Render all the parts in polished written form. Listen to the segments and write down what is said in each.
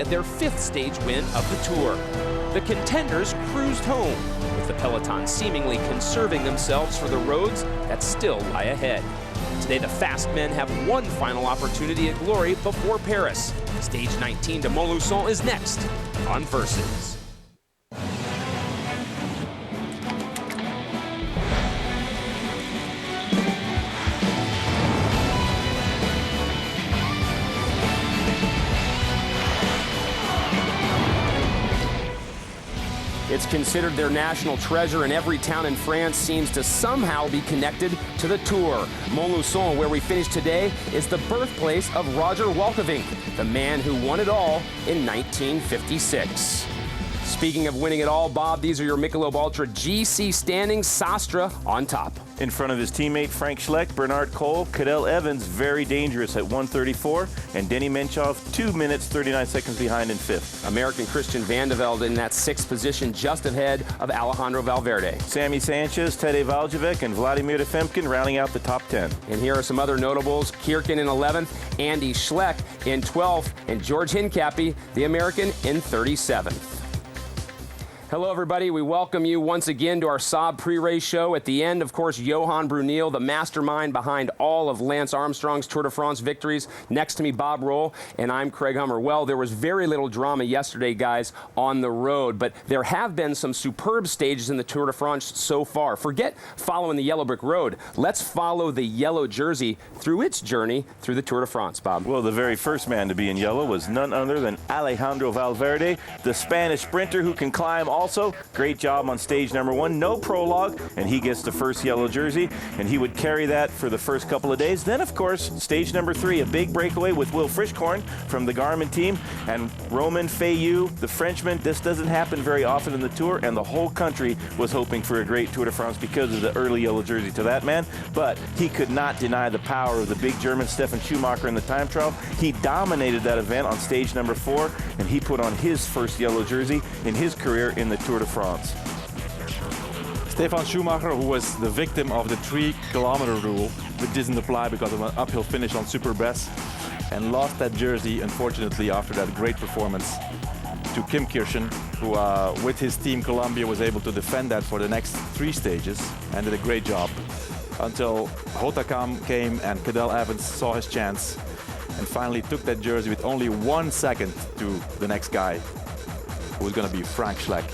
at their 5th stage win of the Tour. The contenders cruised home, with the peloton seemingly conserving themselves for the roads that still lie ahead. Today, the fast men have one final opportunity at glory before Paris. Stage 19 to Molusso is next on Versus. It's considered their national treasure, and every town in France seems to somehow be connected to the Tour. Molusso, where we finished today, is the birthplace of Roger Walkevink, the man who won it all in 1956. Speaking of winning it all, Bob, these are your Michelob Ultra GC standings. Sastre on top. In front of his teammate Frank Schleck, Bernard Cole, Cadel Evans, very dangerous at 1:34, and Denny Menchov, 2 minutes, 39 seconds behind in 5th. American Christian Vande in that 6th position, just ahead of Alejandro Valverde. Sammy Sanchez, Tadej Valjevic, and Vladimir Defemkin rounding out the top 10. And here are some other notables. Kierken in 11th, Andy Schleck in 12th, and George Hincapie, the American, in 37th. Hello, everybody. We welcome you once again to our Saab pre-race show. At the end, of course, Johan Bruneel, the mastermind behind all of Lance Armstrong's Tour de France victories. Next to me, Bob Roll, and I'm Craig Hummer. Well, there was very little drama yesterday, guys, on the road, but there have been some superb stages in the Tour de France so far. Forget following the yellow brick road. Let's follow the yellow jersey through its journey through the Tour de France, Bob. Well, the very first man to be in yellow was none other than Alejandro Valverde, the Spanish sprinter who can climb also. Great job on stage number 1. No prologue, and he gets the first yellow jersey, and he would carry that for the first couple of days. Then, of course, stage number 3, a big breakaway with Will Frischkorn from the Garmin team, and Romain Fayou, the Frenchman. This doesn't happen very often in the Tour, and the whole country was hoping for a great Tour de France because of the early yellow jersey to that man. But he could not deny the power of the big German Stefan Schumacher in the time trial. He dominated that event on stage number 4, and he put on his first yellow jersey in his career in the Tour de France. Stefan Schumacher, who was the victim of the 3-kilometer rule, that didn't apply because of an uphill finish on Super Bess, and lost that jersey, unfortunately, after that great performance to Kim Kirchen, who, with his team Columbia, was able to defend that for the next 3 stages and did a great job. Until Hautacam came and Cadel Evans saw his chance and finally took that jersey with only 1 second to the next guy, who was going to be Frank Schleck.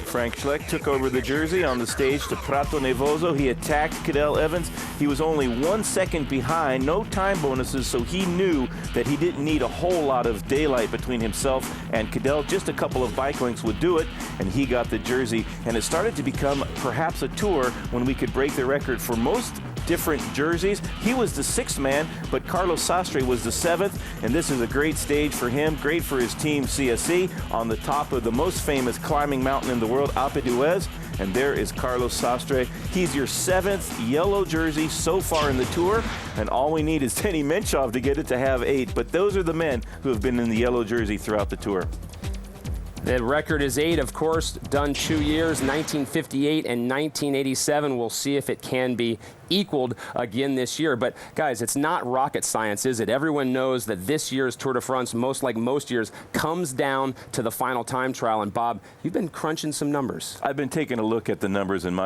Frank Schleck took over the jersey on the stage to Prato Nevoso. He attacked Cadel Evans. He was only 1 second behind, no time bonuses, so he knew that he didn't need a whole lot of daylight between himself and Cadel. Just a couple of bike links would do it, and he got the jersey. And it started to become perhaps a tour when we could break the record for most different jerseys. He was the 6th man, but Carlos Sastre was the 7th, and this is a great stage for him, great for his team CSC, on the top of the most famous climbing mountain in the world, Alpe d'Huez, and there is Carlos Sastre. He's your 7th yellow jersey so far in the Tour, and all we need is Denny Menchov to get it to have 8, but those are the men who have been in the yellow jersey throughout the Tour. The record is 8, of course, done 2 years, 1958 and 1987. We'll see if it can be equaled again this year. But guys, it's not rocket science, is it? Everyone knows that this year's Tour de France, most like most years, comes down to the final time trial. And Bob, you've been crunching some numbers. I've been taking a look at the numbers and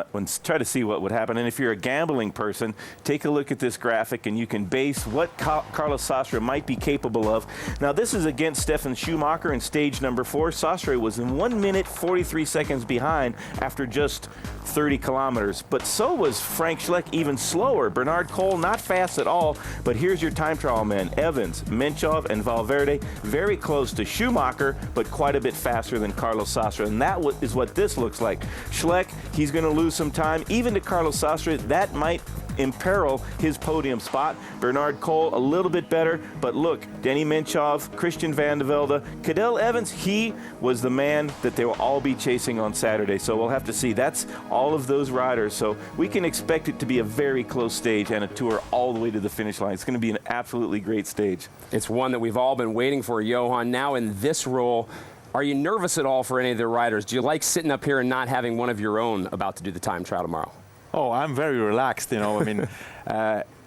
try to see what would happen. And if you're a gambling person, take a look at this graphic and you can base what Carlos Sastre might be capable of. Now, this is against Stefan Schumacher in stage number 4. Sastre was in 1 minute 43 seconds behind after just 30 kilometers. But so was Frank Schleck, even slower. Bernard Cole, not fast at all. But here's your time trial men. Evans, Menchov, and Valverde, very close to Schumacher, but quite a bit faster than Carlos Sastre. And that is what this looks like. Schleck, he's going to lose some time. Even to Carlos Sastre, that might imperil his podium spot. Bernard Cole, a little bit better, but look, Denny Menchov, Christian Vande Velde, Cadel Evans, he was the man that they will all be chasing on Saturday. So we'll have to see. That's all of those riders. So we can expect it to be a very close stage and a tour all the way to the finish line. It's going to be an absolutely great stage. It's one that we've all been waiting for, Johan. Now in this role, are you nervous at all for any of the riders? Do you like sitting up here and not having one of your own about to do the time trial tomorrow? Oh, I'm very relaxed, you know. I mean,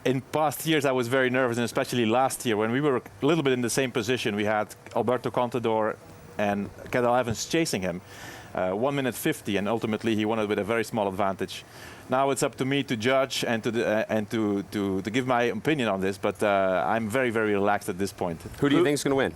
in past years, I was very nervous, and especially last year when we were a little bit in the same position. We had Alberto Contador and Cadel Evans chasing him, 1 minute 50, and ultimately he won it with a very small advantage. Now it's up to me to judge and to give my opinion on this, but I'm very, very relaxed at this point. Who do you think is going to win?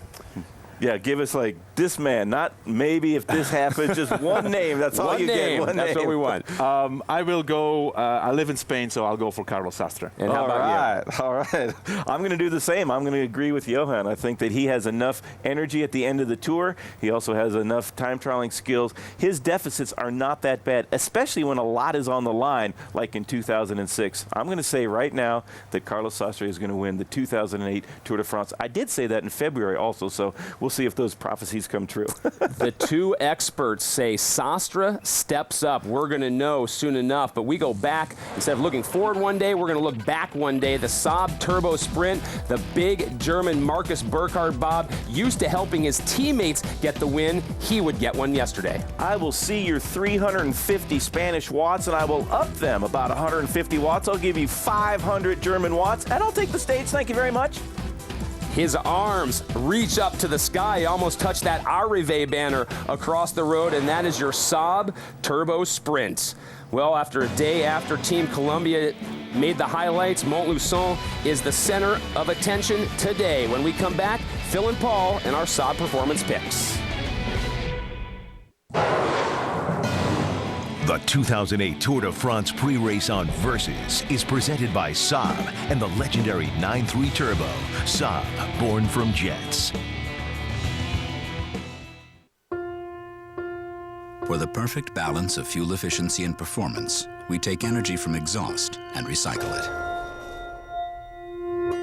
Yeah, give us like this man, not maybe if this happens, just one name. That's all you get. One That's name. what we want. I will go, I live in Spain, so I'll go for Carlos Sastre. And how about you? All right. I'm going to do the same. I'm going to agree with Johan. I think that he has enough energy at the end of the tour. He also has enough time trialing skills. His deficits are not that bad, especially when a lot is on the line, like in 2006. I'm going to say right now that Carlos Sastre is going to win the 2008 Tour de France. I did say that in February also, so we'll see if those prophecies come true. The two experts say Sastre steps up. We're going to know soon enough, but we go back. Instead of looking forward one day, we're going to look back one day. The Saab Turbo Sprint, the big German Marcus Burkhardt, Bob, used to helping his teammates get the win. He would get one yesterday. I will see your 350 Spanish watts, and I will up them about 150 watts. I'll give you 500 German watts, and I'll take the stage. Thank you very much. His arms reach up to the sky. He almost touched that Arrive banner across the road, and that is your Saab Turbo Sprint. Well, after a day after Team Columbia made the highlights, Molusso is the center of attention today. When we come back, Phil and Paul and our Saab Performance Picks. The 2008 Tour de France pre-race on Versus is presented by Saab and the legendary 9.3 Turbo. Saab, born from jets. For the perfect balance of fuel efficiency and performance, we take energy from exhaust and recycle it.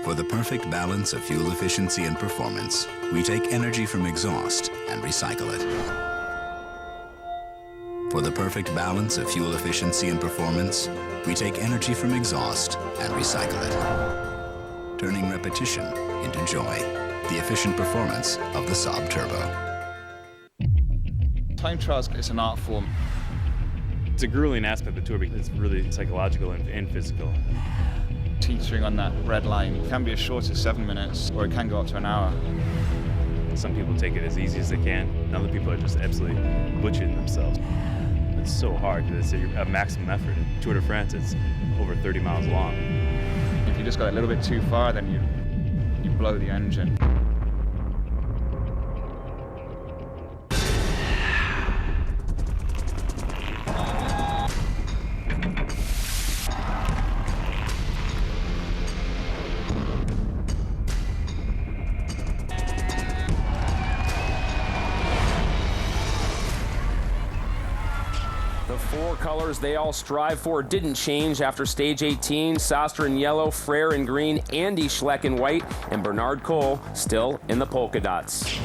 For the perfect balance of fuel efficiency and performance, we take energy from exhaust and recycle it. For the perfect balance of fuel efficiency and performance, we take energy from exhaust and recycle it, turning repetition into joy. The efficient performance of the Saab Turbo. Time trials is an art form. It's a grueling aspect of the tour because it's really psychological and physical. Teetering on that red line can be as short as 7 minutes, or it can go up to an hour. Some people take it as easy as they can, and other people are just absolutely butchering themselves. It's so hard because it's a maximum effort. In Tour de France, it's over 30 miles long. If you just go a little bit too far, then you blow the engine. Four colors they all strive for didn't change after stage 18. Sastre in yellow, Frère in green, Andy Schleck in white, and Bernard Cole still in the polka dots.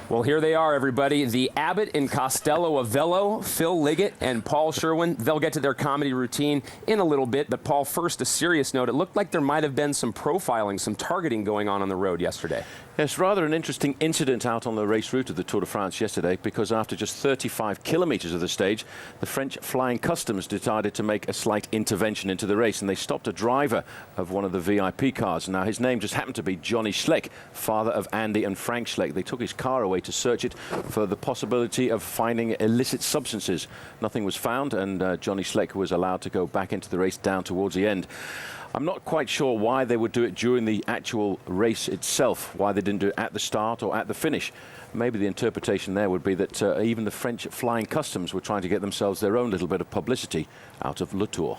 Well, here they are, everybody. The Abbott and Costello of Velo, Phil Liggett and Paul Sherwen. They'll get to their comedy routine in a little bit. But, Paul, first, a serious note. It looked like there might have been some profiling, some targeting going on the road yesterday. Yes, rather an interesting incident out on the race route of the Tour de France yesterday, because after just 35 kilometers of the stage, the French Flying Customs decided to make a slight intervention into the race, and they stopped a driver of one of the VIP cars. Now, his name just happened to be Johnny Schleck, father of Andy and Frank Schleck. They took his car away to search it for the possibility of finding illicit substances. Nothing was found, and Johnny Schleck was allowed to go back into the race down towards the end. I'm not quite sure why they would do it during the actual race itself, why they didn't do it at the start or at the finish. Maybe the interpretation there would be that even the French Flying Customs were trying to get themselves their own little bit of publicity out of Le Tour.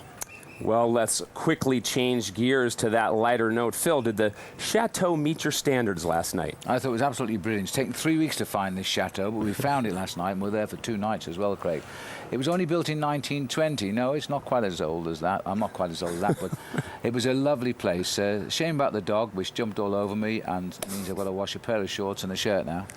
Well, let's quickly change gears to that lighter note. Phil, did the Chateau meet your standards last night? I thought it was absolutely brilliant. It's taken 3 weeks to find this Chateau, but we found it last night, and we're there for 2 nights as well, Craig. It was only built in 1920. No, it's not quite as old as that. I'm not quite as old as that, but it was a lovely place. Shame about the dog, which jumped all over me, and means I've got to wash a pair of shorts and a shirt now.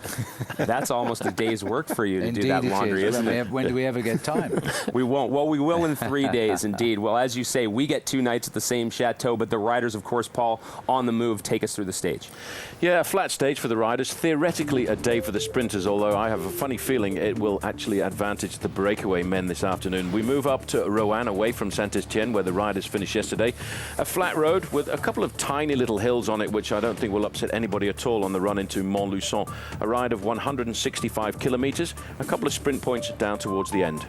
That's almost a day's work for you to Indeed do that laundry, isn't it? When do we ever get time? We won't. Well, we will in 3 days, indeed. Well, as you say, we get 2 nights at the same Chateau, but the riders, of course, Paul, on the move, take us through the stage. Yeah, a flat stage for the riders. Theoretically, a day for the sprinters, although I have a funny feeling it will actually advantage the breakaway men this afternoon. We move up to Roanne, away from Saint-Etienne, where the riders finished yesterday. A flat road with a couple of tiny little hills on it, which I don't think will upset anybody at all on the run into Molusso. A ride of 165 kilometres, a couple of sprint points down towards the end.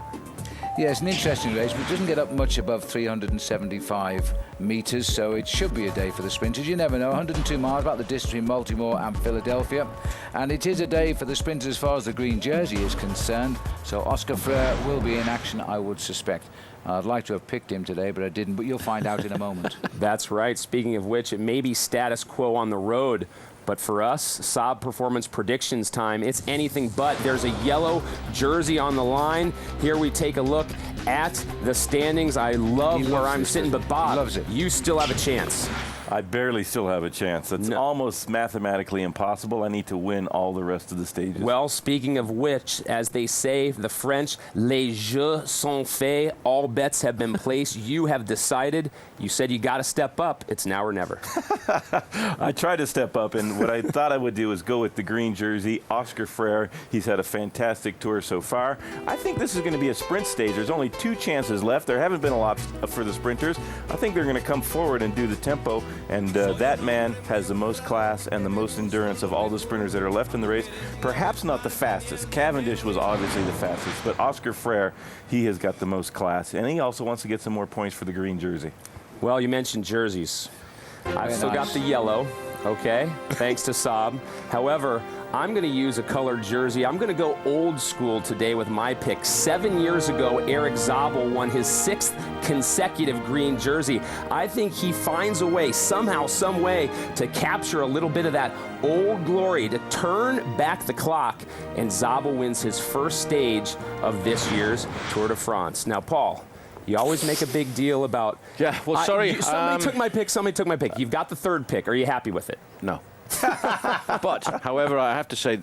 Yeah, it's an interesting race, but it doesn't get up much above 375 metres, so it should be a day for the sprinters. You never know. 102 miles, about the distance between Baltimore and Philadelphia. And it is a day for the sprinters as far as the green jersey is concerned. So Oscar Freire will be in action, I would suspect. I'd like to have picked him today, but I didn't. But you'll find out in a moment. That's right. Speaking of which, it may be status quo on the road. But for us, Saab Performance Predictions time, it's anything but. There's a yellow jersey on the line. Here we take a look at the standings. I love where I'm sitting, but Bob, loves it. You still have a chance. I barely still have a chance. It's almost mathematically impossible. I need to win all the rest of the stages. Well, speaking of which, as they say, the French, les jeux sont faits. All bets have been placed. You have decided. You said you got to step up. It's now or never. I tried to step up, and what I thought I would do is go with the green jersey, Oscar Freire. He's had a fantastic tour so far. I think this is going to be a sprint stage. There's only 2 chances left. There haven't been a lot for the sprinters. I think they're going to come forward and do the tempo. And that man has the most class and the most endurance of all the sprinters that are left in the race. Perhaps not the fastest. Cavendish was obviously the fastest, but Oscar Freire, he has got the most class. And he also wants to get some more points for the green jersey. Well, you mentioned jerseys. I've still got the yellow, okay, thanks to Saab. However, I'm going to use a colored jersey. I'm going to go old school today with my pick. 7 years ago, Eric Zabel won his 6th consecutive green jersey. I think he finds a way, somehow, some way, to capture a little bit of that old glory, to turn back the clock, and Zabel wins his first stage of this year's Tour de France. Now, Paul, you always make a big deal about... Yeah, well, sorry. Somebody took my pick, somebody took my pick. You've got the 3rd pick. Are you happy with it? No. But, however, I have to say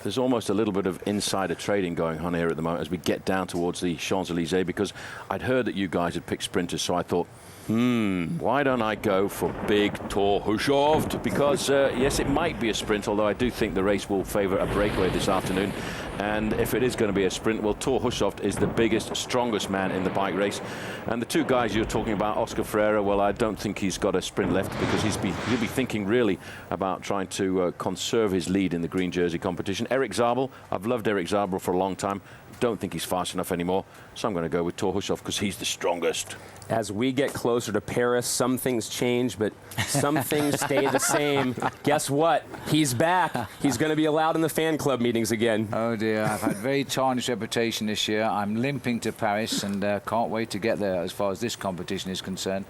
there's almost a little bit of insider trading going on here at the moment as we get down towards the Champs-Élysées, because I'd heard that you guys had picked sprinters, so I thought, why don't I go for big Tor Hushovd? Because, yes, it might be a sprint, although I do think the race will favour a breakaway this afternoon. And if it is going to be a sprint, well, Tor Hushovd is the biggest, strongest man in the bike race. And the 2 guys you're talking about, Oscar Freire, well, I don't think he's got a sprint left, because he'll be thinking really about trying to conserve his lead in the green jersey competition. Eric Zabel, I've loved Eric Zabel for a long time. Don't think he's fast enough anymore, so I'm going to go with Tor Hushovd because he's the strongest. As we get closer to Paris, some things change, but some things stay the same. Guess what? He's back. He's going to be allowed in the fan club meetings again. Oh dear, I've had very tarnished reputation this year. I'm limping to Paris and can't wait to get there as far as this competition is concerned.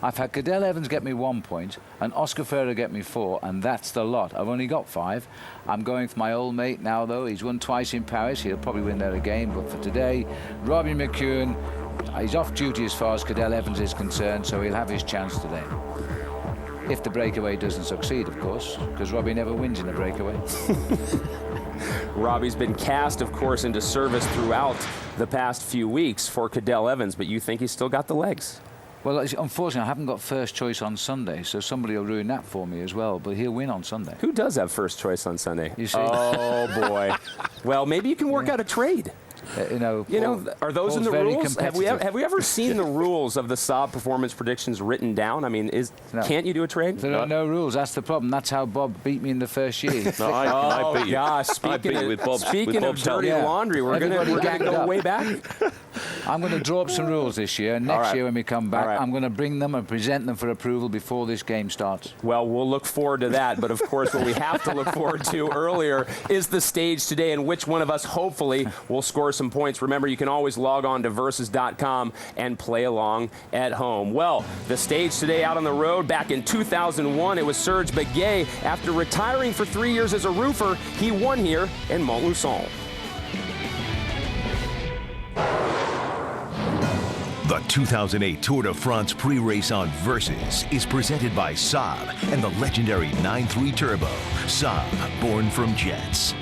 I've had Cadel Evans get me 1 point and Oscar Freire get me 4, and that's the lot. I've only got 5. I'm going for my old mate now, though. He's won twice in Paris. He'll probably win there again, but for today, Robbie McEwen, he's off duty as far as Cadel Evans is concerned, so he'll have his chance today. If the breakaway doesn't succeed, of course, because Robbie never wins in a breakaway. Robbie's been cast, of course, into service throughout the past few weeks for Cadel Evans, but you think he's still got the legs? Well, unfortunately, I haven't got first choice on Sunday, so somebody will ruin that for me as well, but he'll win on Sunday. Who does have first choice on Sunday? You see? Oh, boy. Well, maybe you can work out a trade. Are those in the rules? Have we ever seen the rules of the Saab Performance Predictions written down? I mean, can't you do a trade? There are no rules. That's the problem. That's how Bob beat me in the first year. No, I beat you. Gosh, speaking of dirty laundry, we're going to go way back. I'm going to draw up some rules this year. Next year when we come back, I'm going to bring them and present them for approval before this game starts. Well, we'll look forward to that. But, of course, what we have to look forward to earlier is the stage today, and which one of us, hopefully, will score some points. Remember, you can always log on to versus.com and play along at home. Well, the stage today out on the road, back in 2001, it was Serge Begay. After retiring for 3 years as a roofer, he won here in Molusso. The 2008 Tour de France pre-race on Versus is presented by Saab and the legendary 9.3 Turbo. Saab, born from jets.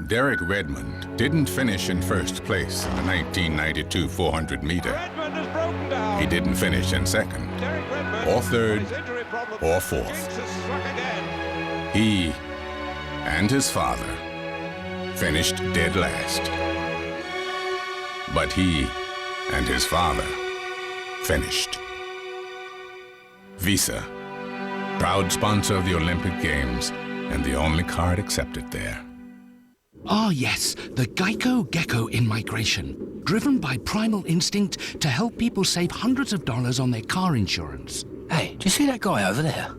Derek Redmond didn't finish in first place in the 1992 400 meter. He didn't finish in second, or third, or fourth. He and his father finished dead last. But he and his father finished. Visa, proud sponsor of the Olympic Games, and the only card accepted there. Ah, yes, the Geico Gecko in migration, driven by primal instinct to help people save hundreds of dollars on their car insurance. Hey, do you see that guy over there?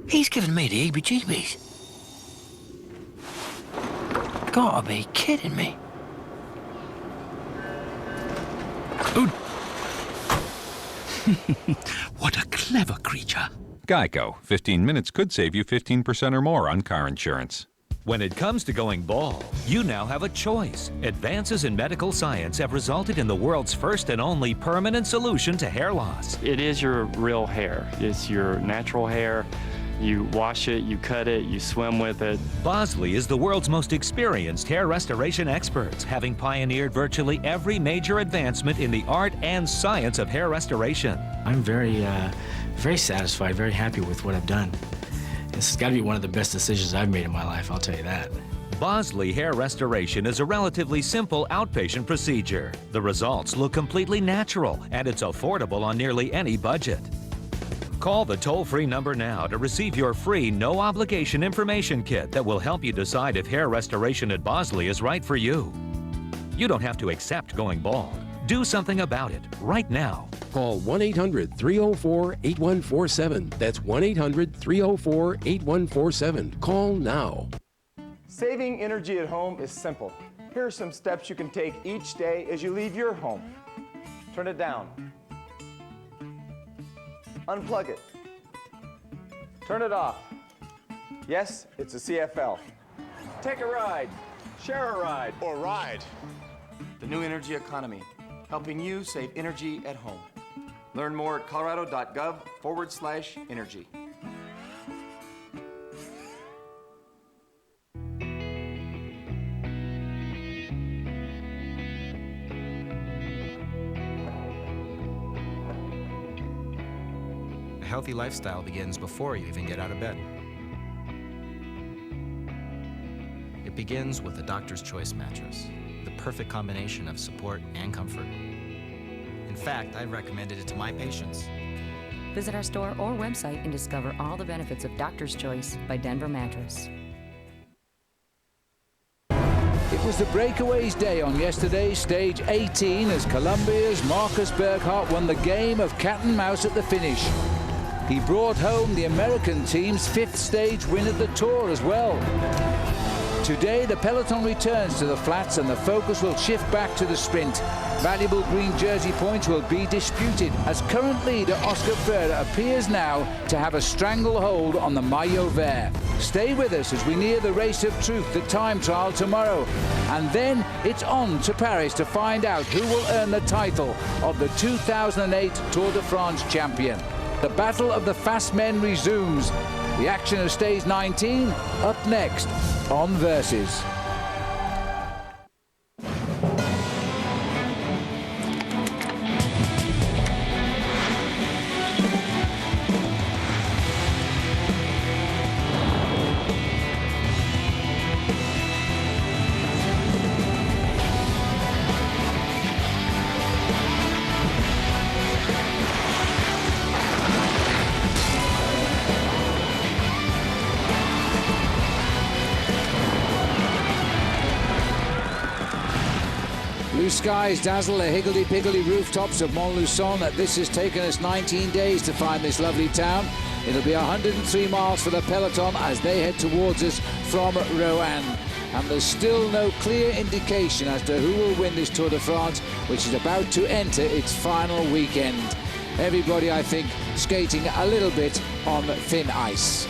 He's giving me the heebie-jeebies. Gotta be kidding me. Oh. What a clever creature. Geico. 15 minutes could save you 15% or more on car insurance. When it comes to going bald, you now have a choice. Advances in medical science have resulted in the world's first and only permanent solution to hair loss. It is your real hair. It's your natural hair. You wash it, you cut it, you swim with it. Bosley is the world's most experienced hair restoration experts, having pioneered virtually every major advancement in the art and science of hair restoration. I'm very satisfied, very happy with what I've done. This has got to be one of the best decisions I've made in my life, I'll tell you that. Bosley Hair Restoration is a relatively simple outpatient procedure. The results look completely natural, and it's affordable on nearly any budget. Call the toll-free number now to receive your free, no-obligation information kit that will help you decide if hair restoration at Bosley is right for you. You don't have to accept going bald. Do something about it right now. Call 1-800-304-8147. That's 1-800-304-8147. Call now. Saving energy at home is simple. Here are some steps you can take each day as you leave your home. Turn it down. Unplug it. Turn it off. Yes, it's a CFL. Take a ride. Share a ride. Or ride. The new energy economy, helping you save energy at home. Learn more at colorado.gov/energy. A healthy lifestyle begins before you even get out of bed. It begins with the Doctor's Choice mattress, the perfect combination of support and comfort. In fact, I've recommended it to my patients. Visit our store or website and discover all the benefits of Doctor's Choice by Denver Mattress. It was the breakaways day on yesterday's stage 18 as Colombia's Marcus Berghardt won the game of cat and mouse at the finish. He brought home the American team's 5th stage win at the Tour as well. Today, the peloton returns to the flats and the focus will shift back to the sprint. Valuable green jersey points will be disputed as current leader Oscar Freire appears now to have a stranglehold on the Maillot Vert. Stay with us as we near the race of truth, the time trial tomorrow. And then it's on to Paris to find out who will earn the title of the 2008 Tour de France champion. The battle of the fast men resumes. The action of stage 19 up next on Versus. Blue skies dazzle the higgledy-piggledy rooftops of Molusso. This has taken us 19 days to find this lovely town. It'll be 103 miles for the peloton as they head towards us from Roanne. And there's still no clear indication as to who will win this Tour de France, which is about to enter its final weekend. Everybody, I think, skating a little bit on thin ice.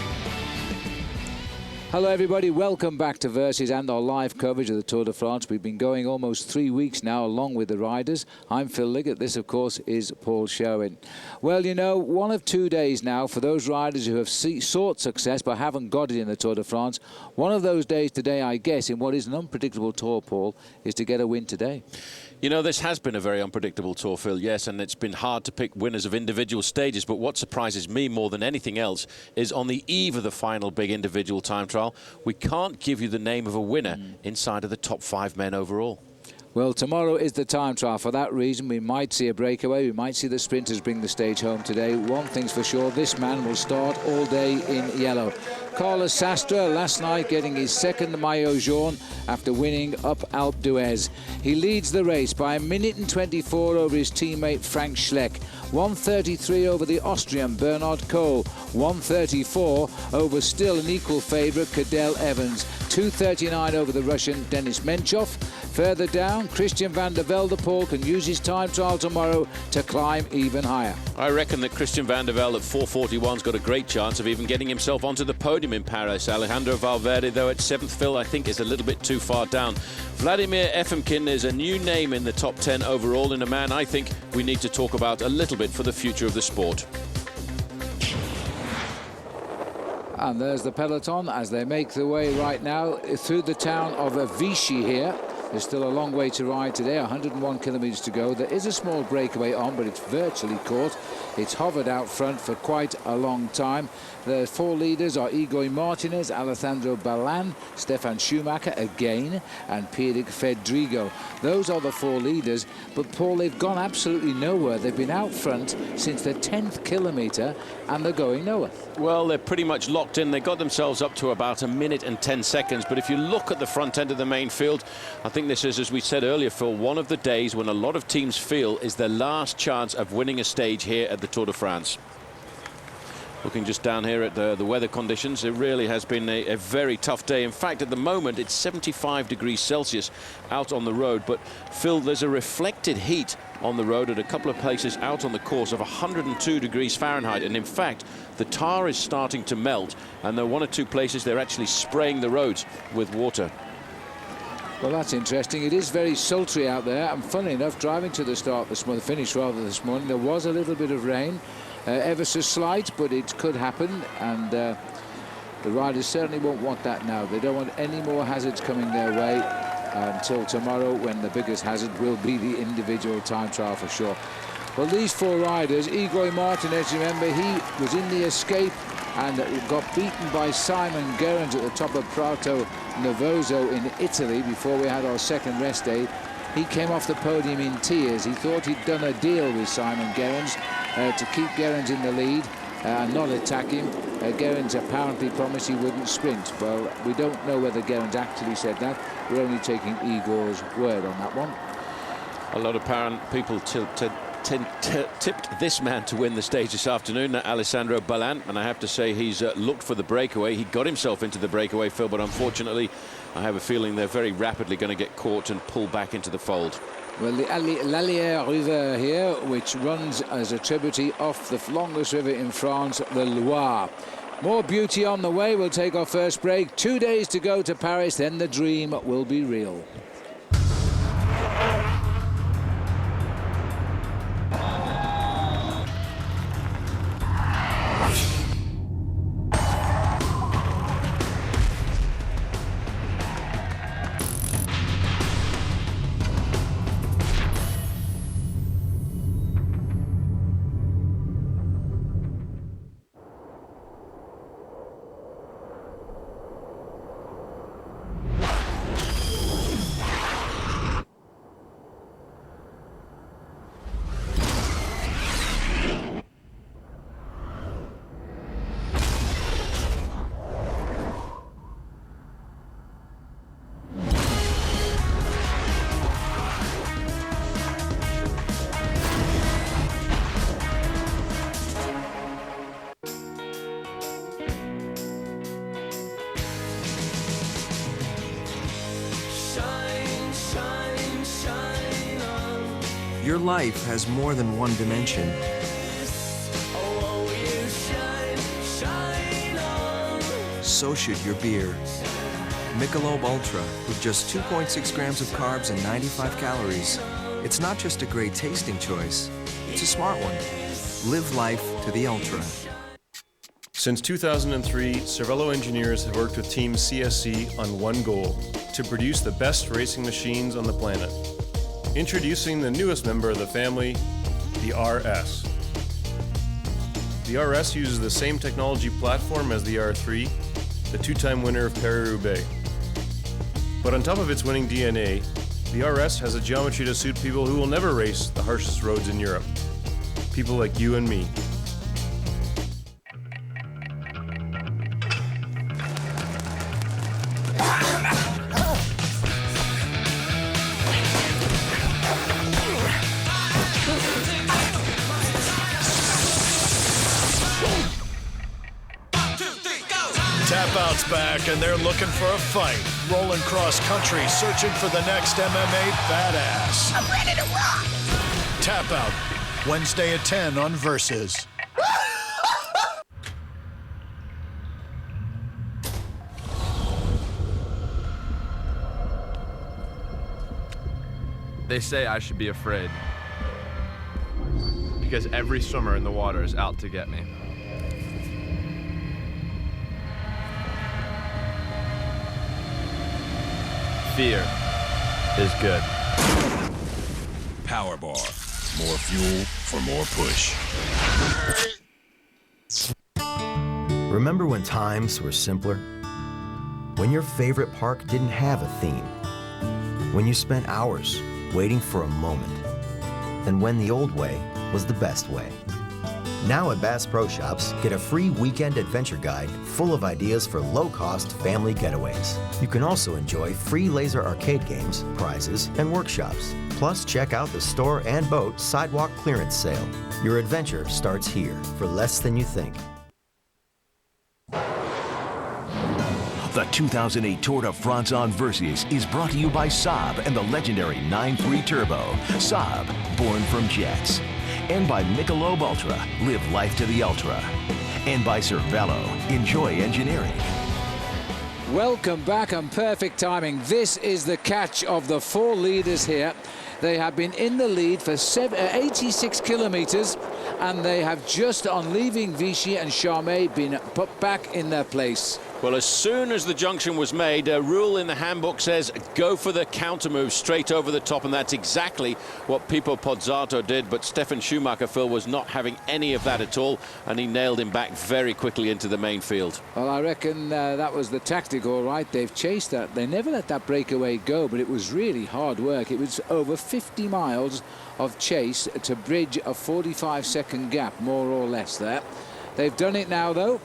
Hello everybody, welcome back to Versus and our live coverage of the Tour de France. We've been going almost 3 weeks now along with the riders. I'm Phil Liggett, this of course is Paul Sherwen. Well, you know, one of 2 days now for those riders who have sought success but haven't got it in the Tour de France. One of those days today, I guess, in what is an unpredictable tour, Paul, is to get a win today. You know, this has been a very unpredictable tour, Phil, yes, and it's been hard to pick winners of individual stages, but what surprises me more than anything else is on the eve of the final big individual time trial, we can't give you the name of a winner inside of the top 5 men overall. Well, tomorrow is the time trial. For that reason, we might see a breakaway. We might see the sprinters bring the stage home today. One thing's for sure, this man will start all day in yellow. Carlos Sastre last night getting his second maillot jaune after winning up Alpe d'Huez. He leads the race by 1 minute and 24 over his teammate Frank Schleck. 1:33 over the Austrian Bernhard Kohl. 1:34 over still an equal favourite Cadel Evans. 2:39 over the Russian Denis Menchov. Further down, Christian van der Velde, Paul, can use his time trial tomorrow to climb even higher. I reckon that Christian van der Velde at 4:41's got a great chance of even getting himself onto the podium in Paris. Alejandro Valverde, though, at 7th, Phil, I think is a little bit too far down. Vladimir Efimkin is a new name in the top 10 overall, and a man I think we need to talk about a little bit for the future of the sport. And there's the peloton as they make their way right now through the town of Vichy here. There's still a long way to ride today, 101 kilometres to go. There is a small breakaway on, but it's virtually caught. It's hovered out front for quite a long time. The 4 leaders are Igor Martinez, Alejandro Valverde, Stefan Schumacher again, and Pierrick Fedrigo. Those are the 4 leaders, but Paul, they've gone absolutely nowhere. They've been out front since the 10th kilometre, and they're going nowhere. Well, they're pretty much locked in. They got themselves up to about 1 minute and 10 seconds, but if you look at the front end of the main field, I think this is, as we said earlier, Phil, one of the days when a lot of teams feel is their last chance of winning a stage here at the Tour de France. Looking just down here at the weather conditions, it really has been a very tough day. In fact, at the moment, it's 75 degrees Celsius out on the road. But, Phil, there's a reflected heat on the road at a couple of places out on the course of 102 degrees Fahrenheit. And, in fact, the tar is starting to melt. And there are 1 or 2 places they're actually spraying the roads with water. Well, that's interesting. It is very sultry out there. And funny enough, driving to the start this morning, the finish rather this morning, there was a little bit of rain. Ever so slight, but it could happen, and the riders certainly won't want that now. They don't want any more hazards coming their way until tomorrow, when the biggest hazard will be the individual time trial for sure. Well, these 4 riders, Igor Martinez, remember, he was in the escape and got beaten by Simon Gerrans at the top of Prato Novoso in Italy before we had our second rest day. He came off the podium in tears. He thought he'd done a deal with Simon Gerrans to keep Gerrans in the lead and not attack him. Gerrans apparently promised he wouldn't sprint. Well, we don't know whether Gerrans actually said that. We're only taking Igor's word on that one. A lot of people tipped this man to win the stage this afternoon, Alessandro Ballant, and I have to say he's looked for the breakaway. He got himself into the breakaway, Phil, but unfortunately I have a feeling they're very rapidly going to get caught and pull back into the fold. Well, the l'Allier River here, which runs as a tributary off the longest river in France, the Loire. More beauty on the way. We'll take our first break. 2 days to go to Paris, then the dream will be real. Your life has more than one dimension. so should your beer. Michelob Ultra, with just 2.6 grams of carbs and 95 calories. It's not just a great tasting choice, it's a smart one. Live life to the ultra. Since 2003, Cervelo engineers have worked with Team CSC on one goal, to produce the best racing machines on the planet. Introducing the newest member of the family, the RS. The RS uses the same technology platform as the R3, the two-time winner of Paris-Roubaix. But on top of its winning DNA, the RS has a geometry to suit people who will never race the harshest roads in Europe. People like you and me. Back, and they're looking for a fight. Rolling cross country, searching for the next MMA badass. I'm ready to rock! Tap Out, Wednesday at 10 on Versus. They say I should be afraid because every swimmer in the water is out to get me. Fear is good. Power Bar. More fuel for more push. Remember when times were simpler? When your favorite park didn't have a theme? When you spent hours waiting for a moment? And when the old way was the best way? Now at Bass Pro Shops, get a free weekend adventure guide full of ideas for low-cost family getaways. You can also enjoy free laser arcade games, prizes, and workshops. Plus, check out the store and boat sidewalk clearance sale. Your adventure starts here for less than you think. The 2008 Tour de France on Versus is brought to you by Saab and the legendary 9.3 Turbo. Saab, born from jets. And by Michelob Ultra, live life to the ultra. And by Cervelo, enjoy engineering. Welcome back and perfect timing. This is the catch of the four leaders here. They have been in the lead for 86 kilometers, and they have just, on leaving Vichy and Charmey, been put back in their place. Well, as soon as the junction was made, a rule in the handbook says go for the counter move straight over the top, and that's exactly what Pipo Pozzato did. But Stefan Schumacher, Phil, was not having any of that at all, and he nailed him back very quickly into the main field. Well, I reckon that was the tactic, all right. They've chased that. They never let that breakaway go, but it was really hard work. It was over 50 miles of chase to bridge a 45-second gap, more or less there. They've done it now, though.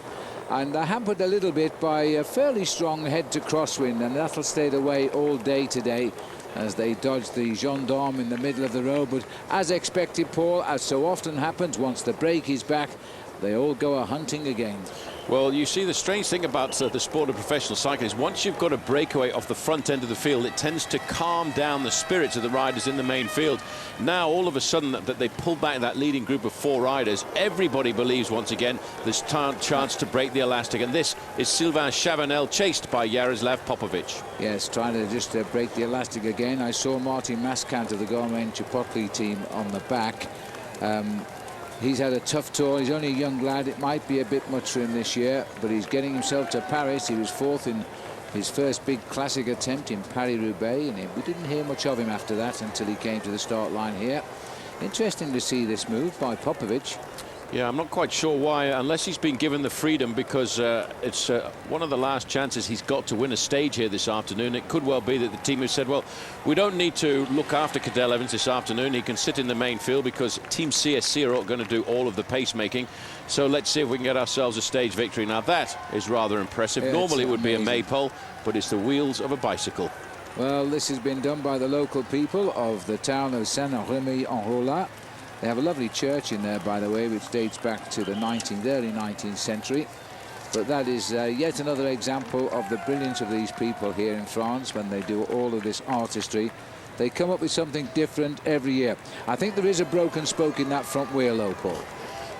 And they're hampered a little bit by a fairly strong head to crosswind, and that'll stay the way all day today as they dodge the gendarme in the middle of the road. But as expected, Paul, as so often happens, once the brake is back, they all go a-hunting again. Well, you see, the strange thing about the sport of professional cycling is once you've got a breakaway off the front end of the field, it tends to calm down the spirits of the riders in the main field. Now, all of a sudden, that they pull back that leading group of four riders, everybody believes once again there's a chance to break the elastic. And this is Sylvain Chavanel, chased by Jaroslav Popovic. Yes, trying to just break the elastic again. I saw Martin Mascant of the Gourmet Chipotle team on the back. He's had a tough tour. He's only a young lad. It might be a bit much for him this year, but he's getting himself to Paris. He was fourth in his first big classic attempt in Paris-Roubaix, and we didn't hear much of him after that until he came to the start line here. Interesting to see this move by Popovic. Yeah, I'm not quite sure why, unless he's been given the freedom, because it's one of the last chances he's got to win a stage here this afternoon. It could well be that the team has said, well, we don't need to look after Cadel Evans this afternoon. He can sit in the main field because Team CSC are going to do all of the pacemaking. So let's see if we can get ourselves a stage victory. Now, that is rather impressive. Yeah, normally it would amazing. be a maypole, but it's the wheels of a bicycle. Well, this has been done by the local people of the town of Saint-Amand-Montrond. They have a lovely church in there, by the way, which dates back to the early 19th century. But that is yet another example of the brilliance of these people here in France when they do all of this artistry. They come up with something different every year. I think there is a broken spoke in that front wheel, though, Paul.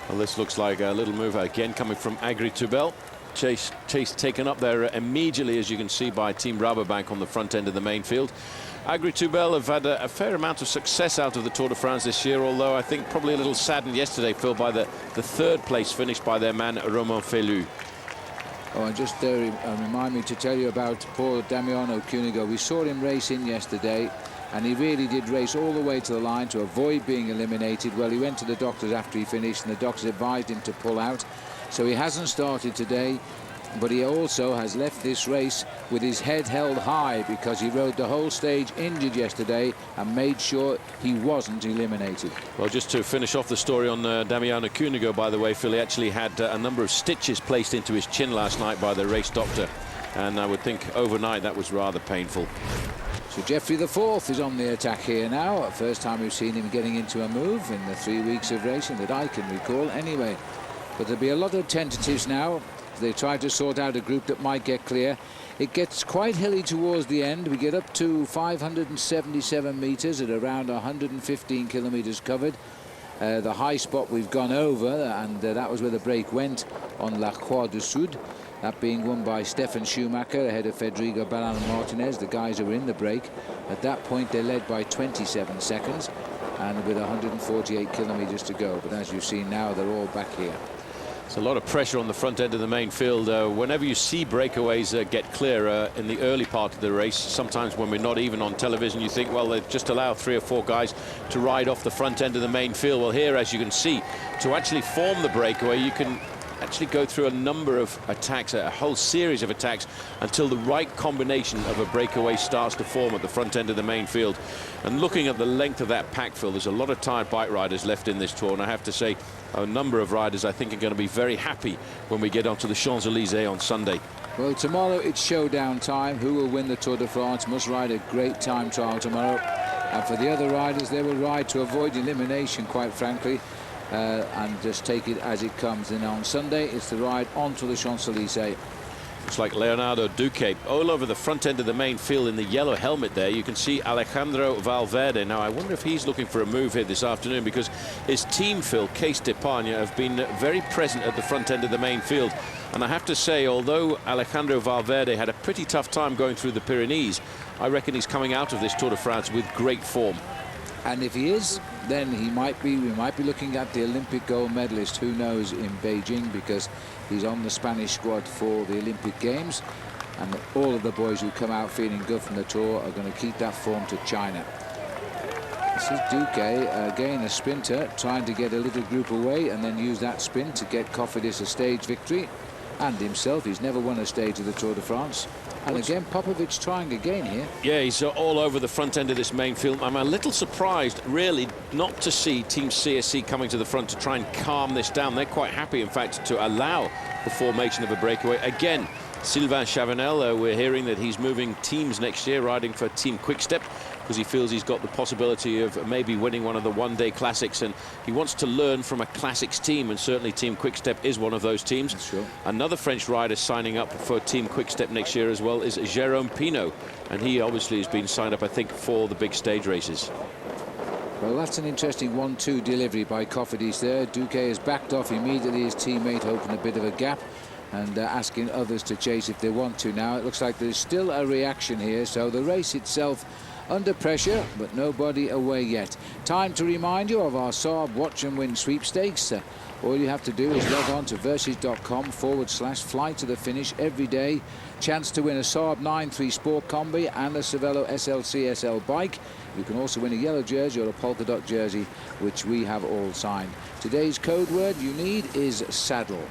Well, this looks like a little move again coming from Agri Toubel. chase taken up there immediately, as you can see, by Team Rabobank on the front end of the main field. Agri-Toubel have had a fair amount of success out of the Tour de France this year, although I think probably a little saddened yesterday, Phil, by the third place finish by their man Romain Felu. Oh, and just remind me to tell you about poor Damiano Cunego. We saw him racing yesterday, and he really did race all the way to the line to avoid being eliminated. Well, he went to the doctors after he finished, and the doctors advised him to pull out. So he hasn't started today, but he also has left this race with his head held high because he rode the whole stage injured yesterday and made sure he wasn't eliminated. Well, just to finish off the story on Damiano Cunego, by the way, Phil, he actually had a number of stitches placed into his chin last night by the race doctor, and I would think overnight that was rather painful. So Geoffrey the Fourth is on the attack here now. First time we've seen him getting into a move in the 3 weeks of racing that I can recall anyway. But there'll be a lot of tentatives now. They try to sort out a group that might get clear. It gets quite hilly towards the end. We get up to 577 meters at around 115 kilometers covered. The high spot we've gone over, and that was where the break went on La Croix du Sud. That being won by Stefan Schumacher ahead of Federico Balan Martinez, the guys who were in the break. At that point, they led by 27 seconds, and with 148 kilometers to go. But as you've seen now, they're all back here. There's a lot of pressure on the front end of the main field. Whenever you see breakaways get clear in the early part of the race, sometimes when we're not even on television, you think, well, they just allow 3 or 4 guys to ride off the front end of the main field. Well, here, as you can see, to actually form the breakaway, you can actually go through a number of attacks, a whole series of attacks, until the right combination of a breakaway starts to form at the front end of the main field. And looking at the length of that pack, Phil, there's a lot of tired bike riders left in this Tour, and I have to say a number of riders I think are going to be very happy when we get onto the Champs-Élysées on Sunday. Well, tomorrow it's showdown time. Who will win the Tour de France must ride a great time trial tomorrow, and for the other riders, they will ride to avoid elimination, quite frankly, and just take it as it comes. And on Sunday it's the ride onto the Champs-Élysées. It's like Leonardo Duque all over the front end of the main field in the yellow helmet there. You can see Alejandro Valverde. Now, I wonder if he's looking for a move here this afternoon, because his team, Phil, Case d'Epargne, have been very present at the front end of the main field. And I have to say, although Alejandro Valverde had a pretty tough time going through the Pyrenees, I reckon he's coming out of this Tour de France with great form. And if he is, then we might be looking at the Olympic gold medalist, who knows, in Beijing, because he's on the Spanish squad for the Olympic Games, and all of the boys who come out feeling good from the Tour are going to keep that form to China. This is Duque, again a sprinter, trying to get a little group away and then use that spin to get Cofidis a stage victory, and himself. He's never won a stage of the Tour de France. And again, Popovic trying again here. Yeah, he's all over the front end of this main field. I'm a little surprised, really, not to see Team CSC coming to the front to try and calm this down. They're quite happy, in fact, to allow the formation of a breakaway. Again, Sylvain Chavanel, we're hearing that he's moving teams next year, riding for Team Quickstep, because he feels he's got the possibility of maybe winning one of the one-day classics, and he wants to learn from a classics team, and certainly Team Quickstep is one of those teams. Sure. Another French rider signing up for Team Quickstep next year as well is Jerome Pino, and he obviously has been signed up, I think, for the big stage races. Well, that's an interesting 1-2 delivery by Cofidis there. Duque has backed off immediately, his teammate opened a bit of a gap, and asking others to chase if they want to. Now it looks like there's still a reaction here, so the race itself under pressure, but nobody away yet. Time to remind you of our Saab Watch and Win sweepstakes. All you have to do is log on to versus.com/fly to the finish every day. Chance to win a Saab 9.3 Sport Combi and a Cervelo SLC SL bike. You can also win a yellow jersey or a polka dot jersey, which we have all signed. Today's code word you need is saddle.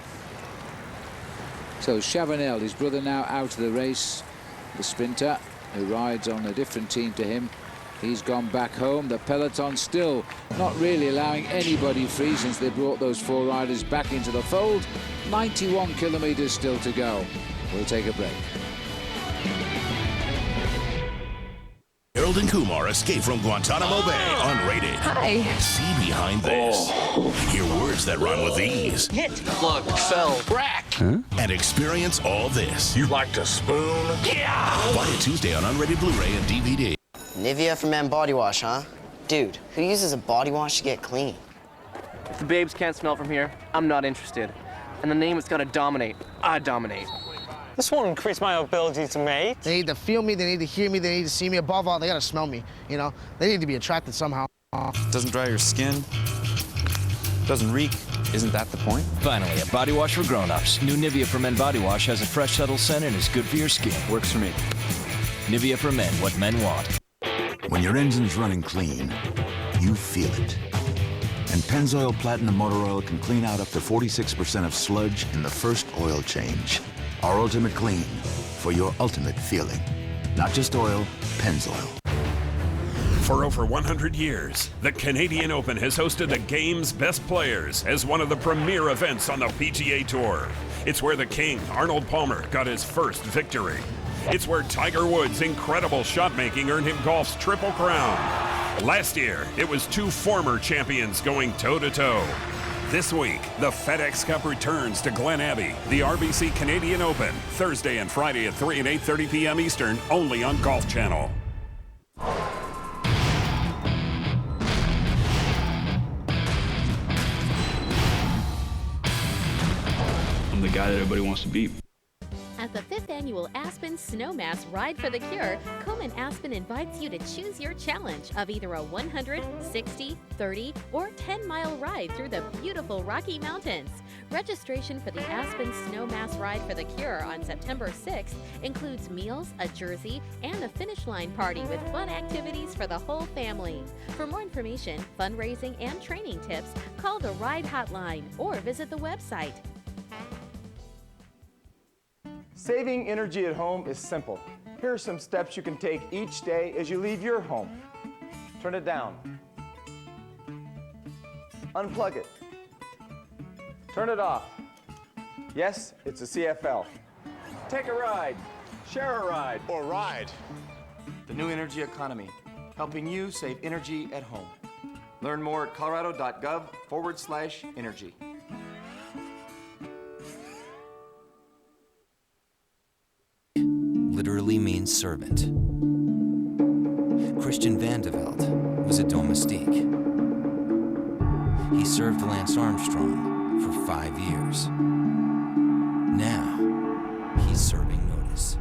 So Chavanel, his brother, now out of the race, the sprinter who rides on a different team to him. He's gone back home. The peloton still not really allowing anybody free since they brought those 4 riders back into the fold. 91 kilometers still to go. We'll take a break. Harold and Kumar escape from Guantanamo Bay unrated. Hi. See behind this. Hear words that rhyme with these. Hit, plug, fell, rack. And experience all this. You like to spoon? Yeah! Buy it Tuesday on unrated Blu-ray and DVD. Nivea for men body wash, huh? Dude, who uses a body wash to get clean? If the babes can't smell from here, I'm not interested. and the name is gonna dominate. I dominate. This won't increase my ability to mate. They need to feel me, they need to hear me, they need to see me. Above all, they gotta smell me, you know? They need to be attracted somehow. Doesn't dry your skin, doesn't reek. Isn't that the point? Finally, a body wash for grown-ups. New Nivea for Men body wash has a fresh, subtle scent and is good for your skin. Works for me. Nivea for Men, what men want. When your engine's running clean, you feel it. And Pennzoil Platinum Motor Oil can clean out up to 46% of sludge in the first oil change. Our ultimate clean for your ultimate feeling. Not just oil, Pennzoil. For over 100 years, the Canadian Open has hosted the game's best players as one of the premier events on the PGA Tour. It's where the king, Arnold Palmer, got his first victory. It's where Tiger Woods' incredible shot-making earned him golf's Triple Crown. Last year, it was two former champions going toe-to-toe. This week, the FedEx Cup returns to Glen Abbey, the RBC Canadian Open, Thursday and Friday at 3 and 8:30 p.m. Eastern, only on Golf Channel. I'm the guy that everybody wants to beat. At the 5th Annual Aspen Snowmass Ride for the Cure, Komen Aspen invites you to choose your challenge of either a 100, 60, 30, or 10-mile ride through the beautiful Rocky Mountains. Registration for the Aspen Snowmass Ride for the Cure on September 6th includes meals, a jersey, and a finish line party with fun activities for the whole family. For more information, fundraising, and training tips, call the Ride Hotline or visit the website. Saving energy at home is simple. Here are some steps you can take each day as you leave your home. Turn it down. Unplug it. Turn it off. Yes, it's a CFL. Take a ride. Share a ride. Or ride. The new energy economy, helping you save energy at home. Learn more at colorado.gov/energy. Literally means servant. Christian Van de Velde was a domestique. He served Lance Armstrong for 5 years. Now, he's serving notice.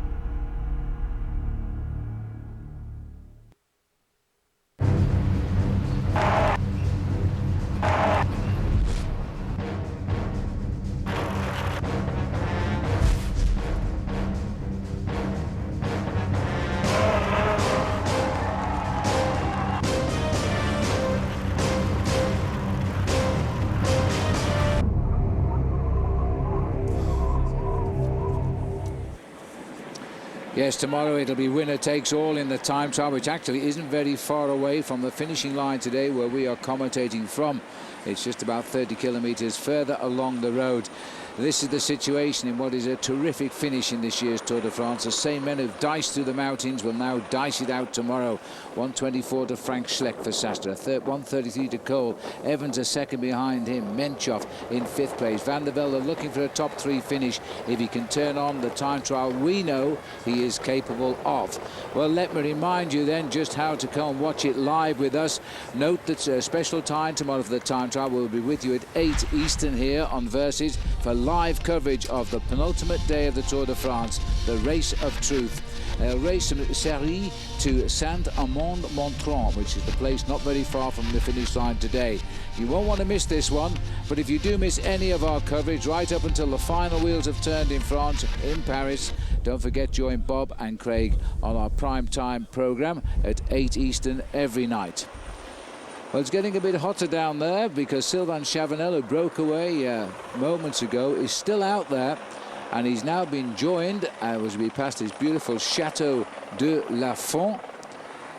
Yes, tomorrow it'll be winner takes all in the time trial, which actually isn't very far away from the finishing line today where we are commentating from. It's just about 30 kilometres further along the road. This is the situation in what is a terrific finish in this year's Tour de France. The same men who've diced through the mountains will now dice it out tomorrow. 124 to Frank Schleck for Sastre, 133 to Cole. Evans a second behind him. Menchoff in 5th place. Van der Velde looking for a top 3 finish. If he can turn on the time trial, we know he is capable of. Well, let me remind you then just how to come and watch it live with us. Note that a special time tomorrow for the time trial. We'll be with you at 8 Eastern here on Versus for live coverage of the penultimate day of the Tour de France, the Race of Truth. A race from Cérilly to Saint-Amand-Montrond, which is the place not very far from the finish line today. You won't want to miss this one, but if you do miss any of our coverage right up until the final wheels have turned in France, in Paris, don't forget join Bob and Craig on our prime time programme at 8 Eastern every night. Well, it's getting a bit hotter down there because Sylvain Chavanel, who broke away moments ago, is still out there. And he's now been joined as we pass this beautiful Chateau de la Font.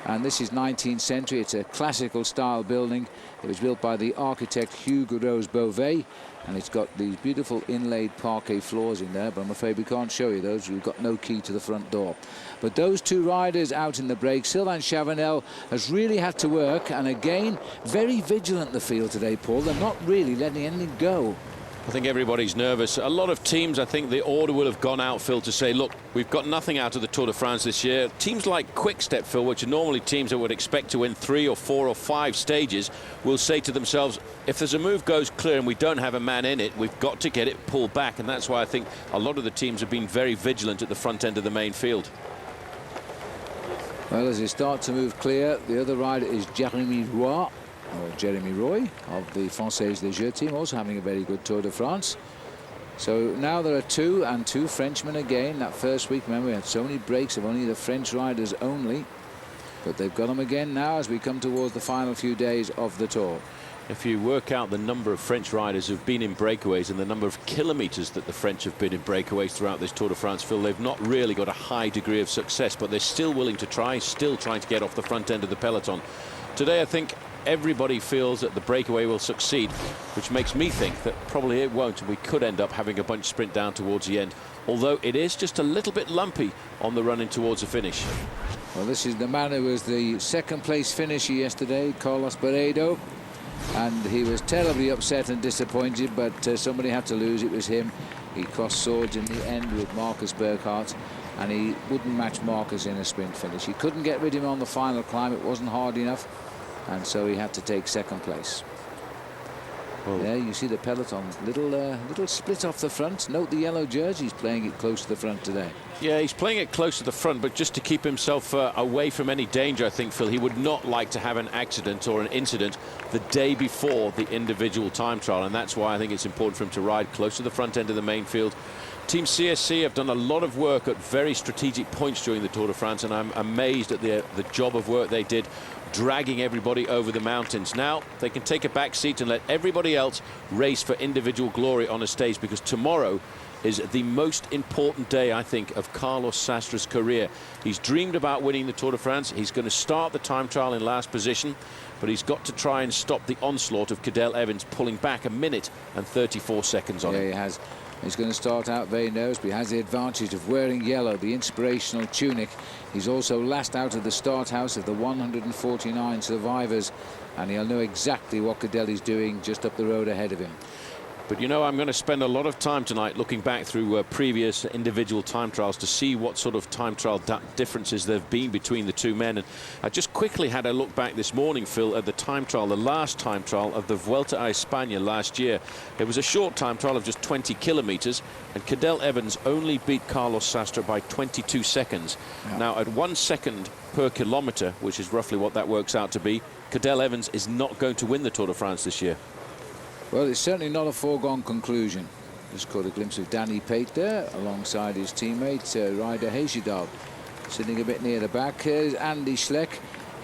And this is 19th century. It's a classical style building. It was built by the architect Hugues Rose Beauvais. And it's got these beautiful inlaid parquet floors in there, but I'm afraid we can't show you those. We've got no key to the front door. But those two riders out in the break, Sylvain Chavanel has really had to work, and again, very vigilant the field today, Paul. They're not really letting anything go. I think everybody's nervous. A lot of teams, I think the order will have gone out, Phil, to say, look, we've got nothing out of the Tour de France this year. Teams like Quick-Step, Phil, which are normally teams that would expect to win 3 or 4 or 5 stages, will say to themselves, if there's a move goes clear and we don't have a man in it, we've got to get it pulled back. And that's why I think a lot of the teams have been very vigilant at the front end of the main field. Well, as they start to move clear, the other rider is Jeremy Roy, or Jeremy Roy, of the Française des Jeux team, also having a very good Tour de France. So now there are 2 and 2 Frenchmen again. That first week, remember, we had so many breaks of only the French riders only. But they've got them again now as we come towards the final few days of the Tour. If you work out the number of French riders who've been in breakaways and the number of kilometres that the French have been in breakaways throughout this Tour de France, Phil, they've not really got a high degree of success, but they're still willing to try, still trying to get off the front end of the peloton. Today, I think everybody feels that the breakaway will succeed, which makes me think that probably it won't, and we could end up having a bunch sprint down towards the end, although it is just a little bit lumpy on the run in towards the finish. Well, this is the man who was the second-place finisher yesterday, Carlos Beredo, and he was terribly upset and disappointed, but somebody had to lose. It was him. He crossed swords in the end with Marcus Burkhardt, and he wouldn't match Marcus in a sprint finish. He couldn't get rid of him on the final climb. It wasn't hard enough, and so he had to take second place. Well, there you see the peloton, little split off the front. Note the yellow jersey, he's playing it close to the front today. Yeah, he's playing it close to the front, but just to keep himself away from any danger, I think, Phil, he would not like to have an accident or an incident the day before the individual time trial, and that's why I think it's important for him to ride close to the front end of the main field. Team CSC have done a lot of work at very strategic points during the Tour de France, and I'm amazed at the job of work they did, dragging everybody over the mountains. Now they can take a back seat and let everybody else race for individual glory on a stage, because tomorrow is the most important day, I think, of Carlos Sastre's career. He's dreamed about winning the Tour de France. He's going to start the time trial in last position, but he's got to try and stop the onslaught of Cadel Evans, pulling back 1 minute and 34 seconds on him. Yeah, he has. He's going to start out very nervous, but he has the advantage of wearing yellow, the inspirational tunic. He's also last out of the start house of the 149 survivors, and he'll know exactly what Cadel is doing just up the road ahead of him. But, you know, I'm going to spend a lot of time tonight looking back through previous individual time trials to see what sort of time trial differences there have been between the two men. And I just quickly had a look back this morning, Phil, at the time trial, the last time trial of the Vuelta a España last year. It was a short time trial of just 20 kilometres, and Cadel Evans only beat Carlos Sastre by 22 seconds. Yeah. Now, at 1 second per kilometre, which is roughly what that works out to be, Cadel Evans is not going to win the Tour de France this year. Well, it's certainly not a foregone conclusion. Just caught a glimpse of Danny Pate there alongside his teammate Ryder Hesjedal, sitting a bit near the back. Here's Andy Schleck.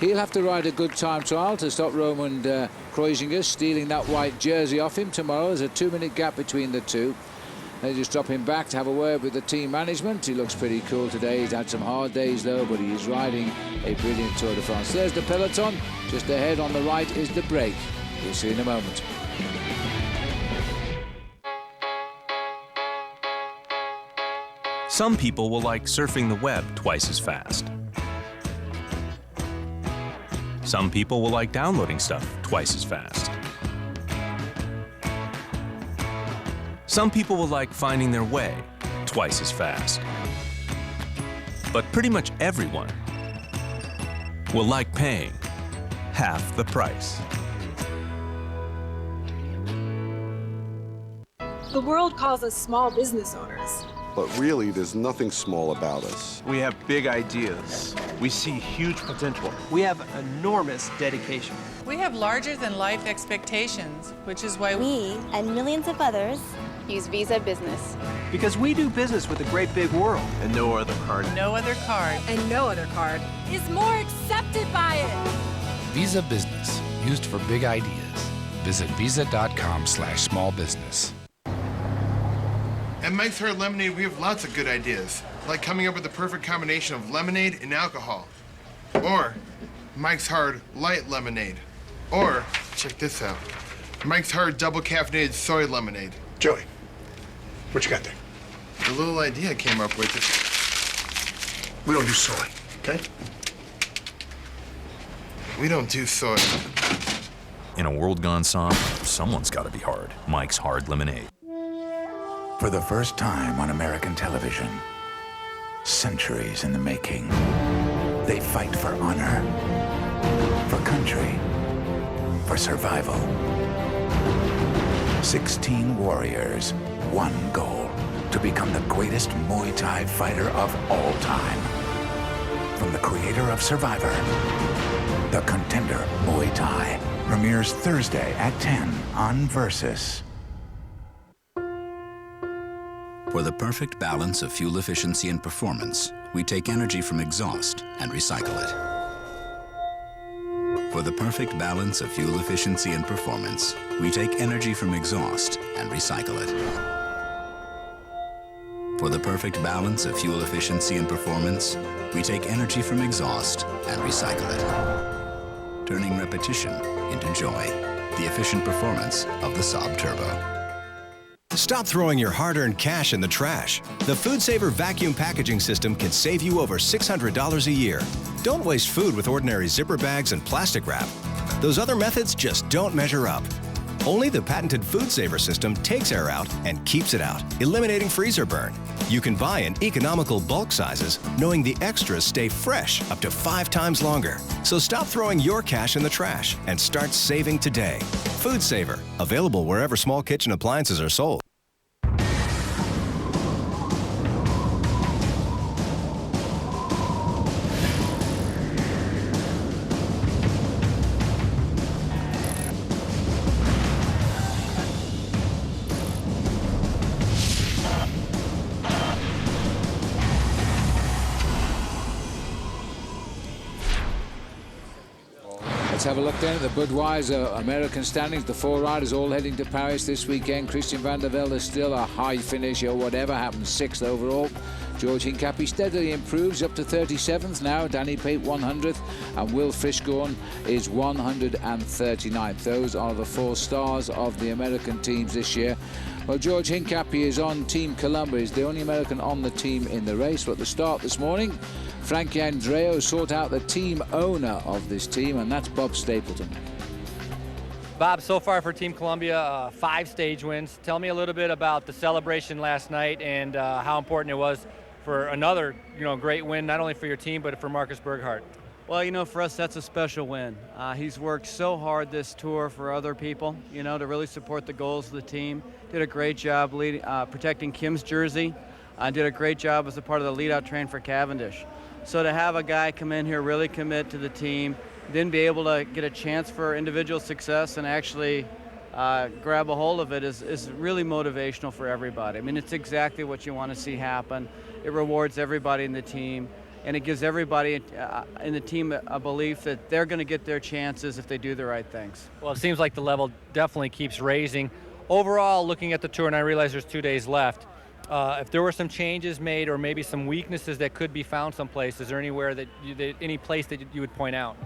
He'll have to ride a good time trial to stop Roman Kreuziger stealing that white jersey off him tomorrow. There's a 2-minute gap between the two. They just drop him back to have a word with the team management. He looks pretty cool today. He's had some hard days though, but he is riding a brilliant Tour de France. There's the peloton. Just ahead on the right is the break. We'll see in a moment. Some people will like surfing the web twice as fast. Some people will like downloading stuff twice as fast. Some people will like finding their way twice as fast. But pretty much everyone will like paying half the price. The world calls us small business owners. But really, there's nothing small about us. We have big ideas. We see huge potential. We have enormous dedication. We have larger-than-life expectations, which is why we and millions of others use Visa Business. Because we do business with the great big world. And no other card. No other card. And no other card is more accepted by it. Visa Business, used for big ideas. Visit visa.com/smallbusiness. At Mike's Hard Lemonade, we have lots of good ideas, like coming up with the perfect combination of lemonade and alcohol. Or Mike's Hard Light Lemonade. Or, check this out, Mike's Hard Double Caffeinated Soy Lemonade. Joey, what you got there? The little idea I came up with. We don't do soy, okay? We don't do soy. In a world gone soft, someone's got to be hard. Mike's Hard Lemonade. For the first time on American television, centuries in the making, they fight for honor, for country, for survival. 16 warriors, one goal, to become the greatest Muay Thai fighter of all time. From the creator of Survivor, The Contender Muay Thai, premieres Thursday at 10 on Versus. For the perfect balance of fuel efficiency and performance, we take energy from exhaust and recycle it. For the perfect balance of fuel efficiency and performance, we take energy from exhaust and recycle it. For the perfect balance of fuel efficiency and performance, we take energy from exhaust and recycle it. Turning repetition into joy. The efficient performance of the Saab Turbo. Stop throwing your hard-earned cash in the trash. The Food Saver vacuum packaging system can save you over $600 a year. Don't waste food with ordinary zipper bags and plastic wrap. Those other methods just don't measure up. Only the patented Food Saver system takes air out and keeps it out, eliminating freezer burn. You can buy in economical bulk sizes, knowing the extras stay fresh up to 5 times longer. So stop throwing your cash in the trash and start saving today. Food Saver, available wherever small kitchen appliances are sold. Let's have a look then at the Budweiser American standings. The 4 riders all heading to Paris this weekend. Christian van der Velde still a high finish, or whatever happens, 6th overall. George Hincapie steadily improves up to 37th now. Danny Pate 100th, and Will Fishgorn is 139th. Those are the 4 stars of the American teams this year. Well, George Hincapie is on Team Columbia. He's the only American on the team in the race. But at the start this morning, Frankie Andreo sought out the team owner of this team, and that's Bob Stapleton. Bob, so far for Team Columbia, 5 stage wins. Tell me a little bit about the celebration last night and how important it was for another, great win, not only for your team, but for Marcus Berghardt. Well, for us, that's a special win. He's worked so hard this tour for other people, to really support the goals of the team. Did a great job protecting Kim's jersey. Did a great job as a part of the lead-out train for Cavendish. So to have a guy come in here, really commit to the team, then be able to get a chance for individual success and actually grab a hold of it is really motivational for everybody. I mean, it's exactly what you want to see happen. It rewards everybody in the team, and it gives everybody in the team a belief that they're going to get their chances if they do the right things. Well, it seems like the level definitely keeps raising. Overall, looking at the tour, and I realize there's 2 days left, if there were some changes made or maybe some weaknesses that could be found someplace, is there anywhere any place that you would point out?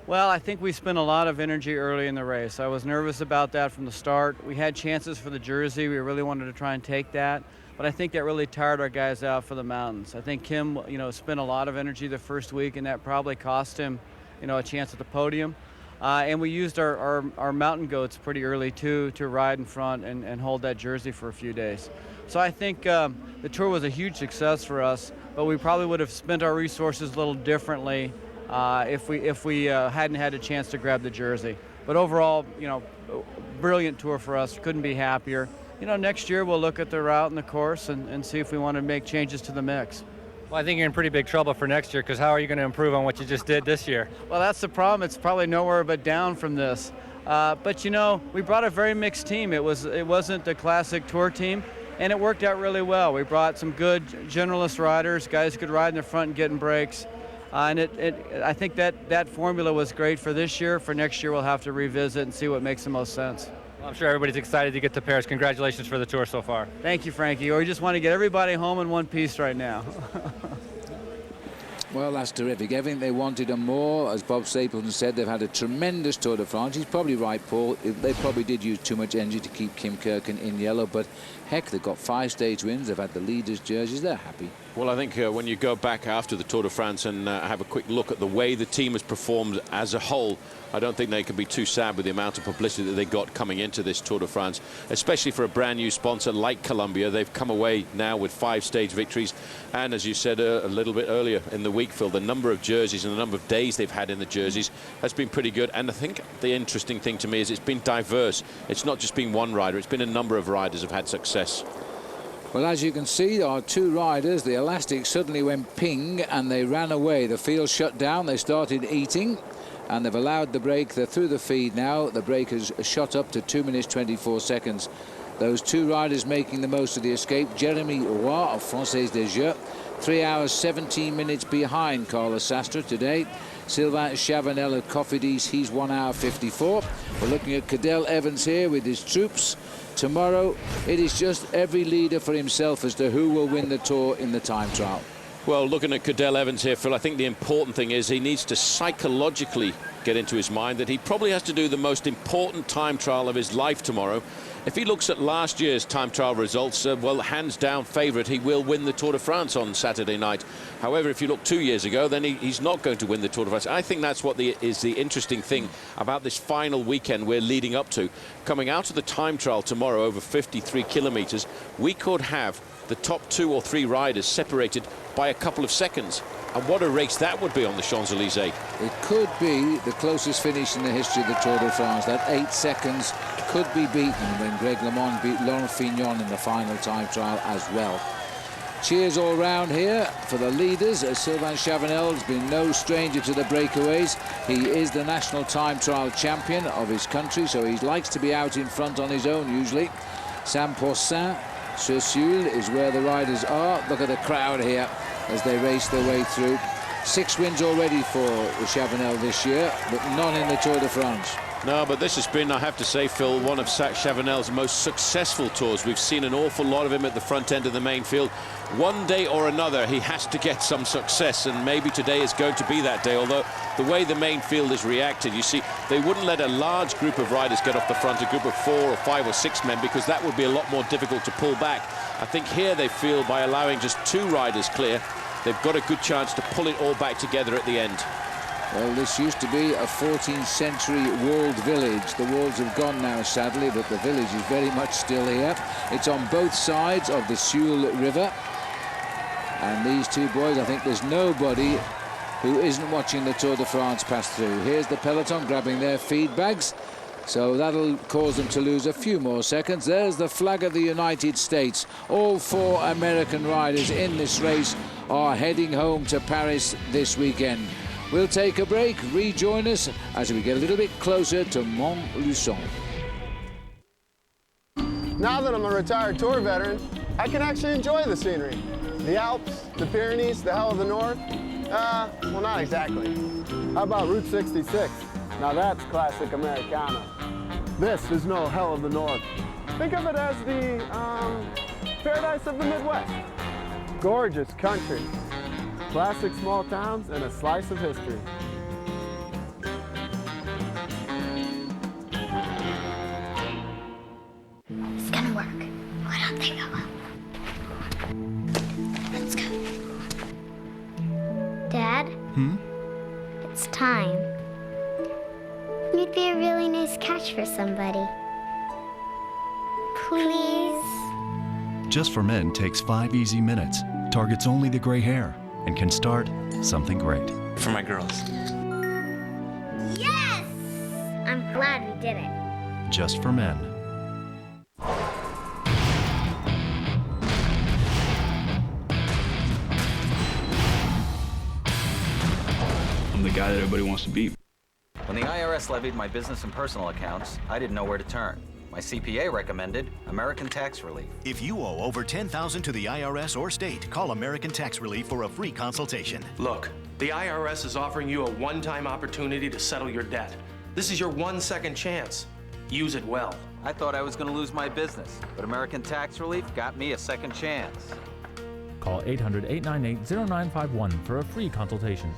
Well, I think we spent a lot of energy early in the race. I was nervous about that from the start. We had chances for the jersey. We really wanted to try and take that. But I think that really tired our guys out for the mountains. I think Kim, spent a lot of energy the first week, and that probably cost him, a chance at the podium. And we used our mountain goats pretty early, too, to ride in front and hold that jersey for a few days. So I think the tour was a huge success for us, but we probably would have spent our resources a little differently if we hadn't had a chance to grab the jersey. But overall, brilliant tour for us. Couldn't be happier. Next year we'll look at the route and the course and see if we want to make changes to the mix. Well, I think you're in pretty big trouble for next year, because how are you going to improve on what you just did this year? Well, that's the problem. It's probably nowhere but down from this. But we brought a very mixed team. It wasn't the classic tour team, and it worked out really well. We brought some good generalist riders, guys who could ride in the front and get in breaks. And I think that formula was great for this year. For next year, we'll have to revisit and see what makes the most sense. Well, I'm sure everybody's excited to get to Paris. Congratulations for the tour so far. Thank you, Frankie. We just want to get everybody home in one piece right now. Well, that's terrific. Everything they wanted and more. As Bob Stapleton said, they've had a tremendous Tour de France. He's probably right, Paul. They probably did use too much energy to keep Kim Kirkin in yellow, but heck, they've got 5 stage wins. They've had the leaders' jerseys. They're happy. Well, I think when you go back after the Tour de France and have a quick look at the way the team has performed as a whole, I don't think they can be too sad with the amount of publicity that they got coming into this Tour de France, especially for a brand new sponsor like Columbia. They've come away now with 5 stage victories, and as you said a little bit earlier in the week, Phil, the number of jerseys and the number of days they've had in the jerseys has been pretty good. And I think the interesting thing to me is it's been diverse. It's not just been one rider, it's been a number of riders have had success. Well, as you can see, there are 2 riders. The elastic suddenly went ping and they ran away. The field shut down. They started eating and they've allowed the break. They're through the feed now. The break has shot up to 2 minutes 24 seconds. Those 2 riders making the most of the escape. Jeremy Roy of Française des Jeux, 3 hours 17 minutes behind Carlos Sastre today. Sylvain Chavanel at Cofidis, he's 1 hour 54. We're looking at Cadel Evans here with his troops. Tomorrow, it is just every leader for himself as to who will win the Tour in the time trial. Well, looking at Cadel Evans here, Phil, I think the important thing is he needs to psychologically get into his mind that he probably has to do the most important time trial of his life tomorrow. If he looks at last year's time trial results, well, hands down favourite, he will win the Tour de France on Saturday night. However, if you look 2 years ago, then he's not going to win the Tour de France. I think that's what is the interesting thing about this final weekend we're leading up to. Coming out of the time trial tomorrow over 53 kilometres, we could have the top 2 or 3 riders separated by a couple of seconds. And what a race that would be on the Champs-Élysées. It could be the closest finish in the history of the Tour de France. That 8 seconds could be beaten when Greg LeMond beat Laurent Fignon in the final time trial as well. Cheers all round here for the leaders. Sylvain Chavanel has been no stranger to the breakaways. He is the national time trial champion of his country, so he likes to be out in front on his own usually. Saint-Pourçain-sur-Sioule is where the riders are. Look at the crowd here as they race their way through. 6 wins already for Chavanel this year, but none in the Tour de France. No, but this has been, I have to say, Phil, one of Chavanel's most successful tours. We've seen an awful lot of him at the front end of the main field. One day or another, he has to get some success, and maybe today is going to be that day, although the way the main field has reacted, you see, they wouldn't let a large group of riders get off the front, a group of 4 or 5 or 6 men, because that would be a lot more difficult to pull back. I think here they feel by allowing just 2 riders clear, they've got a good chance to pull it all back together at the end. Well, this used to be a 14th century walled village. The walls have gone now, sadly, but the village is very much still here. It's on both sides of the Sioule River. And these 2 boys, I think there's nobody who isn't watching the Tour de France pass through. Here's the peloton grabbing their feed bags. So that'll cause them to lose a few more seconds. There's the flag of the United States. All 4 American riders in this race are heading home to Paris this weekend. We'll take a break, rejoin us as we get a little bit closer to Molusso. Now that I'm a retired tour veteran, I can actually enjoy the scenery. The Alps, the Pyrenees, the hell of the North. Well, not exactly. How about Route 66? Now that's classic Americana. This is no hell of the North. Think of it as the paradise of the Midwest. Gorgeous country. Classic small towns and a slice of history. It's gonna work. Why don't they go up? Let's go. Dad? It's time. You'd be a really nice catch for somebody. Please? Just for Men takes 5 easy minutes, targets only the gray hair, and can start something great. For my girls. Yes! I'm glad we did it. Just for Men. I'm the guy that everybody wants to beat. When the IRS levied my business and personal accounts, I didn't know where to turn. My CPA recommended American Tax Relief. If you owe over $10,000 to the IRS or state, call American Tax Relief for a free consultation. Look, the IRS is offering you a one-time opportunity to settle your debt. This is your 1 second chance. Use it well. I thought I was going to lose my business, but American Tax Relief got me a second chance. Call 800-898-0951 for a free consultation.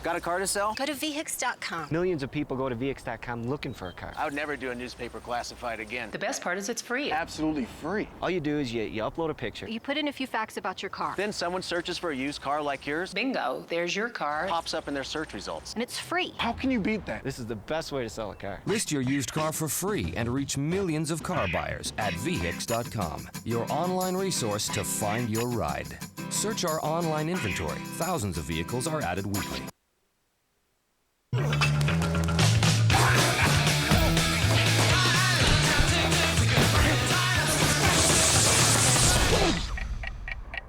Got a car to sell? Go to vehix.com. Millions of people go to vehix.com looking for a car. I would never do a newspaper classified again. The best part is it's free. Absolutely free. All you do is you upload a picture. You put in a few facts about your car. Then someone searches for a used car like yours. Bingo, there's your car. Pops up in their search results. And it's free. How can you beat that? This is the best way to sell a car. List your used car for free and reach millions of car buyers at vehix.com, your online resource to find your ride. Search our online inventory. Thousands of vehicles are added weekly.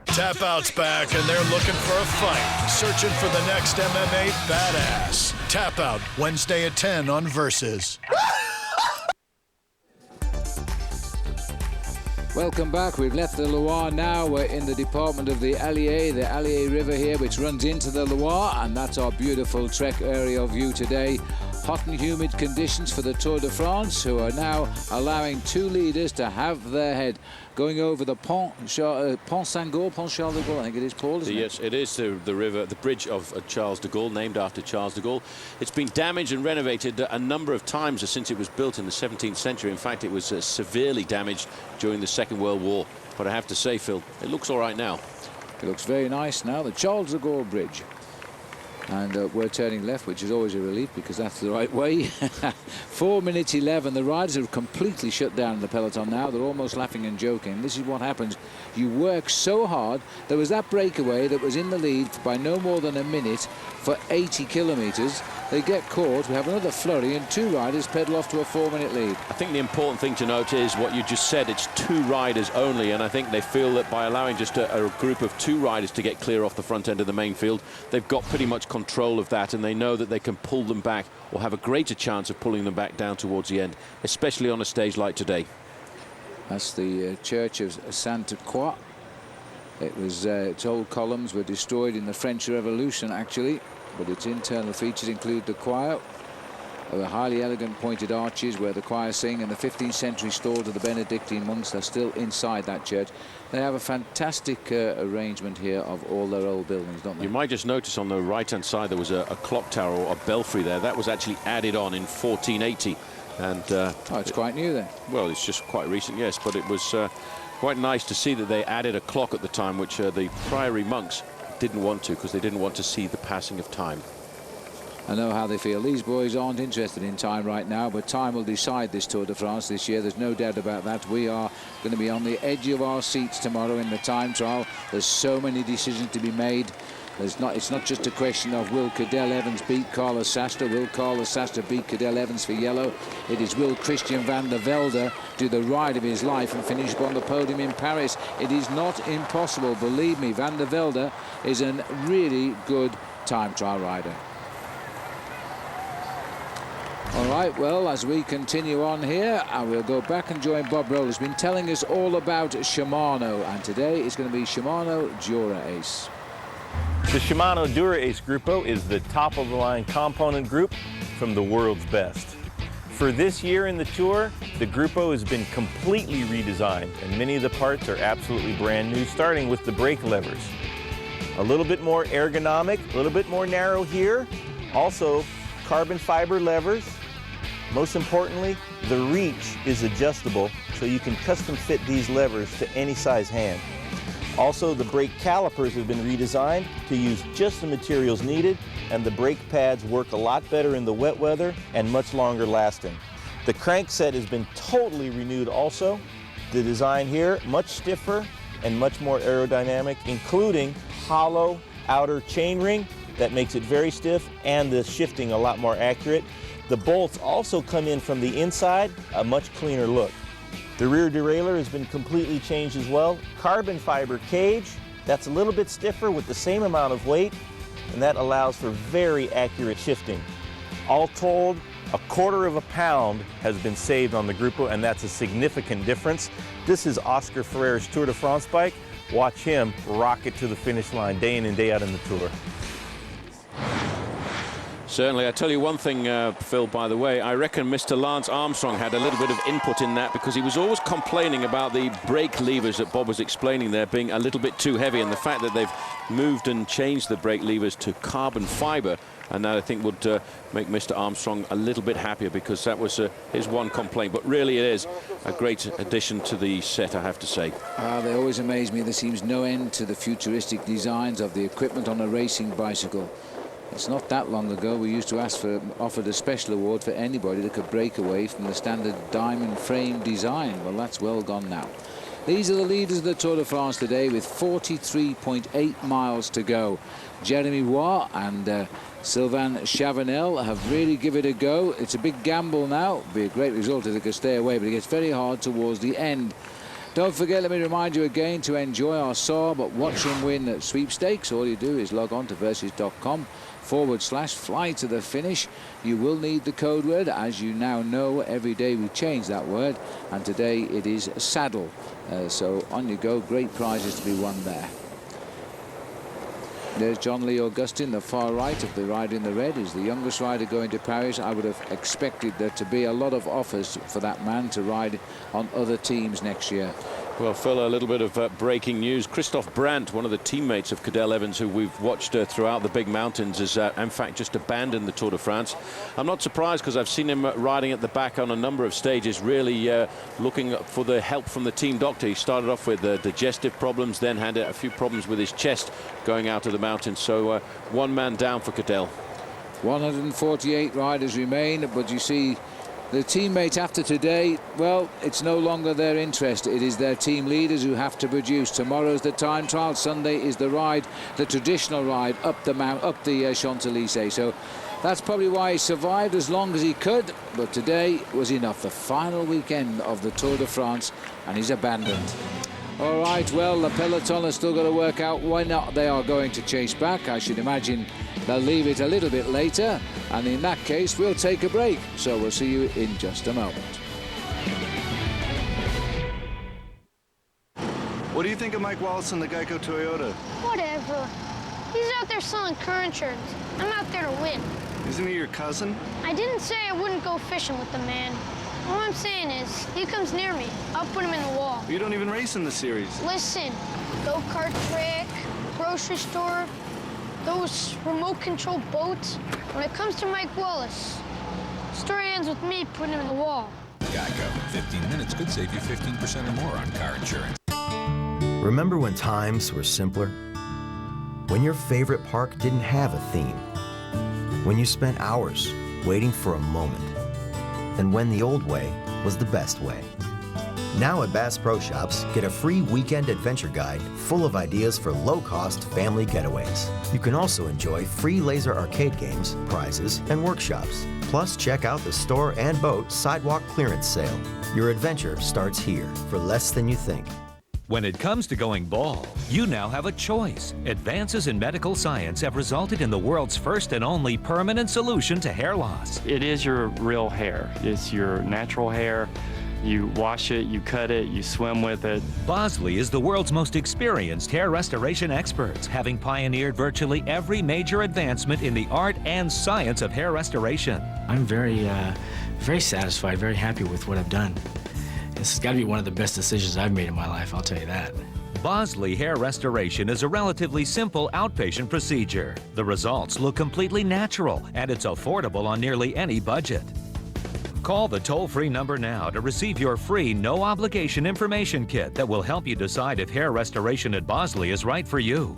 Tap Out's back, and they're looking for a fight, searching for the next MMA badass. Tap Out, Wednesday at 10 on Versus. Welcome back. We've left the Loire now. We're in the department of the Allier River here, which runs into the Loire, and that's our beautiful Trek aerial view today. Hot and humid conditions for the Tour de France, who are now allowing two leaders to have their head. Going over the Pont Charles de Gaulle, I think it is, Paul, isn't it? Yes, it is the river, the bridge of Charles de Gaulle, named after Charles de Gaulle. It's been damaged and renovated a number of times since it was built in the 17th century. In fact, it was severely damaged during the Second World War. But I have to say, Phil, it looks all right now. It looks very nice now, the Charles de Gaulle Bridge. And we're turning left, which is always a relief because that's the right way. 4 minutes 11. The riders have completely shut down the peloton now. They're almost laughing and joking. This is what happens. You work so hard. There was that breakaway that was in the lead by no more than a minute for 80 kilometres. They get caught. We have another flurry, and two riders pedal off to a 4-minute lead. I think the important thing to note is what you just said. It's two riders only, and I think they feel that by allowing just a group of two riders to get clear off the front end of the main field, they've got pretty much control of that, and they know that they can pull them back or have a greater chance of pulling them back down towards the end, especially on a stage like today. That's the church of Sainte-Croix. It was its old columns were destroyed in the French Revolution, actually, but its internal features include the choir, the highly elegant pointed arches where the choir sing, and the 15th century stores of the Benedictine monks. They're still inside that church. They have a fantastic arrangement here of all their old buildings, don't they? You might just notice on the right-hand side there was a clock tower or a belfry there. That was actually added on in 1480. And oh, it's quite new then. Well, it's just quite recent, yes, but it was quite nice to see that they added a clock at the time, which the priory monks didn't want to, because they didn't want to see the passing of time. I know how they feel. These boys aren't interested in time right now, but time will decide this Tour de France this year. There's no doubt about that. We are going to be on the edge of our seats tomorrow in the time trial. There's so many decisions to be made. It's not just a question of will Cadel Evans beat Carlos Sastre, will Carlos Sastre beat Cadel Evans for yellow. It is will Christian van der Velde do the ride of his life and finish on the podium in Paris. It is not impossible, believe me. Van der Velde is a really good time trial rider. All right, well, as we continue on here, I will go back and join Bob Roll, who's been telling us all about Shimano, and today it's going to be Shimano Dura Ace. The Shimano Dura Ace Grupo is the top-of-the-line component group from the world's best. For this year in the Tour, the Grupo has been completely redesigned, and many of the parts are absolutely brand new, starting with the brake levers. A little bit more ergonomic, a little bit more narrow here. Also, carbon fiber levers. Most importantly, the reach is adjustable, so you can custom fit these levers to any size hand. Also, the brake calipers have been redesigned to use just the materials needed, and the brake pads work a lot better in the wet weather and much longer lasting. The crank set has been totally renewed also. The design here, much stiffer and much more aerodynamic, including hollow outer chainring that makes it very stiff, and the shifting a lot more accurate. The bolts also come in from the inside, a much cleaner look. The rear derailleur has been completely changed as well. Carbon fiber cage, that's a little bit stiffer with the same amount of weight, and that allows for very accurate shifting. All told, 1/4 pound has been saved on the Grupo, and that's a significant difference. This is Oscar Ferrer's Tour de France bike. Watch him rock it to the finish line day in and day out in the Tour. Certainly. I tell you one thing, Phil, by the way, I reckon Mr. Lance Armstrong had a little bit of input in that, because he was always complaining about the brake levers that Bob was explaining there being a little bit too heavy, and the fact that they've moved and changed the brake levers to carbon fiber, and that I think would make Mr. Armstrong a little bit happier, because that was his one complaint. But really it is a great addition to the set, I have to say. They always amaze me. There seems no end to the futuristic designs of the equipment on a racing bicycle. It's not that long ago we used to offered a special award for anybody that could break away from the standard diamond frame design. Well, that's well gone now. These are the leaders of the Tour de France today with 43.8 miles to go. Jeremy Roy and Sylvain Chavanel have really given it a go. It's a big gamble now. It'd be a great result if they could stay away, but it gets very hard towards the end. Don't forget, let me remind you again to enjoy our Saab Watch and Win sweepstakes. All you do is log on to versus.com/fly to the finish. You will need the code word. As you now know, every day we change that word, and today it is saddle. So on you go. Great prizes to be won there. There's John Lee Augustin, the far right of the rider in the red, is the youngest rider going to Paris. I would have expected there to be a lot of offers for that man to ride on other teams next year. Well, Phil, a little bit of breaking news. Christoph Brandt, one of the teammates of Cadel Evans, who we've watched throughout the big mountains, has in fact just abandoned the Tour de France. I'm not surprised, because I've seen him riding at the back on a number of stages, really looking for the help from the team doctor. He started off with digestive problems, then had a few problems with his chest going out of the mountains. So one man down for Cadel. 148 riders remain, but you see the teammates after today, well, it's no longer their interest. It is their team leaders who have to produce. Tomorrow's the time trial. Sunday is the ride, the traditional ride up the Champs-Élysées. So that's probably why he survived as long as he could. But today was enough. The final weekend of the Tour de France, and he's abandoned. All right, well, the peloton has still got to work out when they are going to chase back. I should imagine they'll leave it a little bit later, and in that case we'll take a break. So we'll see you in just a moment. What do you think of Mike Wallace and the Geico Toyota? Whatever. He's out there selling car insurance. I'm out there to win. Isn't he your cousin? I didn't say I wouldn't go fishing with the man. All I'm saying is, he comes near me, I'll put him in the wall. You don't even race in the series. Listen, go-kart track, grocery store, those remote-controlled boats. When it comes to Mike Wallace, the story ends with me putting him in the wall. Geico. 15 minutes could save you 15% or more on car insurance. Remember when times were simpler? When your favorite park didn't have a theme? When you spent hours waiting for a moment? And when the old way was the best way? Now at Bass Pro Shops, get a free weekend adventure guide full of ideas for low-cost family getaways. You can also enjoy free laser arcade games, prizes, and workshops. Plus, check out the store and boat sidewalk clearance sale. Your adventure starts here for less than you think. When it comes to going bald, you now have a choice. Advances in medical science have resulted in the world's first and only permanent solution to hair loss. It is your real hair. It's your natural hair. You wash it, you cut it, you swim with it. Bosley is the world's most experienced hair restoration experts, having pioneered virtually every major advancement in the art and science of hair restoration. I'm very satisfied, very happy with what I've done. This has got to be one of the best decisions I've made in my life, I'll tell you that. Bosley Hair Restoration is a relatively simple outpatient procedure. The results look completely natural, and it's affordable on nearly any budget. Call the toll-free number now to receive your free, no-obligation information kit that will help you decide if hair restoration at Bosley is right for you.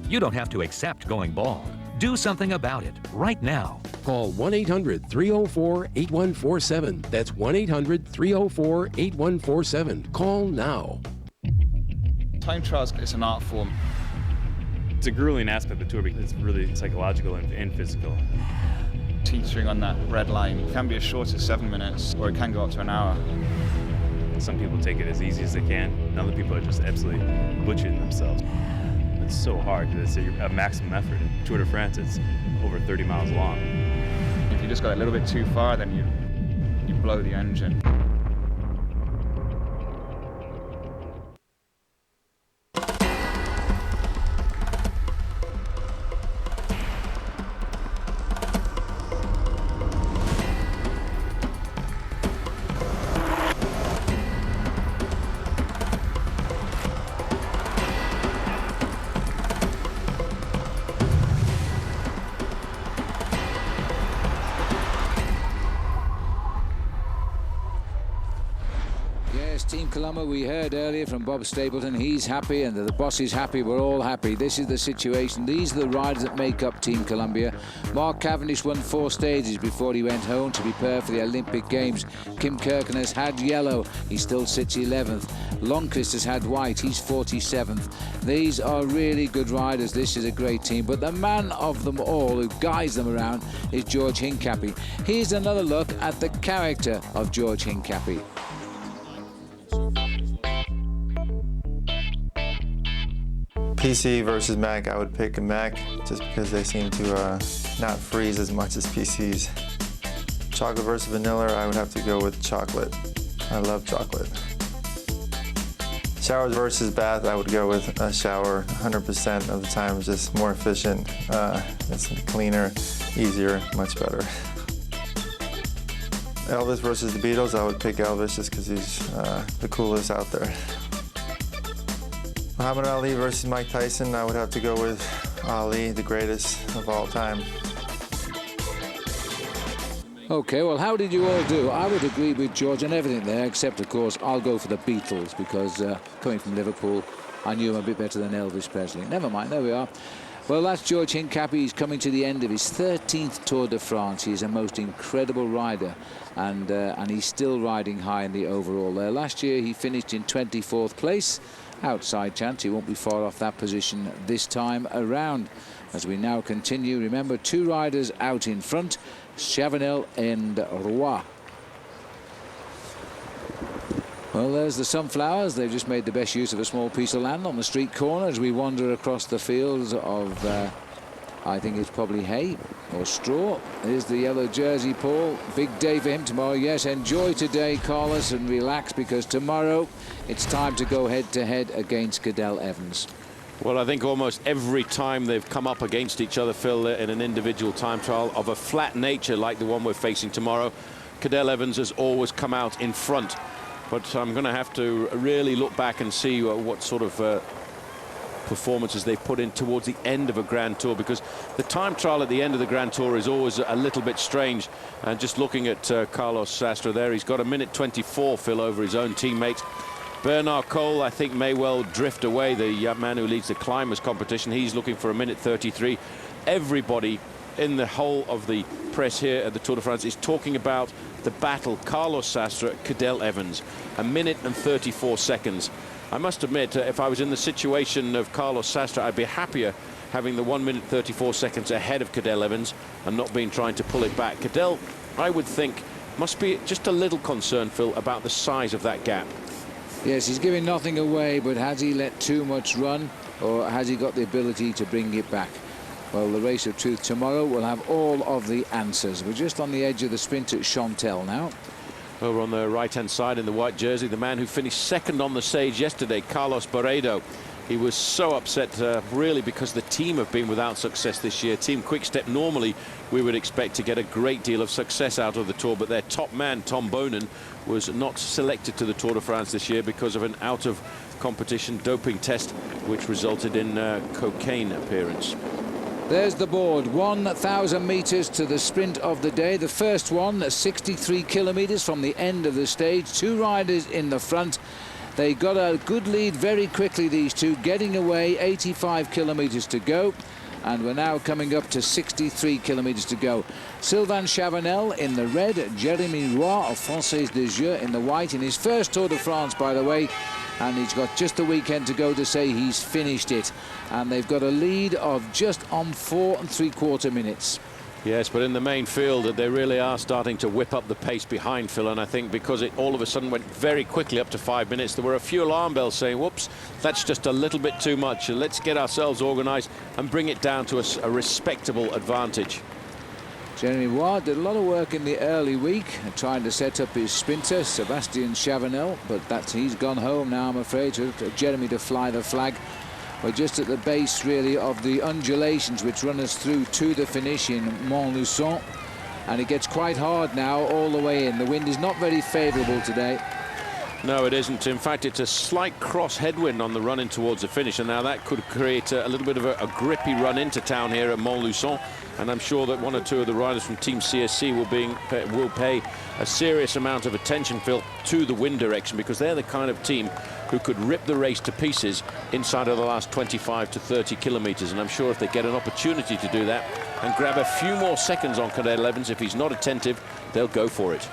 You don't have to accept going bald. Do something about it right now. Call 1-800-304-8147. That's 1-800-304-8147. Call now. Time trials is an art form. It's a grueling aspect of the tour because it's really psychological and physical. Teetering on that red line. It can be as short as 7 minutes, or it can go up to an hour. Some people take it as easy as they can, and other people are just absolutely butchering themselves. It's so hard to say a maximum effort. Tour de France, it's over 30 miles long. If you just go a little bit too far, then you blow the engine. Columba, we heard earlier from Bob Stapleton, he's happy and the boss is happy, we're all happy. This is the situation. These are the riders that make up Team Columbia. Mark Cavendish won 4 stages before he went home to prepare for the Olympic Games. Kim Kirkland has had yellow, he still sits 11th. Longquist has had white, he's 47th. These are really good riders, this is a great team, but the man of them all who guides them around is George Hincapie. Here's another look at the character of George Hincapie. PC versus Mac, I would pick a Mac just because they seem to not freeze as much as PCs. Chocolate versus vanilla, I would have to go with chocolate. I love chocolate. Showers versus bath, I would go with a shower 100% of the time. It's just more efficient, it's cleaner, easier, much better. Elvis versus the Beatles, I would pick Elvis just because he's the coolest out there. Muhammad Ali versus Mike Tyson, I would have to go with Ali, the greatest of all time. Okay, well, how did you all do? I would agree with George on everything there, except, of course, I'll go for the Beatles, because coming from Liverpool, I knew him a bit better than Elvis Presley. Never mind, there we are. Well, that's George Hincapie. He's coming to the end of his 13th Tour de France. He's a most incredible rider, and he's still riding high in the overall there. Last year, he finished in 24th place. Outside chance he won't be far off that position this time around. As we now continue, remember, 2 riders out in front, Chavanel and Roy. Well, there's the sunflowers. They've just made the best use of a small piece of land on the street corner as we wander across the fields of, I think it's probably hay or straw. Here's the yellow jersey, Paul. Big day for him tomorrow. Yes, enjoy today, Carlos, and relax, because tomorrow it's time to go head-to-head against Cadel Evans. Well, I think almost every time they've come up against each other, Phil, in an individual time trial of a flat nature like the one we're facing tomorrow, Cadel Evans has always come out in front. But I'm going to have to really look back and see what sort of performances they put in towards the end of a Grand Tour, because the time trial at the end of the Grand Tour is always a little bit strange. And just looking at Carlos Sastre there, he's got a minute 24, Phil, over his own teammate. Bernard Cole, I think, may well drift away, the man who leads the climbers competition. He's looking for a minute 33. Everybody in the whole of the press here at the Tour de France is talking about the battle, Carlos Sastre, Cadel Evans, a minute and 34 seconds. I must admit, if I was in the situation of Carlos Sastre, I'd be happier having the 1 minute 34 seconds ahead of Cadel Evans and not being trying to pull it back. Cadel, I would think, must be just a little concerned, Phil, about the size of that gap. Yes, he's giving nothing away, but has he let too much run, or has he got the ability to bring it back? Well, the race of truth tomorrow will have all of the answers. We're just on the edge of the sprint at Chantel now. Over on the right-hand side in the white jersey, the man who finished second on the stage yesterday, Carlos Beredo. He was so upset, really, because the team have been without success this year. Team Quickstep, normally we would expect to get a great deal of success out of the Tour, but their top man, Tom Bonen, was not selected to the Tour de France this year because of an out-of-competition doping test, which resulted in cocaine appearance. There's the board, 1,000 meters to the sprint of the day. The first one, 63 kilometers from the end of the stage. 2 riders in the front. They got a good lead very quickly, these two, getting away. 85 kilometers to go. And we're now coming up to 63 kilometers to go. Sylvain Chavanel in the red, Jérémy Roy of Française des Jeux in the white, in his first Tour de France, by the way. And he's got just a weekend to go to say he's finished it. And they've got a lead of just on 4 3/4 minutes. Yes, but in the main field, they really are starting to whip up the pace behind, Phil. And I think because it all of a sudden went very quickly up to 5 minutes, there were a few alarm bells saying, whoops, that's just a little bit too much. Let's get ourselves organised and bring it down to a respectable advantage. Jérémy Roy did a lot of work in the early week, trying to set up his sprinter, Sébastien Chavanel, but he's gone home now, I'm afraid, to Jérémy to fly the flag. We're just at the base, really, of the undulations which run us through to the finish in Molusso, and it gets quite hard now all the way in. The wind is not very favourable today. No, it isn't. In fact, it's a slight cross headwind on the run in towards the finish, and now that could create a little bit of a grippy run into town here at Molusso. And I'm sure that one or two of the riders from Team CSC will pay a serious amount of attention, Phil, to the wind direction, because they're the kind of team who could rip the race to pieces inside of the last 25 to 30 kilometers. And I'm sure if they get an opportunity to do that and grab a few more seconds on Cadel Evans, if he's not attentive, they'll go for it.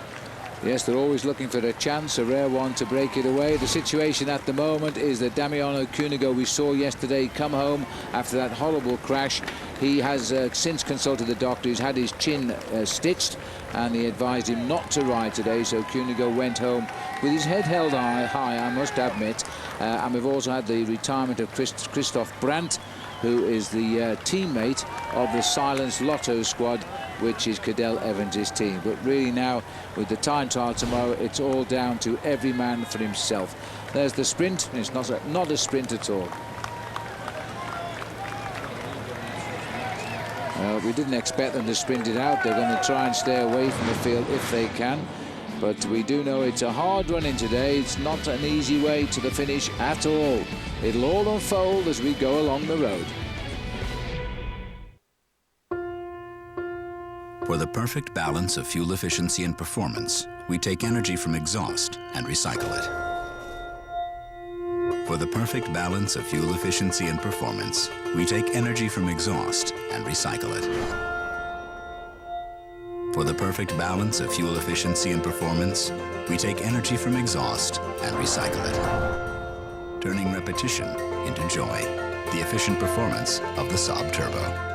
Yes, they're always looking for a chance, a rare one, to break it away. The situation at the moment is that Damiano Cunego, we saw yesterday, come home after that horrible crash. He has since consulted the doctor. He's had his chin stitched, and he advised him not to ride today. So Cunego went home with his head held high, I must admit. And we've also had the retirement of Christoph Brandt, who is the teammate of the Silence Lotto squad, which is Cadel Evans' team. But really now, with the time trial tomorrow, it's all down to every man for himself. There's the sprint. It's not a sprint at all. We didn't expect them to sprint it out. They're going to try and stay away from the field if they can. But we do know it's a hard run in today. It's not an easy way to the finish at all. It'll all unfold as we go along the road. For the perfect balance of fuel efficiency and performance, we take energy from exhaust and recycle it. For the perfect balance of fuel efficiency and performance, we take energy from exhaust and recycle it. For the perfect balance of fuel efficiency and performance, we take energy from exhaust and recycle it. Turning repetition into joy. The efficient performance of the Saab Turbo.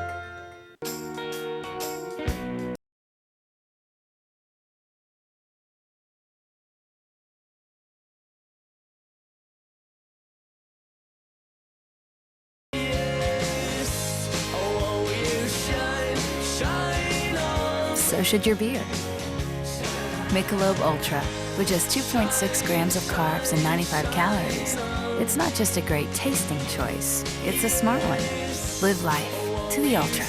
So should your beer. Michelob Ultra, with just 2.6 grams of carbs and 95 calories. It's not just a great tasting choice, it's a smart one. Live life to the ultra.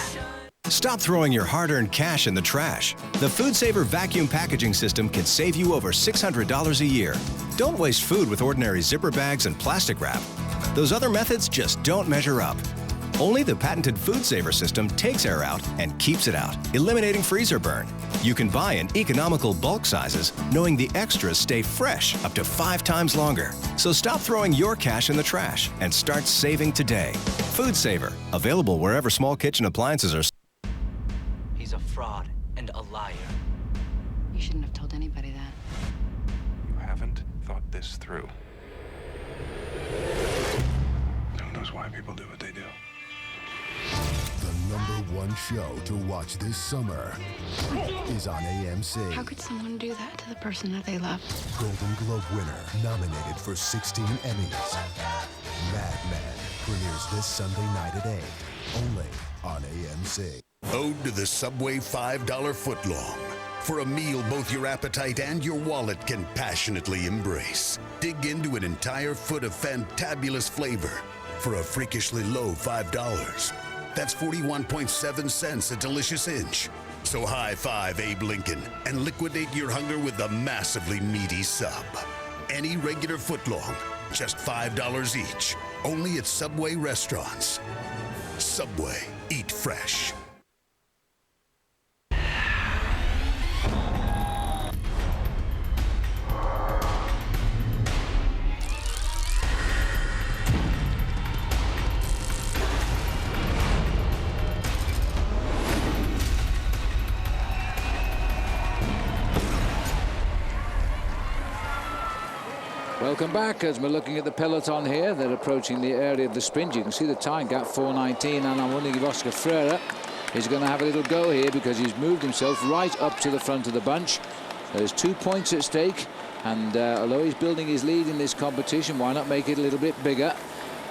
Stop throwing your hard-earned cash in the trash. The Food Saver vacuum packaging system can save you over $600 a year. Don't waste food with ordinary zipper bags and plastic wrap. Those other methods just don't measure up. Only the patented Food Saver system takes air out and keeps it out, eliminating freezer burn. You can buy in economical bulk sizes, knowing the extras stay fresh up to 5 times longer. So stop throwing your cash in the trash and start saving today. Food Saver, available wherever small kitchen appliances are. He's a fraud and a liar. You shouldn't have told anybody that. You haven't thought this through. Who knows why people do what they do? The #1 show to watch this summer is on AMC. How could someone do that to the person that they love? Golden Globe winner, nominated for 16 Emmys. Mad Men premieres this Sunday night at 8, only on AMC. Ode to the Subway $5 footlong. For a meal both your appetite and your wallet can passionately embrace. Dig into an entire foot of fantabulous flavor for a freakishly low $5. That's 41.7 cents a delicious inch. So high five Abe Lincoln and liquidate your hunger with the massively meaty sub. Any regular footlong, just $5 each. Only at Subway restaurants. Subway, eat fresh. Welcome back as we're looking at the peloton here. They're approaching the area of the sprint. You can see the time gap, 4:19, and I'm wondering if Oscar Freire is going to have a little go here because he's moved himself right up to the front of the bunch. There's 2 points at stake, and although he's building his lead in this competition, why not make it a little bit bigger?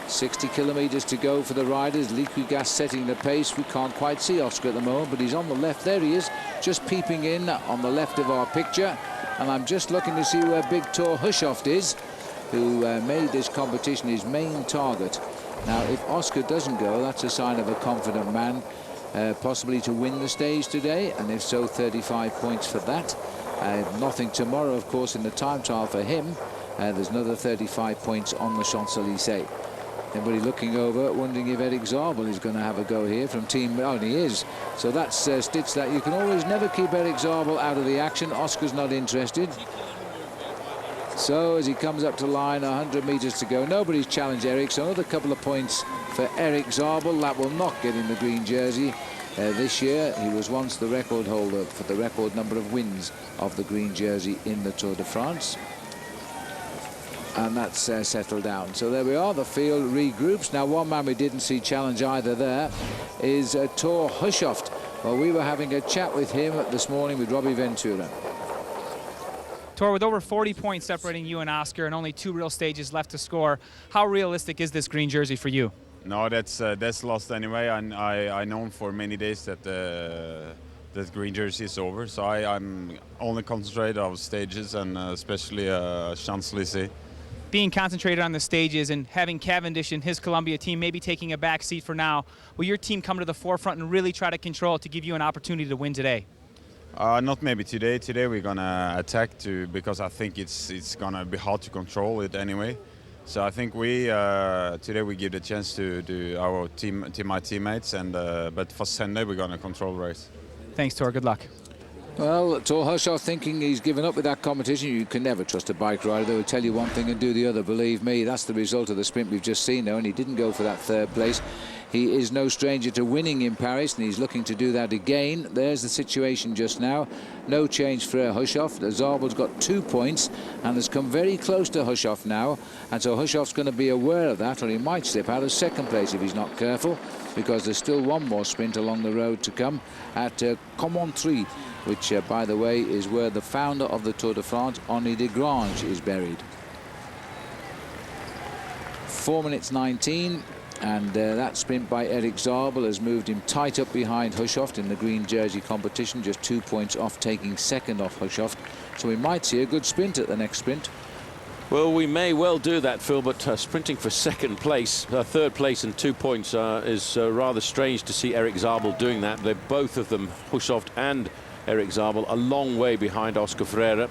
60 kilometers to go for the riders. Liquigas setting the pace. We can't quite see Oscar at the moment, but he's on the left. There he is, just peeping in on the left of our picture. And I'm just looking to see where Big Tor Hushoft is, who made this competition his main target. Now, if Oscar doesn't go, that's a sign of a confident man, possibly to win the stage today, and if so, 35 points for that. Nothing tomorrow, of course, in the time trial for him. There's another 35 points on the Champs-Élysées. Everybody looking over, wondering if Eric Zabel is going to have a go here from Team... Oh, and he is. So that's stitched that. You can always never keep Eric Zabel out of the action. Oscar's not interested. So as he comes up to line, 100 meters to go. Nobody's challenged Eric, so another couple of points for Eric Zabel. That will not get in the green jersey. This year, he was once the record holder for the record number of wins of the green jersey in the Tour de France. And that's settled down. So there we are, the field regroups. Now, one man we didn't see challenge either there is Thor Hushovd. Well, we were having a chat with him this morning with Robbie Ventura. Thor, with over 40 points separating you and Oscar and only 2 real stages left to score, how realistic is this green jersey for you? No, that's lost anyway. I know for many days that that green jersey is over. So I'm only concentrated on stages and especially Champs-Élysées. Being concentrated on the stages and having Cavendish and his Columbia team maybe taking a back seat for now, will your team come to the forefront and really try to control it to give you an opportunity to win today? Not maybe today. Today we're gonna attack because I think it's gonna be hard to control it anyway. So I think today we give the chance to our my teammates, and but for Sunday we're gonna control the race. Thanks, Thor. Good luck. Well, Thor Hushovd thinking he's given up with that competition. You can never trust a bike rider. They will tell you one thing and do the other, believe me. That's the result of the sprint we've just seen, though, and he didn't go for that 3rd place. He is no stranger to winning in Paris, and he's looking to do that again. There's the situation just now. No change for Hushovd. Zabel's got 2 points and has come very close to Hushovd now, and so Hushovd's going to be aware of that, or he might slip out of 2nd place if he's not careful, because there's still one more sprint along the road to come at Commentators, which, by the way, is where the founder of the Tour de France, Henri de Grange, is buried. 4 minutes 19, and that sprint by Eric Zabel has moved him tight up behind Hushovd in the green jersey competition, just 2 points off, taking 2nd off Hushovd. So we might see a good sprint at the next sprint. Well, we may well do that, Phil, but sprinting for 2nd place, 3rd place and 2 points is rather strange to see Eric Zabel doing that. They're both of them, Hushovd and Eric Zabel, a long way behind Oscar Freire.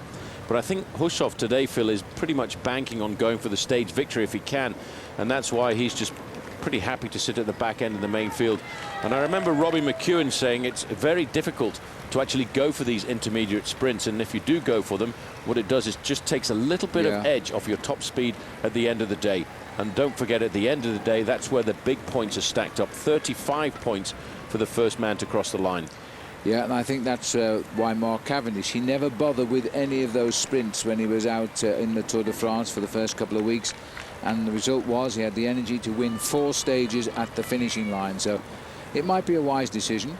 But I think Hushovd today, Phil, is pretty much banking on going for the stage victory if he can, and that's why he's just pretty happy to sit at the back end of the main field. And I remember Robbie McEwen saying it's very difficult to actually go for these intermediate sprints, and if you do go for them, what it does is just takes a little bit of edge off your top speed at the end of the day. And don't forget, at the end of the day, that's where the big points are stacked up. 35 points for the first man to cross the line. Yeah, and I think that's why Mark Cavendish, he never bothered with any of those sprints when he was out in the Tour de France for the first couple of weeks. And the result was he had the energy to win 4 stages at the finishing line. So it might be a wise decision.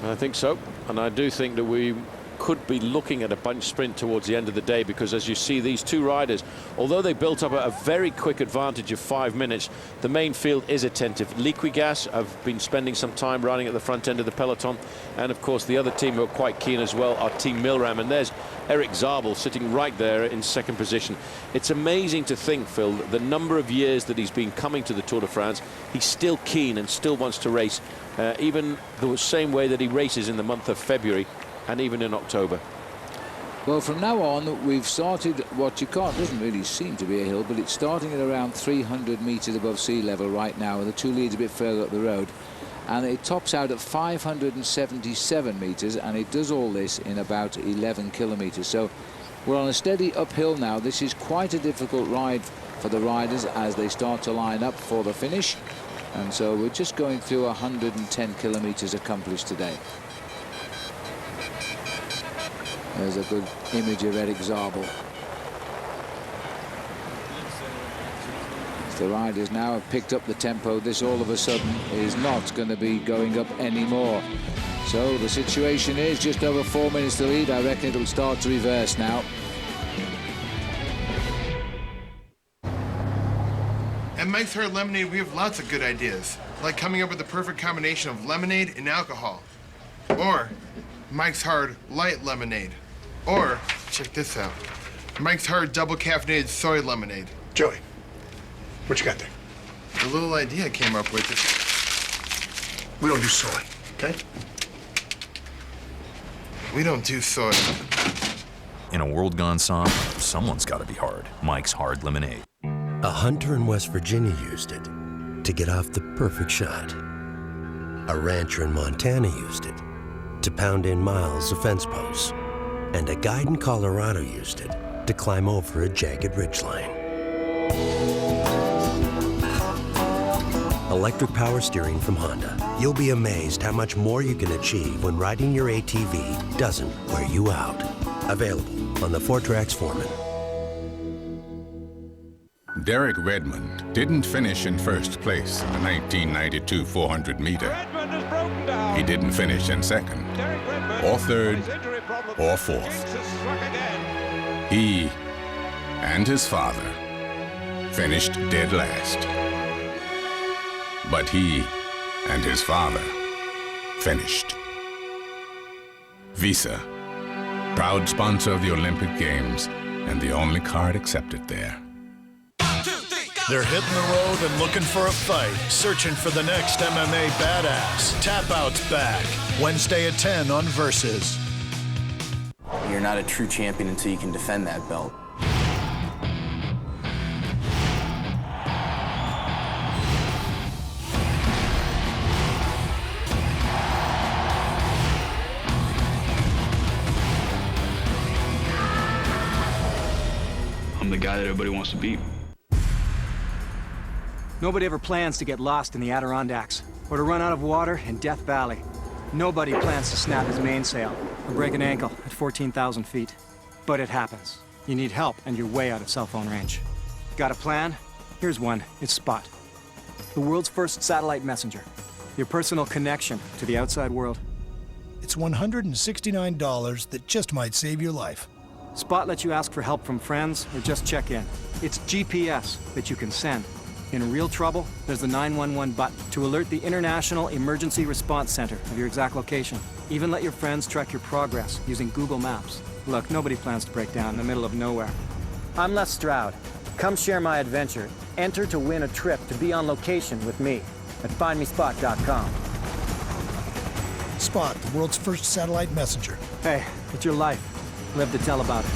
I think so. And I do think that we could be looking at a bunch sprint towards the end of the day, because as you see, these 2 riders, although they built up a very quick advantage of 5 minutes, the main field is attentive. Liquigas have been spending some time riding at the front end of the peloton, and of course the other team who are quite keen as well are Team Milram, and there's Eric Zabel sitting right there in 2nd position. It's amazing to think, Phil, the number of years that he's been coming to the Tour de France, he's still keen and still wants to race, even the same way that he races in the month of February and even in October. Well, from now on, we've started what you can't, doesn't really seem to be a hill, but it's starting at around 300 meters above sea level right now, and the 2 leads a bit further up the road. And it tops out at 577 meters, and it does all this in about 11 kilometers. So we're on a steady uphill now. This is quite a difficult ride for the riders as they start to line up for the finish. And so we're just going through 110 kilometers accomplished today. There's a good image of Eric Zabel. The riders now have picked up the tempo. This all of a sudden is not going to be going up anymore. So the situation is just over 4 minutes to lead. I reckon it'll start to reverse now. At Mike's Hard Lemonade, we have lots of good ideas, like coming up with the perfect combination of lemonade and alcohol. Or Mike's Hard Light Lemonade. Or, check this out, Mike's Hard Double Caffeinated Soy Lemonade. Joey, what you got there? The little idea I came up with is... We don't do soy, okay? We don't do soy. In a world gone soft, someone's got to be hard. Mike's Hard Lemonade. A hunter in West Virginia used it to get off the perfect shot. A rancher in Montana used it to pound in miles of fence posts. And a guide in Colorado used it to climb over a jagged ridgeline. Electric power steering from Honda. You'll be amazed how much more you can achieve when riding your ATV doesn't wear you out. Available on the 4Trax Foreman. Derek Redmond didn't finish in first place in the 1992 400 meter. He didn't finish in second, or third, or fourth. He and his father finished dead last. But he and his father finished. Visa, proud sponsor of the Olympic Games and the only card accepted there. They're hitting the road and looking for a fight, searching for the next MMA badass. Tap Out's back, Wednesday at 10 on Versus. You're not a true champion until you can defend that belt. I'm the guy that everybody wants to beat. Nobody ever plans to get lost in the Adirondacks or to run out of water in Death Valley. Nobody plans to snap his mainsail or break an ankle at 14,000 feet. But it happens. You need help and you're way out of cell phone range. Got a plan? Here's one. It's Spot. The world's first satellite messenger. Your personal connection to the outside world. It's $169 that just might save your life. Spot lets you ask for help from friends or just check in. It's GPS that you can send. In real trouble, there's the 911 button to alert the International Emergency Response Center of your exact location. Even let your friends track your progress using Google Maps. Look, nobody plans to break down in the middle of nowhere. I'm Les Stroud. Come share my adventure. Enter to win a trip to be on location with me at findmespot.com. Spot, the world's first satellite messenger. Hey, it's your life. Live to tell about it.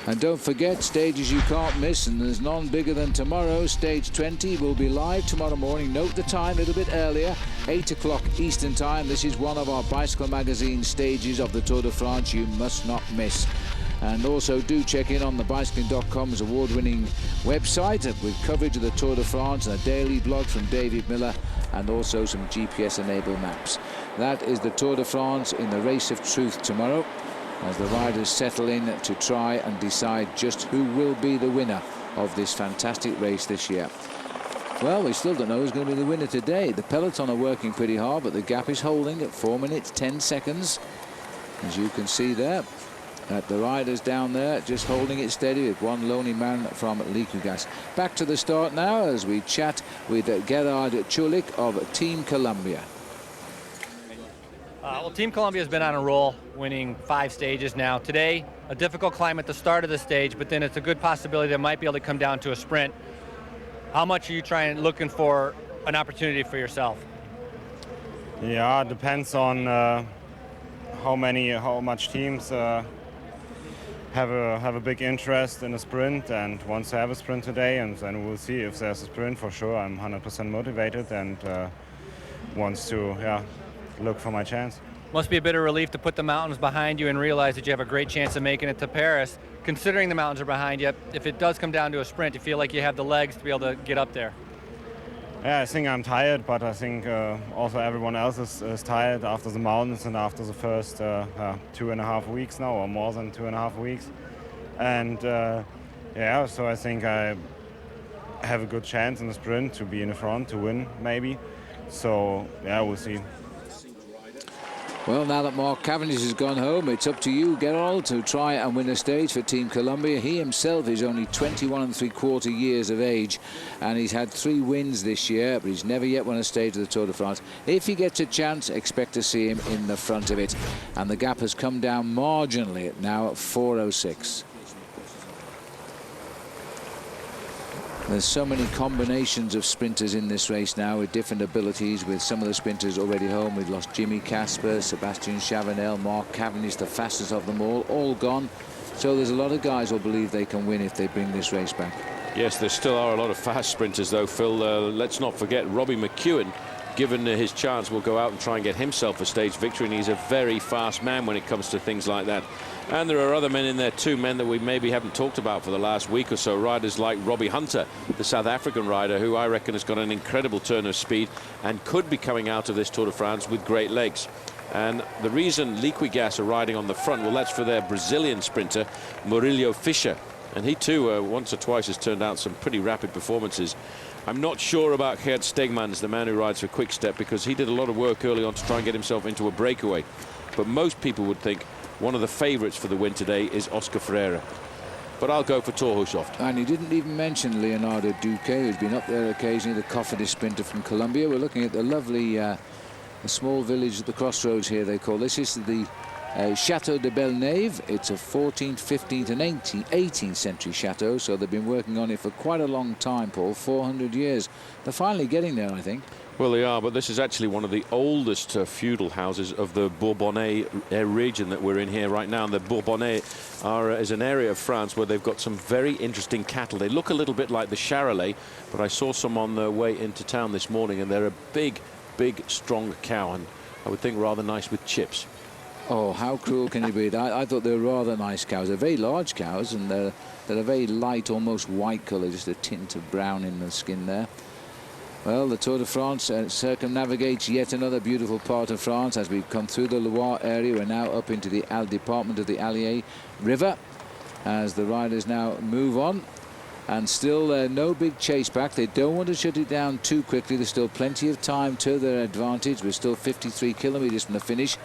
And don't forget, stages you can't miss, and there's none bigger than tomorrow. Stage 20 will be live tomorrow morning. Note the time a little bit earlier, 8 o'clock Eastern time. This is one of our Bicycle Magazine stages of the Tour de France you must not miss. And also do check in on the bicycling.com's award-winning website with coverage of the Tour de France and a daily blog from David Miller and also some GPS-enabled maps. That is the Tour de France in the race of truth tomorrow, as the riders settle in to try and decide just who will be the winner of this fantastic race this year. Well, we still don't know who's going to be the winner today. The peloton are working pretty hard, but the gap is holding at 4 minutes 10 seconds, as you can see there. At the riders down there just holding it steady with one lonely man from Liquigas. Back to the start now as we chat with Gerard Chulik of Team Columbia. Well, Team Columbia has been on a roll, winning 5 stages now. Today, a difficult climb at the start of the stage, but then it's a good possibility that might be able to come down to a sprint. How much are you looking for an opportunity for yourself? Yeah, it depends on how much teams have a big interest in a sprint and wants to have a sprint today, and then we'll see if there's a sprint for sure. I'm 100% motivated and wants to look for my chance. Must be a bit of relief to put the mountains behind you and realize that you have a great chance of making it to Paris. Considering the mountains are behind you, if it does come down to a sprint, you feel like you have the legs to be able to get up there. Yeah, I think I'm tired, but I think also everyone else is tired after the mountains and after the first 2.5 weeks now, or more than 2.5 weeks. And so I think I have a good chance in the sprint to be in the front, to win maybe. So yeah, we'll see. Well, now that Mark Cavendish has gone home, it's up to you, Gerald, to try and win a stage for Team Columbia. He himself is only 21 3/4 years of age, and he's had 3 wins this year, but he's never yet won a stage of the Tour de France. If he gets a chance, expect to see him in the front of it. And the gap has come down marginally now at 4:06. There's so many combinations of sprinters in this race now with different abilities, with some of the sprinters already home. We've lost Jimmy Casper, Sebastian Chavanel, Mark Cavendish, the fastest of them all gone. So there's a lot of guys who believe they can win if they bring this race back. Yes, there still are a lot of fast sprinters, though, Phil. Let's not forget Robbie McEwen, given his chance, will go out and try and get himself a stage victory, and he's a very fast man when it comes to things like that. And there are other men in there too, men that we maybe haven't talked about for the last week or so, riders like Robbie Hunter, the South African rider, who I reckon has got an incredible turn of speed and could be coming out of this Tour de France with great legs. And the reason Liquigas are riding on the front, well, that's for their Brazilian sprinter, Murilo Fischer. And he too, once or twice, has turned out some pretty rapid performances. I'm not sure about Gert Stegmans, the man who rides for Quick Step, because he did a lot of work early on to try and get himself into a breakaway. But most people would think one of the favourites for the win today is Oscar Freire. But I'll go for Thor Hushovd. And he didn't even mention Leonardo Duque, who's been up there occasionally, the Cofidis sprinter from Colombia. We're looking at the lovely the small village at the crossroads here, they call this. This is the Chateau de Belle Nave. It's a 14th, 15th and 18th century chateau, so they've been working on it for quite a long time, Paul, 400 years. They're finally getting there, I think. Well, they are, but this is actually one of the oldest feudal houses of the Bourbonnais region that we're in here right now. And the Bourbonnais is an area of France where they've got some very interesting cattle. They look a little bit like the Charolais, but I saw some on their way into town this morning, and they're a big, strong cow, and I would think rather nice with chips. Oh, how cruel can you be? I thought they were rather nice cows. They're very large cows, and they're a very light, almost white colour, just a tint of brown in the skin there. Well, the Tour de France circumnavigates yet another beautiful part of France. As we've come through the Loire area, we're now up into the department of the Allier River as the riders now move on. And still no big chase back. They don't want to shut it down too quickly. There's still plenty of time to their advantage. We're still 53 kilometres from the finish.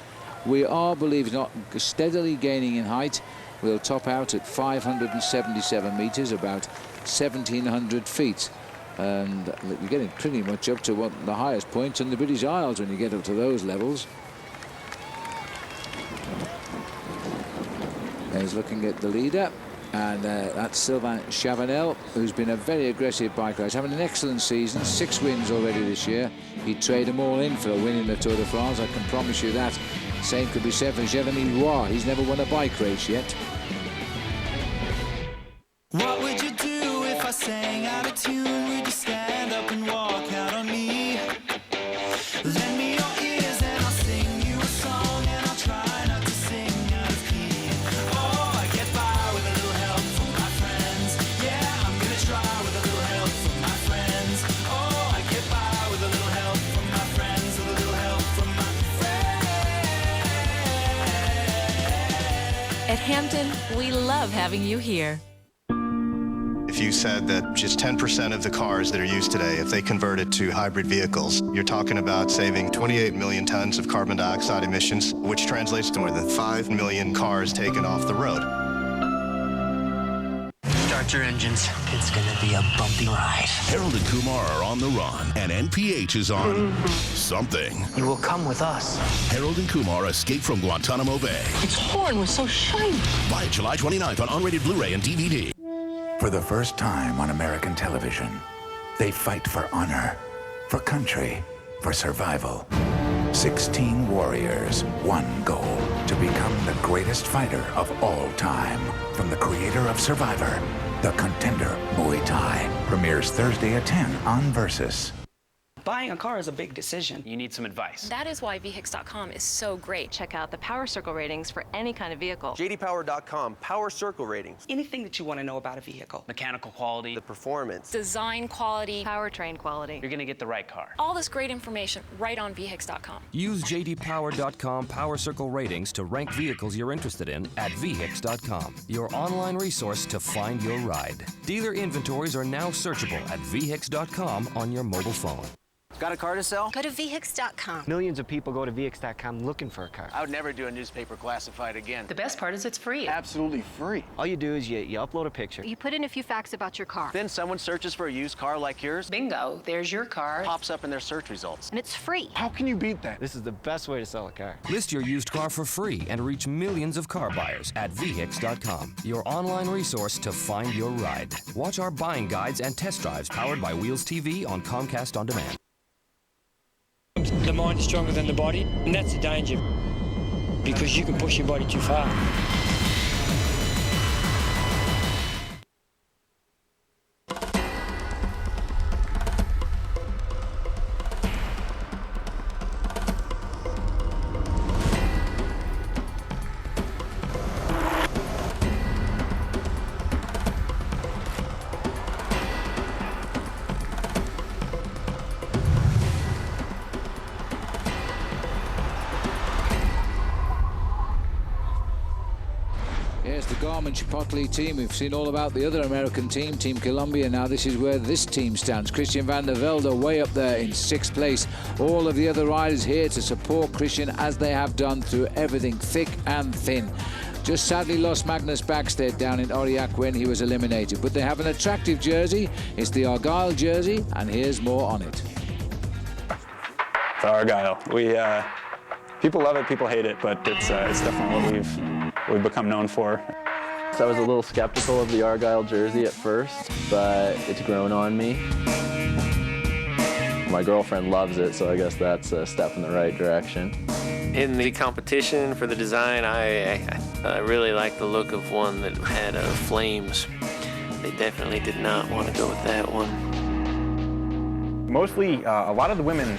We are, believe it or not, steadily gaining in height. We'll top out at 577 metres, about 1,700 feet. And you're getting pretty much up to the highest points in the British Isles when you get up to those levels. He's looking at the leader, and that's Sylvain Chavanel, who's been a very aggressive bike rider. He's having an excellent season, 6 wins already this year. He'd trade them all in for a win in the Tour de France, I can promise you that. Same could be said for Jeremy Roy. He's never won a bike race yet. What would you do if I sang out of tune? Would you stand up and walk out on me? Lend me your ears and I'll sing you a song, and I'll try not to sing out of key. Oh, I get by with a little help from my friends. Yeah, I'm gonna try with a little help from my friends. Oh, I get by with a little help from my friends, with a little help from my friends. At Hampton, we love having you here. If you said that just 10% of the cars that are used today, if they converted to hybrid vehicles, you're talking about saving 28 million tons of carbon dioxide emissions, which translates to more than 5 million cars taken off the road. Start your engines. It's gonna be a bumpy ride. Harold and Kumar are on the run, and NPH is on something. You will come with us. Harold and Kumar Escape from Guantanamo Bay. Its horn was so shiny. Buy it July 29th on unrated Blu-ray and DVD. For the first time on American television, they fight for honor, for country, for survival. 16 warriors, one goal: to become the greatest fighter of all time. From the creator of Survivor, The Contender Muay Thai. Premieres Thursday at 10 on Versus. Buying a car is a big decision. You need some advice. That is why VHIX.com is so great. Check out the Power Circle ratings for any kind of vehicle. JDPower.com, Power Circle ratings. Anything that you want to know about a vehicle. Mechanical quality, the performance. Design quality, powertrain quality. You're gonna get the right car. All this great information right on VHIX.com. Use JDPower.com Power Circle ratings to rank vehicles you're interested in at VHIX.com, your online resource to find your ride. Dealer inventories are now searchable at VHIX.com on your mobile phone. Got a car to sell? Go to vhix.com. Millions of people go to vhix.com looking for a car. I would never do a newspaper classified again. The best part is it's free. Absolutely free. All you do is you upload a picture. You put in a few facts about your car. Then someone searches for a used car like yours. Bingo, there's your car. Pops up in their search results. And it's free. How can you beat that? This is the best way to sell a car. List your used car for free and reach millions of car buyers at vhix.com, your online resource to find your ride. Watch our buying guides and test drives powered by Wheels TV on Comcast On Demand. The mind is stronger than the body, and that's the danger, because you can push your body too far. Chipotle team. We've seen all about the other American team, Team Colombia. Now this is where this team stands. Christian van der Velde way up there in 6th place. All of the other riders here to support Christian as they have done through everything thick and thin. Just sadly lost Magnus Backstedt down in Aurillac when he was eliminated. But they have an attractive jersey. It's the Argyle jersey, and here's more on it. It's Argyle. People love it, people hate it, but it's definitely what we've become known for. I was a little skeptical of the Argyle jersey at first, but it's grown on me. My girlfriend loves it, so I guess that's a step in the right direction. In the competition for the design, I really like the look of one that had flames. They definitely did not want to go with that one. Mostly, a lot of the women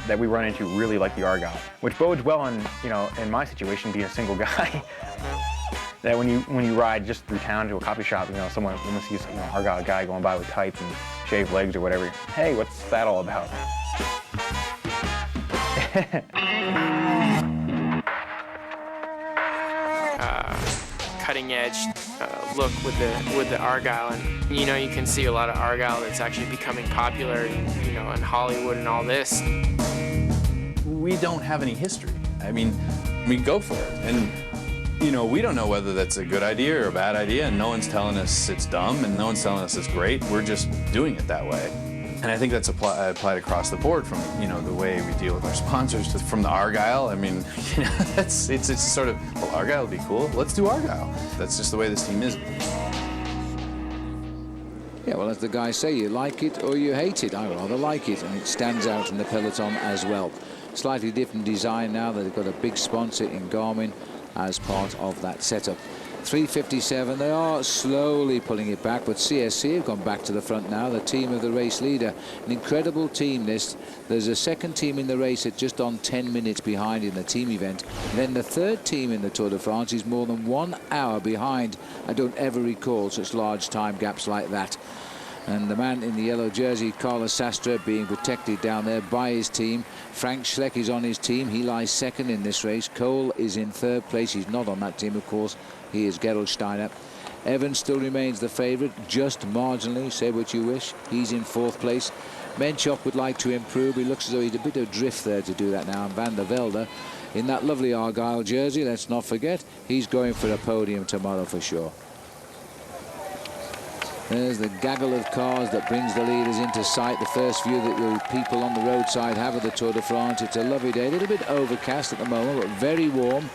that we run into really like the Argyle, which bodes well in in my situation, being a single guy. That when you ride just through town to a coffee shop, someone sees Argyle guy going by with tights and shaved legs or whatever. Hey, what's that all about? Cutting edge look with the Argyle, and you can see a lot of Argyle that's actually becoming popular, in Hollywood and all this. We don't have any history. I mean, we go for it, and we don't know whether that's a good idea or a bad idea, and no one's telling us it's dumb, and no one's telling us it's great. We're just doing it that way. And I think that's applied across the board, from the way we deal with our sponsors to from the Argyle. I mean, it's sort of, well, Argyle would be cool. Let's do Argyle. That's just the way this team is. Yeah, well, as the guys say, you like it or you hate it. I rather like it, and it stands out in the peloton as well. Slightly different design now that they've got a big sponsor in Garmin as part of that setup. 3:57, they are slowly pulling it back, but CSC have gone back to the front now, the team of the race leader. An incredible team list. There's a second team in the race at just on 10 minutes behind in the team event. Then the third team in the Tour de France is more than 1 hour behind. I don't ever recall such large time gaps like that. And the man in the yellow jersey, Carlos Sastre, being protected down there by his team. Frank Schleck is on his team. He lies second in this race. Cole is in third place. He's not on that team, of course. He is Gerolsteiner. Evans still remains the favourite, just marginally. Say what you wish. He's in fourth place. Menchov would like to improve. He looks as though he's a bit of drift there to do that now. And Van der Velde in that lovely Argyle jersey, let's not forget, he's going for a podium tomorrow for sure. There's the gaggle of cars that brings the leaders into sight. The first view that the people on the roadside have of the Tour de France. It's a lovely day, a little bit overcast at the moment, but very warm.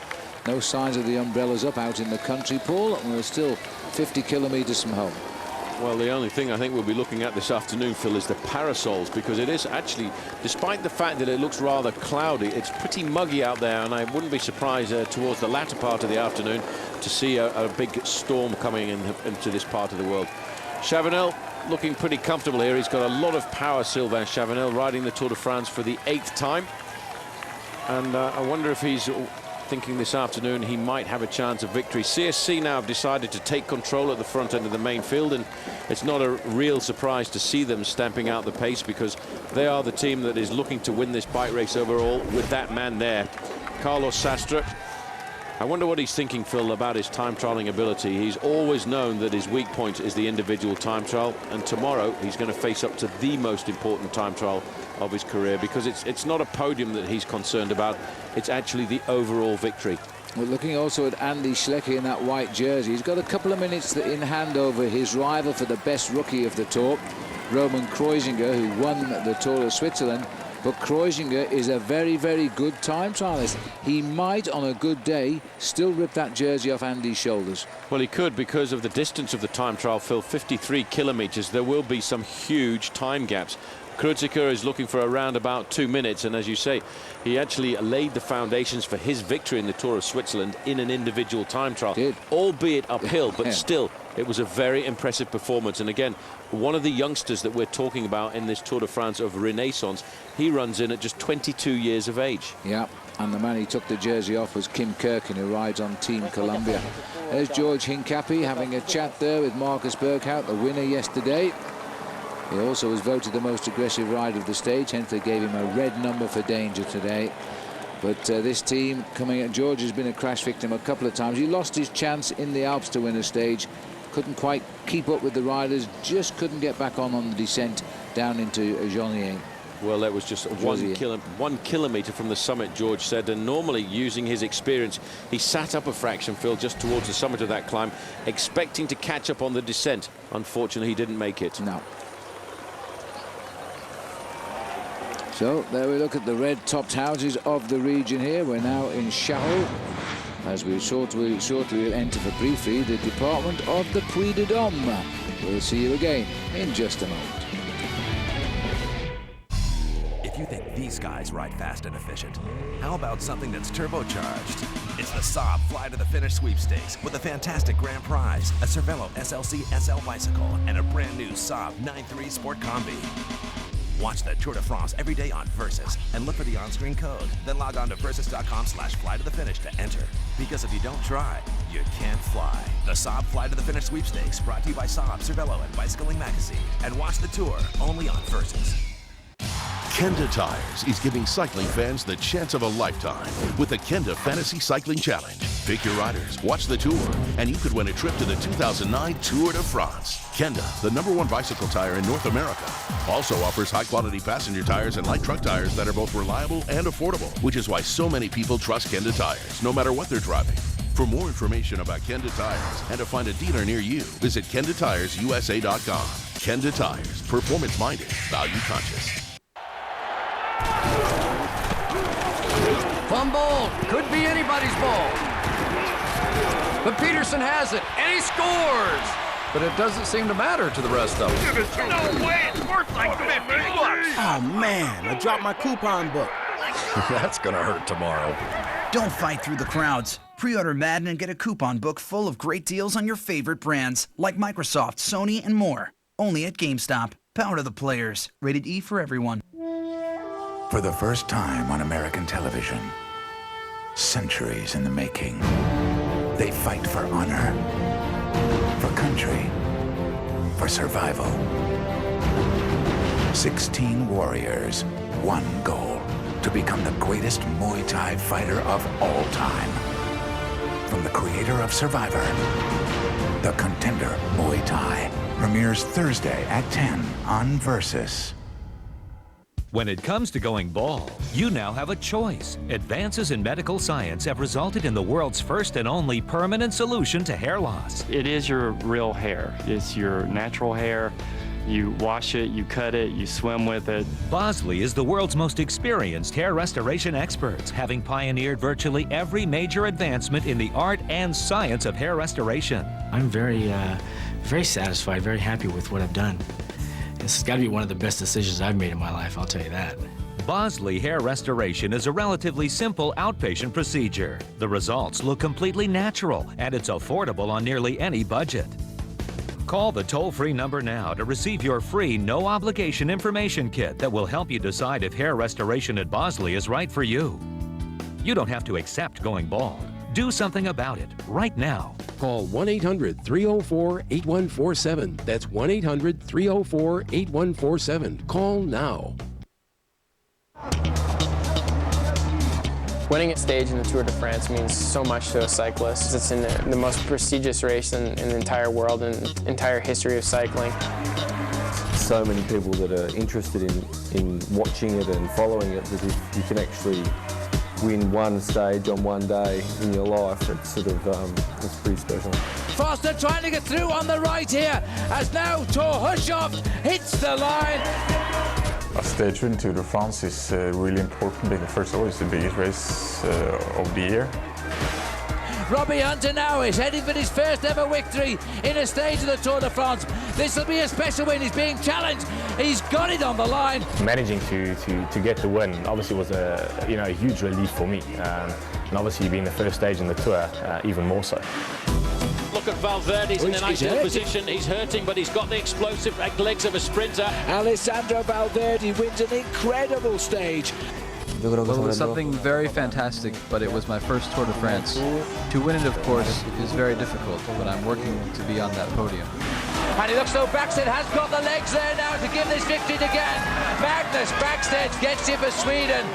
No signs of the umbrellas up out in the country, Paul, and we're still 50 kilometres from home. Well, the only thing I think we'll be looking at this afternoon, Phil, is the parasols, because it is actually, despite the fact that it looks rather cloudy, it's pretty muggy out there, and I wouldn't be surprised towards the latter part of the afternoon to see a big storm coming into this part of the world. Chavanel looking pretty comfortable here. He's got a lot of power, Sylvain Chavanel, riding the Tour de France for the 8th time. And I wonder if he's thinking this afternoon he might have a chance of victory. CSC now have decided to take control at the front end of the main field, and it's not a real surprise to see them stamping out the pace, because they are the team that is looking to win this bike race overall with that man there, Carlos Sastre. I wonder what he's thinking, Phil, about his time trialing ability. He's always known that his weak point is the individual time trial, and tomorrow he's going to face up to the most important time trial of his career, because it's not a podium that he's concerned about, it's actually the overall victory. We're looking also at Andy Schlecker in that white jersey. He's got a couple of minutes in hand over his rival for the best rookie of the Tour, Roman Kreuziger, who won the Tour of Switzerland. But Kreuziger is a very, very good time trialist. He might, on a good day, still rip that jersey off Andy's shoulders. Well, he could, because of the distance of the time trial, Phil, 53 kilometers. There will be some huge time gaps. Kreuziger is looking for around about 2 minutes, and as you say, he actually laid the foundations for his victory in the Tour of Switzerland in an individual time trial, albeit uphill, but still, it was a very impressive performance. And again, one of the youngsters that we're talking about in this Tour de France of Renaissance, he runs in at just 22 years of age. Yeah, and the man he took the jersey off was Kim Kirkin, who rides on Team Columbia. There's George Hincapie having a chat there with Marcus Berghout, the winner yesterday. He also was voted the most aggressive rider of the stage, hence they gave him a red number for danger today. But this team coming at George has been a crash victim a couple of times. He lost his chance in the Alps to win a stage. Couldn't quite keep up with the riders, just couldn't get back on the descent down into Jonier. Well, that was just 1 kilometer from the summit, George said, and normally, using his experience, he sat up a fraction, Phil, just towards the summit of that climb, expecting to catch up on the descent. Unfortunately, he didn't make it. No. So there we look at the red-topped houses of the region here. We're now in Chateau, as we shortly will enter for briefly the department of the Puy de Dôme. We'll see you again in just a moment. If you think these guys ride fast and efficient, how about something that's turbocharged? It's the Saab Fly to the Finish sweepstakes with a fantastic grand prize, a Cervelo SLC SL bicycle, and a brand new Saab 9.3 Sport Combi. Watch the Tour de France every day on Versus and look for the on-screen code. Then log on to versus.com/fly-to-the-finish to enter. Because if you don't try, you can't fly. The Saab Fly to the Finish sweepstakes, brought to you by Saab, Cervelo, and Bicycling Magazine. And watch the Tour only on Versus. Kenda Tires is giving cycling fans the chance of a lifetime with the Kenda Fantasy Cycling Challenge. Pick your riders, watch the Tour, and you could win a trip to the 2009 Tour de France. Kenda, the #1 bicycle tire in North America, also offers high-quality passenger tires and light truck tires that are both reliable and affordable, which is why so many people trust Kenda Tires, no matter what they're driving. For more information about Kenda Tires and to find a dealer near you, visit KendaTiresUSA.com. Kenda Tires, performance-minded, value-conscious. Fumble! Could be anybody's ball. But Peterson has it, and he scores! But it doesn't seem to matter to the rest of them. No way! It's worth like 50 bucks! Oh, man, I dropped my coupon book. That's gonna hurt tomorrow. Don't fight through the crowds. Pre-order Madden and get a coupon book full of great deals on your favorite brands, like Microsoft, Sony, and more. Only at GameStop. Power to the players. Rated E for everyone. For the first time on American television, centuries in the making, they fight for honor, for country, for survival. 16 warriors, one goal, to become the greatest Muay Thai fighter of all time. From the creator of Survivor, The Contender Muay Thai, premieres Thursday at 10 on Versus. When it comes to going bald, you now have a choice. Advances in medical science have resulted in the world's first and only permanent solution to hair loss. It is your real hair. It's your natural hair. You wash it, you cut it, you swim with it. Bosley is the world's most experienced hair restoration experts, having pioneered virtually every major advancement in the art and science of hair restoration. I'm very satisfied, very happy with what I've done. This has got to be one of the best decisions I've made in my life, I'll tell you that. Bosley Hair Restoration is a relatively simple outpatient procedure. The results look completely natural, and it's affordable on nearly any budget. Call the toll-free number now to receive your free, no-obligation information kit that will help you decide if hair restoration at Bosley is right for you. You don't have to accept going bald. Do something about it right now. Call 1-800-304-8147. That's 1-800-304-8147. Call now. Winning a stage in the Tour de France means so much to a cyclist. It's in the most prestigious race in the entire world and entire history of cycling. So many people that are interested in watching it and following it, that if you can actually win one stage on one day in your life, it's sort of, it's pretty special. Foster trying to get through on the right here, as now Torhushov hits the line. A stage in Tour de France is really important because first of all it's the biggest race of the year. Robbie Hunter now is heading for his first ever victory in a stage of the Tour de France. This will be a special win. He's being challenged. He's got it on the line. Managing to get the win obviously was a huge relief for me, and obviously being the first stage in the Tour even more so. Look at Valverde, he's in an ideal position. He's hurting, but he's got the explosive legs of a sprinter. Alejandro Valverde wins an incredible stage. Well, it was something very fantastic, but it was my first Tour de France. To win it, of course, is very difficult, but I'm working to be on that podium. And it looks though Backstedt has got the legs there now to give this victory to Gann. Magnus Backstedt gets it for Sweden.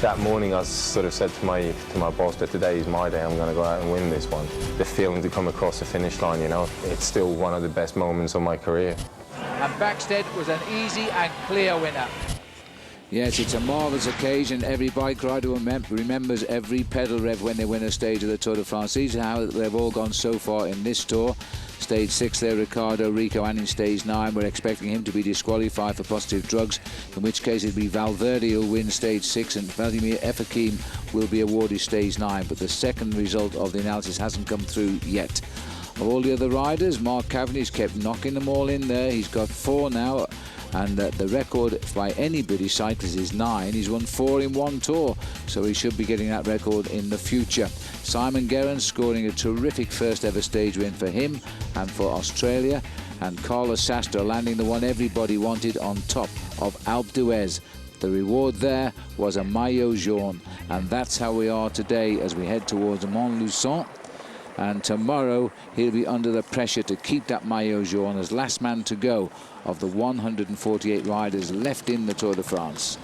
That morning I sort of said to my boss that today is my day, I'm going to go out and win this one. The feeling to come across the finish line, it's still one of the best moments of my career. And Backstedt was an easy and clear winner. Yes, it's a marvellous occasion. Every bike rider remembers every pedal rev when they win a stage of the Tour de France. These are how they've all gone so far in this Tour. Stage 6 there, Ricardo, Rico, and in Stage 9 we're expecting him to be disqualified for positive drugs, in which case it'll be Valverde who'll win Stage 6 and Vladimir Efakhin will be awarded Stage 9, but the second result of the analysis hasn't come through yet. Of all the other riders, Mark Cavendish kept knocking them all in there. He's got 4 now, and the record by any British cyclist is 9. He's won 4 in one Tour, so he should be getting that record in the future. Simon Gerrans scoring a terrific first ever stage win for him and for Australia, and Carlos Sastre landing the one everybody wanted on top of Alpe d'Huez. The reward there was a maillot jaune, and that's how we are today as we head towards Molusso. And tomorrow he'll be under the pressure to keep that maillot jaune as last man to go of the 148 riders left in the Tour de France.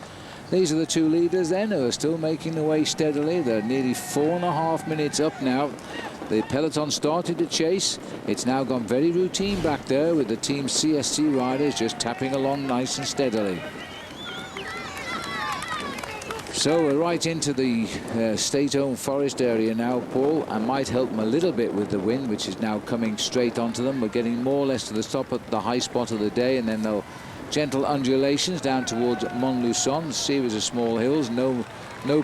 These are the two leaders then who are still making their way steadily. They're nearly 4.5 minutes up now. The peloton started to chase. It's now gone very routine back there with the Team CSC riders just tapping along nice and steadily. So we're right into the state-owned forest area now, Paul, and might help them a little bit with the wind, which is now coming straight onto them. We're getting more or less to the stop at the high spot of the day, and then they'll gentle undulations down towards Montluçon, series of small hills. No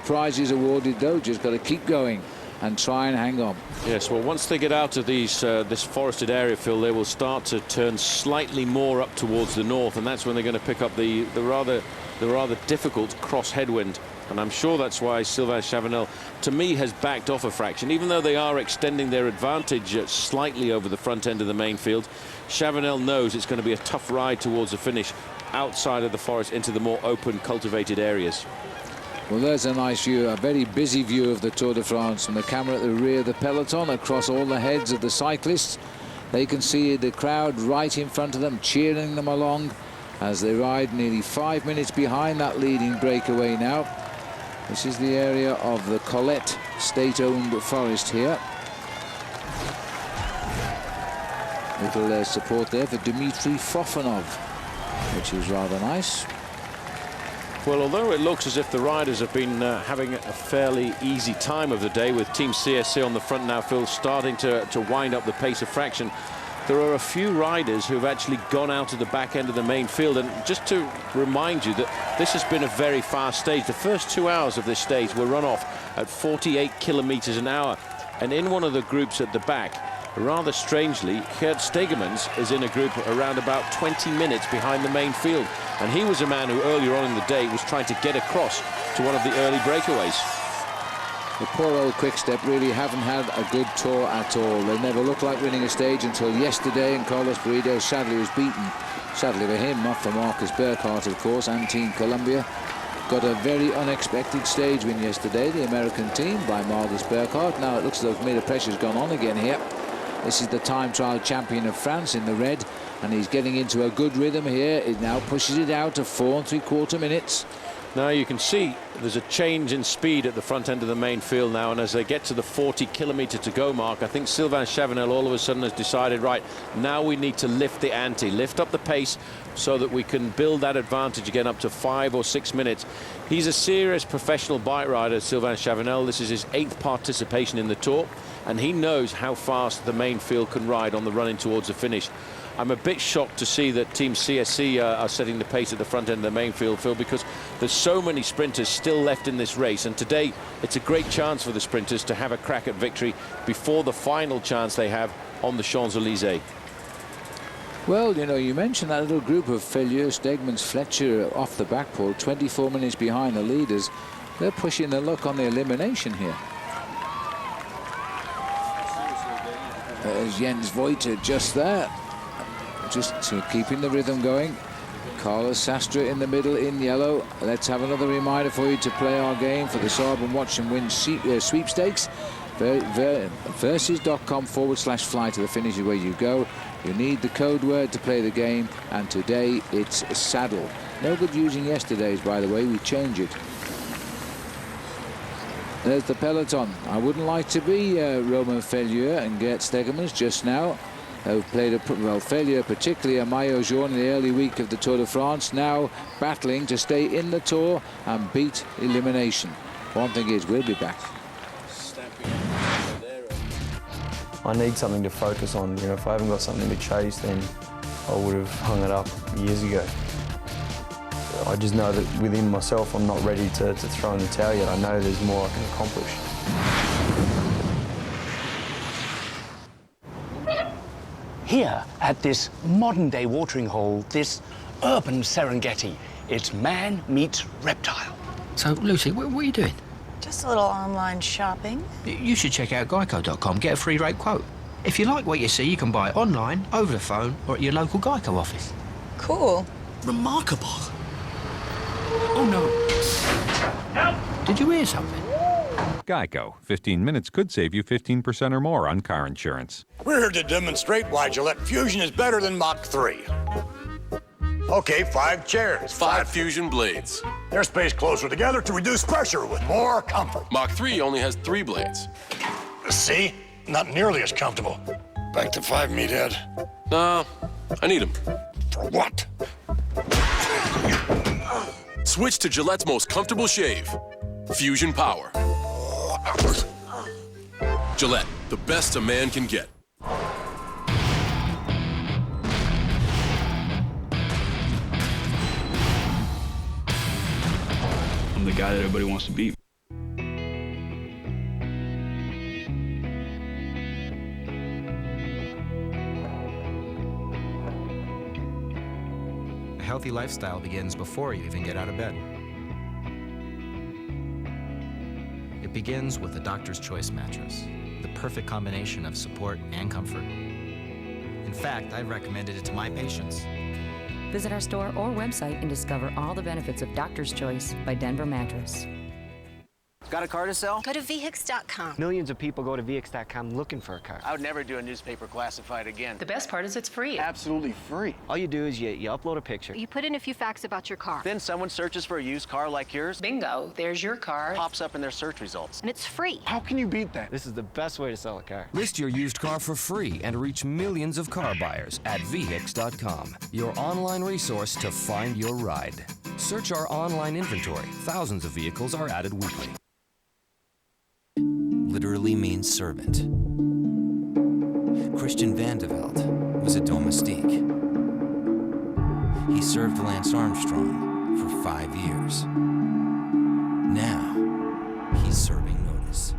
prizes awarded though, just got to keep going and try and hang on. Yes, well, once they get out of these this forested area, Phil, they will start to turn slightly more up towards the north, and that's when they're going to pick up the rather difficult cross headwind. And I'm sure that's why Sylvain Chavanel, to me, has backed off a fraction. Even though they are extending their advantage slightly over the front end of the main field, Chavanel knows it's going to be a tough ride towards the finish outside of the forest into the more open, cultivated areas. Well, there's a nice view, a very busy view of the Tour de France from the camera at the rear of the peloton across all the heads of the cyclists. They can see the crowd right in front of them, cheering them along as they ride nearly 5 minutes behind that leading breakaway now. This is the area of the Colette state-owned forest here. Little support there for Dmitry Fofanov, which is rather nice. Well, although it looks as if the riders have been having a fairly easy time of the day with Team CSC on the front now, Phil, starting to wind up the pace a fraction, there are a few riders who've actually gone out of the back end of the main field. And just to remind you that this has been a very fast stage. The first 2 hours of this stage were run off at 48 kilometers an hour. And in one of the groups at the back, rather strangely, Gert Stegemans is in a group around about 20 minutes behind the main field. And he was a man who earlier on in the day was trying to get across to one of the early breakaways. The poor old Quick-Step really haven't had a good tour at all. They never looked like winning a stage until yesterday, and Carlos Beredo sadly was beaten. Sadly for him, not for Marcus Burkhardt, of course, and Team Columbia. Got a very unexpected stage win yesterday, the American team, by Marcus Burkhardt. Now it looks as though the pressure's gone on again here. This is the time trial champion of France in the red, and he's getting into a good rhythm here. He now pushes it out to 4 3/4 minutes. Now you can see there's a change in speed at the front end of the main field now, and as they get to the 40-kilometre to go mark, I think Sylvain Chavanel all of a sudden has decided, right, now we need to lift the ante, lift up the pace so that we can build that advantage again up to 5 or 6 minutes. He's a serious professional bike rider, Sylvain Chavanel. This is his 8th participation in the Tour, and he knows how fast the main field can ride on the run in towards the finish. I'm a bit shocked to see that Team CSC are setting the pace at the front end of the main field, Phil, because there's so many sprinters still left in this race, and today it's a great chance for the sprinters to have a crack at victory before the final chance they have on the Champs-Élysées. Well, you know, you mentioned that little group of Felleux, Stegmans, Fletcher off the back pole, 24 minutes behind the leaders. They're pushing the luck on the elimination here. There's Jens Voiter just there. Just keeping the rhythm going. Carlos Sastre in the middle in yellow. Let's have another reminder for you to play our game for the Saab and Watch and Win sweepstakes. Versus.com/fly to the finish is where you go. You need the code word to play the game, and today it's saddle. No good using yesterday's, by the way. We change it. There's the peloton. I wouldn't like to be Romain Felleux and Gert Stegmans just now. Have played a failure, particularly a maillot jaune in the early week of the Tour de France, now battling to stay in the Tour and beat elimination. One thing is, we'll be back. I need something to focus on. You know, if I haven't got something to chase, then I would have hung it up years ago. I just know that within myself, I'm not ready to throw in the towel yet. I know there's more I can accomplish. Here at this modern-day watering hole, this urban Serengeti, it's man meets reptile. So, Lucy, what are you doing? Just a little online shopping. You should check out Geico.com, get a free rate quote. If you like what you see, you can buy it online, over the phone, or at your local Geico office. Cool. Remarkable. Oh, no. Help! Did you hear something? Geico. 15 minutes could save you 15% or more on car insurance. We're here to demonstrate why Gillette Fusion is better than Mach 3. Okay, 5 chairs. 5 Fusion blades. They're spaced closer together to reduce pressure with more comfort. Mach 3 only has 3 blades. See? Not nearly as comfortable. Back to 5, meathead. No, I need them. For what? Switch to Gillette's most comfortable shave. Fusion Power. Gillette, the best a man can get. I'm the guy that everybody wants to beat. A healthy lifestyle begins before you even get out of bed. It begins with the Doctor's Choice mattress, the perfect combination of support and comfort. In fact, I've recommended it to my patients. Visit our store or website and discover all the benefits of Doctor's Choice by Denver Mattress. Got a car to sell? Go to vehix.com. Millions of people go to vehix.com looking for a car. I would never do a newspaper classified again. The best part is it's free. Absolutely free. All you do is you upload a picture. You put in a few facts about your car. Then someone searches for a used car like yours. Bingo, there's your car. Pops up in their search results. And it's free. How can you beat that? This is the best way to sell a car. List your used car for free and reach millions of car buyers at vehix.com, your online resource to find your ride. Search our online inventory. Thousands of vehicles are added weekly. Literally means servant. Christian Vandeveld was a domestique. He served Lance Armstrong for 5 years. Now, he's serving notice.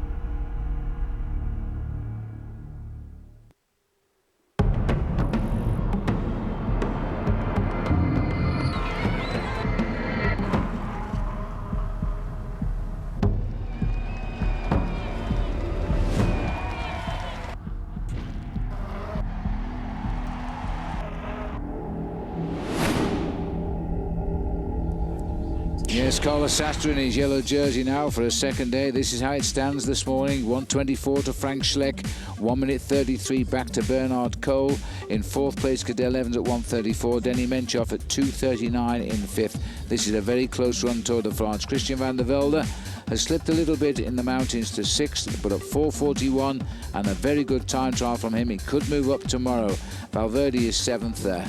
Yes, Carlos Sastre in his yellow jersey now for a second day. This is how it stands this morning. 1:24 to Frank Schleck. 1:33 back to Bernard Cole. In fourth place, Cadel Evans at 1:34. Denny Menchoff at 2:39 in fifth. This is a very close run Tour de France. Christian van der Velde has slipped a little bit in the mountains to sixth, but at 4:41 and a very good time trial from him. He could move up tomorrow. Valverde is seventh there.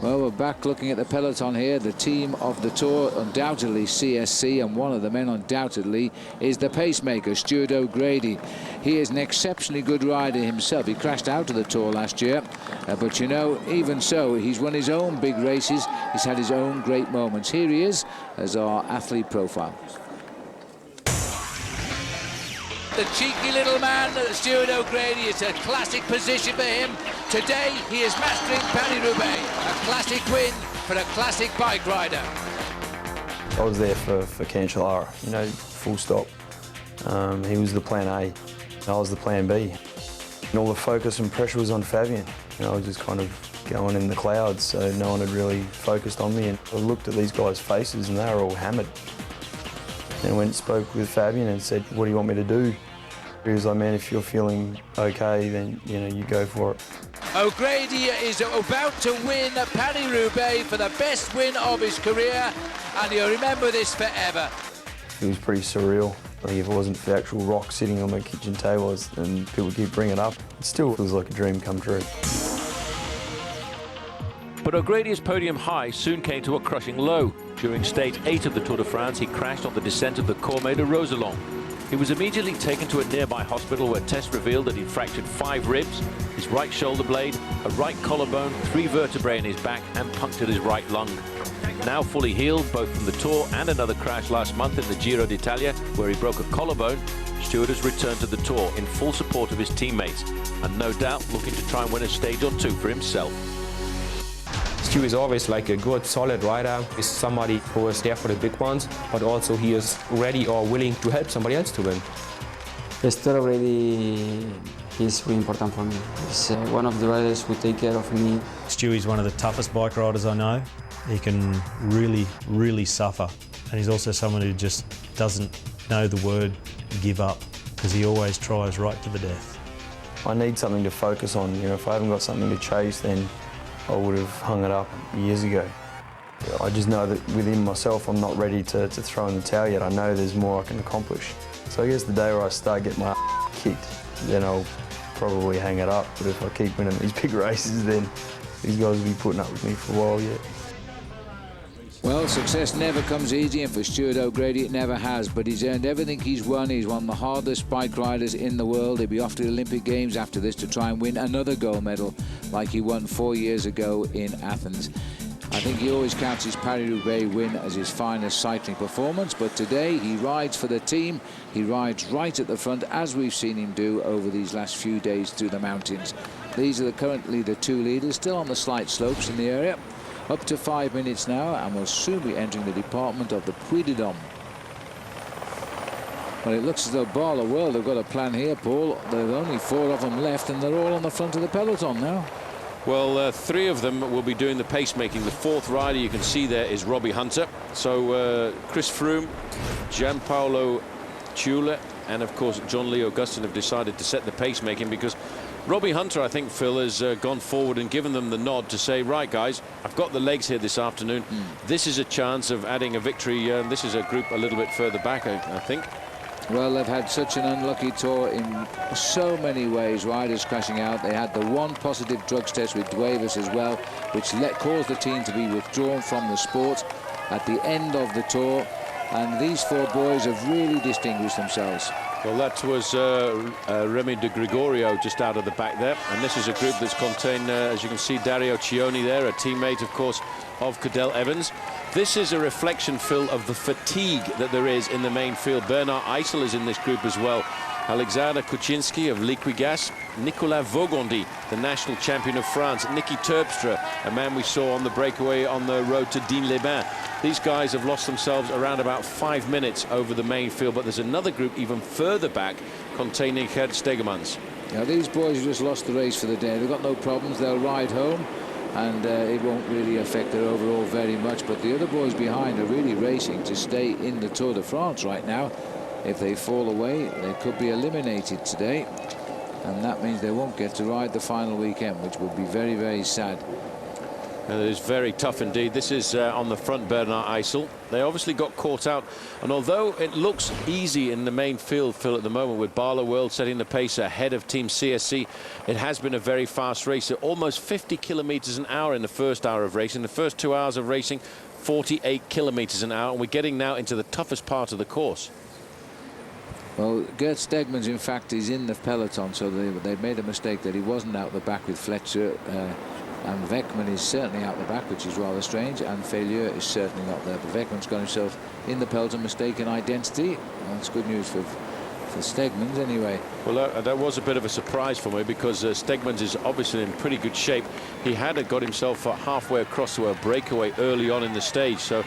Well, we're back looking at the peloton here. The team of the Tour, undoubtedly CSC, and one of the men undoubtedly is the pacemaker, Stuart O'Grady. He is an exceptionally good rider himself. He crashed out of the Tour last year, but you know, even so, he's won his own big races. He's had his own great moments. Here he is as our athlete profile. The cheeky little man, Stuart O'Grady. It's a classic position for him. Today, he is mastering Paris-Roubaix. A classic win for a classic bike rider. I was there for Cancellara, you know, full stop. He was the plan A, and I was the plan B. And all the focus and pressure was on Fabian. You know, I was just kind of going in the clouds, so no one had really focused on me. And I looked at these guys' faces, and they were all hammered. And I went and spoke with Fabian and said, "What do you want me to do?" He was like, "Man, if you're feeling okay, then, you know, you go for it." O'Grady is about to win Paris-Roubaix for the best win of his career, and he'll remember this forever. It was pretty surreal. Like, if it wasn't for the actual rock sitting on my kitchen table and people keep bringing it up, it still feels like a dream come true. But O'Grady's podium high soon came to a crushing low. During stage 8 of the Tour de France, he crashed on the descent of the Cormet de Roselon. He was immediately taken to a nearby hospital where tests revealed that he'd fractured 5 ribs, his right shoulder blade, a right collarbone, 3 vertebrae in his back, and punctured his right lung. Now fully healed, both from the Tour and another crash last month in the Giro d'Italia, where he broke a collarbone, Stuart has returned to the Tour in full support of his teammates, and no doubt looking to try and win a stage or 2 for himself. Stu is always like a good, solid rider. He's somebody who is there for the big ones, but also he is ready or willing to help somebody else to win. Stuart O'Grady is really important for me. He's one of the riders who take care of me. Stu is one of the toughest bike riders I know. He can really, really suffer. And he's also someone who just doesn't know the word give up, because he always tries right to the death. I need something to focus on. You know, if I haven't got something to chase, then I would have hung it up years ago. I just know that within myself I'm not ready to throw in the towel yet. I know there's more I can accomplish. So I guess the day where I start getting my kicked, then I'll probably hang it up. But if I keep winning these big races, then these guys will be putting up with me for a while yet. Well, success never comes easy, and for Stuart O'Grady it never has, but he's earned everything he's won. He's one of the hardest bike riders in the world. He'll be off to the Olympic Games after this to try and win another gold medal like he won 4 years ago in Athens. I think he always counts his Paris-Roubaix win as his finest cycling performance, but today he rides for the team. He rides right at the front, as we've seen him do over these last few days through the mountains. These are currently the 2 leaders, still on the slight slopes in the area. Up to 5 minutes now, and we'll soon be entering the department of the Puy de Dôme. Well, it looks as though Barlow World have got a plan here, Paul. There are only 4 of them left, and they're all on the front of the peloton now. Well, 3 of them will be doing the pacemaking. The 4th rider you can see there is Robbie Hunter. So Chris Froome, Gianpaolo Ciulla, and of course John Lee Augustin have decided to set the pacemaking, because Robbie Hunter, I think, Phil, has gone forward and given them the nod to say, right, guys, I've got the legs here this afternoon. This is a chance of adding a victory. This is a group a little bit further back, I think. Well, they've had such an unlucky tour in so many ways, riders crashing out. They had the 1 positive drugs test with Duevis as well, which caused the team to be withdrawn from the sport at the end of the tour. And these 4 boys have really distinguished themselves. Well, that was Remy de Gregorio just out of the back there. And this is a group that's contained, as you can see, Dario Cioni there, a teammate, of course, of Cadel Evans. This is a reflection, Phil, of the fatigue that there is in the main field. Bernard Eisel is in this group as well. Alexander Kuczynski of Liquigas, Nicolas Vaugondi, the national champion of France, Nicky Terpstra, a man we saw on the breakaway on the road to Digne-les-Bains. These guys have lost themselves around about 5 minutes over the main field, but there's another group even further back containing Gert Stegemans. Now, these boys have just lost the race for the day. They've got no problems. They'll ride home. and it won't really affect their overall very much. But the other boys behind are really racing to stay in the Tour de France right now. If they fall away, they could be eliminated today, and that means they won't get to ride the final weekend, which would be very, very sad. And it is very tough indeed. This is on the front, Bernard Eisel. They obviously got caught out, and although it looks easy in the main field, Phil, at the moment, with Barlow World setting the pace ahead of Team CSC, it has been a very fast race. Almost 50 kilometers an hour in the first hour of racing. The first 2 hours of racing, 48 kilometers an hour, and we're getting now into the toughest part of the course. Well, Gert Stegmans, in fact, is in the peloton, so they made a mistake that he wasn't out the back with Fletcher. And Weckman is certainly out the back, which is rather strange, and Failure is certainly not there. But Weckman's got himself in the peloton, mistaken identity. Well, that's good news for Stegmans anyway. Well, that was a bit of a surprise for me, because Stegmans is obviously in pretty good shape. He had got himself halfway across to a breakaway early on in the stage, so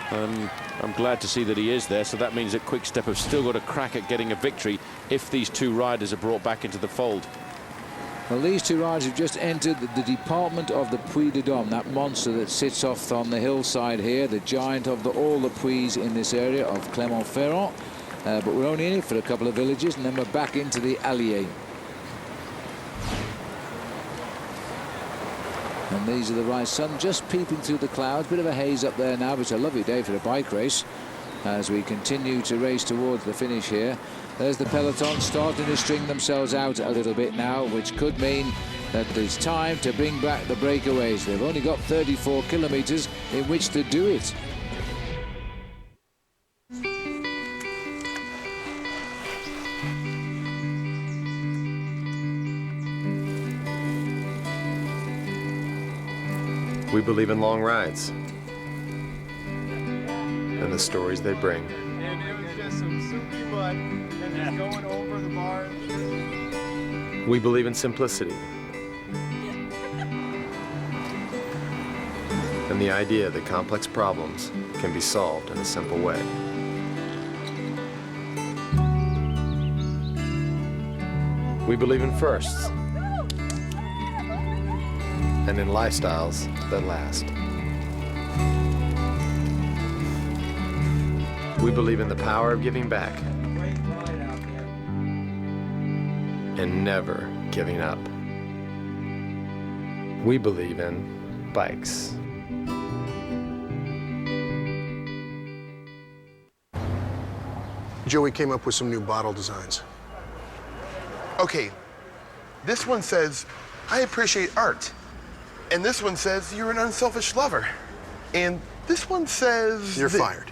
I'm glad to see that he is there. So that means that Quick Step have still got a crack at getting a victory if these two riders are brought back into the fold. Well, these two riders have just entered the department of the Puy de Dôme, that monster that sits off on the hillside here, the giant of all the Puys in this area of Clermont-Ferrand. But we're only in it for a couple of villages, and then we're back into the Allier. And these are the rise. Sun just peeping through the clouds. Bit of a haze up there now, but it's a lovely day for a bike race as we continue to race towards the finish here. There's the peloton starting to string themselves out a little bit now, which could mean that it's time to bring back the breakaways. They've only got 34 kilometers in which to do it. We believe in long rides and the stories they bring. And it was just some soupy mud and just going over the bars. We believe in simplicity and the idea that complex problems can be solved in a simple way. We believe in firsts and in lifestyles that last. We believe in the power of giving back and never giving up. We believe in bikes. Joey came up with some new bottle designs. Okay, this one says, I appreciate art. And this one says, you're an unselfish lover. And this one says... You're fired.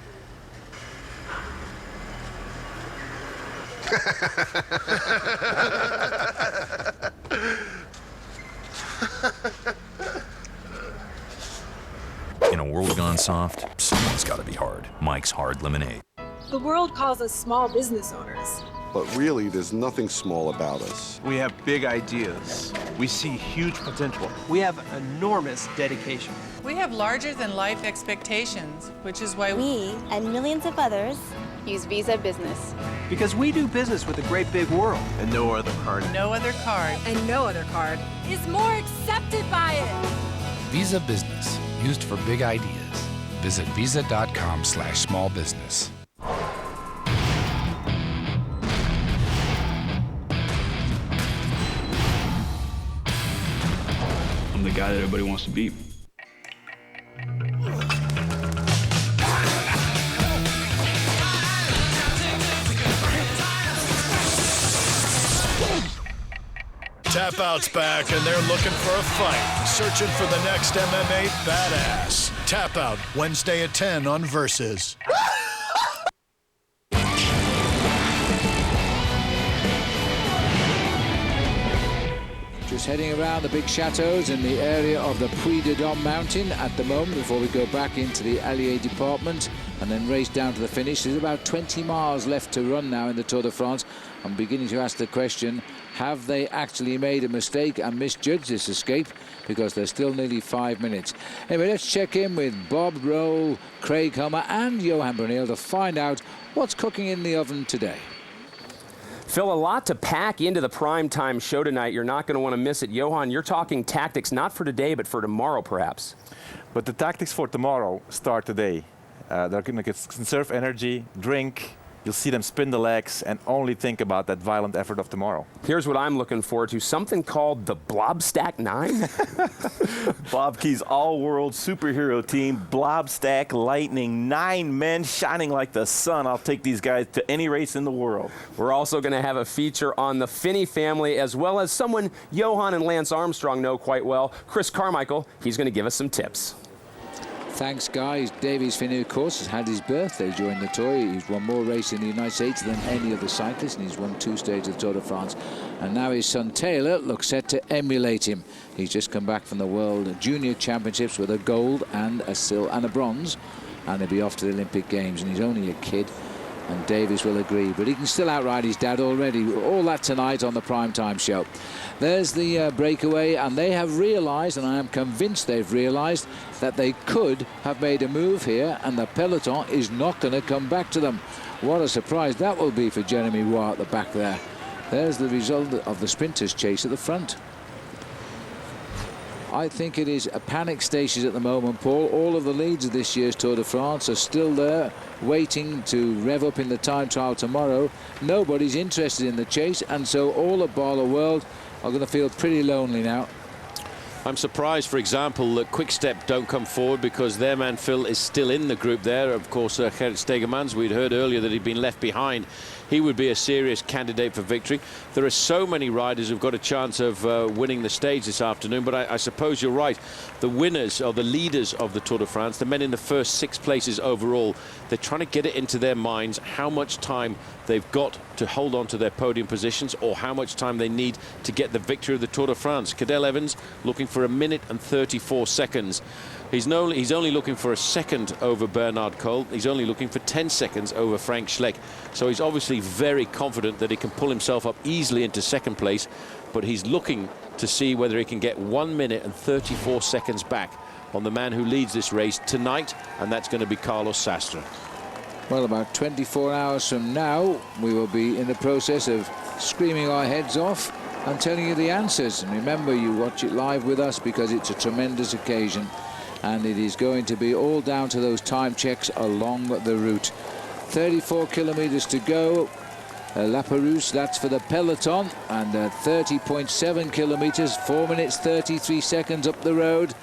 In a world gone soft, someone's got to be hard. Mike's Hard Lemonade. The world calls us small business owners. But really, there's nothing small about us. We have big ideas. We see huge potential. We have enormous dedication. We have larger-than-life expectations, which is why we and millions of others use Visa Business. Because we do business with the great big world. And no other card. No other card. And no other card is more accepted by it. Visa Business, used for big ideas. Visit visa.com/smallbusiness. I'm the guy that everybody wants to beat. Tap Out's back, and they're looking for a fight, searching for the next MMA badass. Tap Out, Wednesday at 10 on Versus. Just heading around the big chateaus in the area of the Puy de Dôme mountain at the moment before we go back into the Allier department and then race down to the finish. There's about 20 miles left to run now in the Tour de France. I'm beginning to ask the question, have they actually made a mistake and misjudged this escape? Because there's still nearly 5 minutes. Anyway, let's check in with Bob Roll, Craig Hummer and Johan Brunel to find out what's cooking in the oven today. Phil, a lot to pack into the primetime show tonight. You're not going to want to miss it. Johan, you're talking tactics not for today, but for tomorrow, perhaps. But the tactics for tomorrow start today. They're going to conserve energy, drink. You'll see them spin the legs and only think about that violent effort of tomorrow. Here's what I'm looking forward to, something called the Blobstack 9. Bob Key's all-world superhero team, Blobstack Lightning, 9 men shining like the sun. I'll take these guys to any race in the world. We're also going to have a feature on the Finney family, as well as someone Johan and Lance Armstrong know quite well, Chris Carmichael. He's going to give us some tips. Thanks, guys. Davies Finney, of course, has had his birthday during the Tour. He's won more races in the United States than any other cyclist, and he's won 2 stages of the Tour de France. And now his son Taylor looks set to emulate him. He's just come back from the World Junior Championships with a gold and a silver and a bronze, and he'll be off to the Olympic Games. And he's only a kid, and Davies will agree, but he can still outride his dad already. All that tonight on the primetime show. There's the breakaway, and they have realized, and I am convinced they've realized, that they could have made a move here, and the peloton is not going to come back to them. What a surprise that will be for Jeremy Roy at the back there. There's the result of the sprinters' chase at the front. I think it is a panic stations at the moment, Paul. All of the leads of this year's Tour de France are still there, waiting to rev up in the time trial tomorrow. Nobody's interested in the chase, and so all of Barlow World are going to feel pretty lonely now. I'm surprised, for example, that Quick Step don't come forward, because their man Phil is still in the group there. Of course, Gerrit Stegemans, we'd heard earlier that he'd been left behind. He would be a serious candidate for victory. There are so many riders who've got a chance of winning the stage this afternoon, but I suppose you're right. The winners, or the leaders of the Tour de France, the men in the first 6 places overall, they're trying to get it into their minds how much time they've got to hold on to their podium positions, or how much time they need to get the victory of the Tour de France. Cadel Evans looking for 1 minute and 34 seconds. He's only looking for a second over Bernard Cole. He's only looking for 10 seconds over Frank Schleck. So he's obviously very confident that he can pull himself up easily into second place, but he's looking to see whether he can get 1 minute and 34 seconds back on the man who leads this race tonight, and that's going to be Carlos Sastre. Well, about 24 hours from now, we will be in the process of screaming our heads off and telling you the answers. And remember, you watch it live with us, because it's a tremendous occasion. And it is going to be all down to those time checks along the route. 34 kilometers to go. La Perouse, that's for the peloton. And 30.7 kilometers, 4 minutes 33 seconds up the road.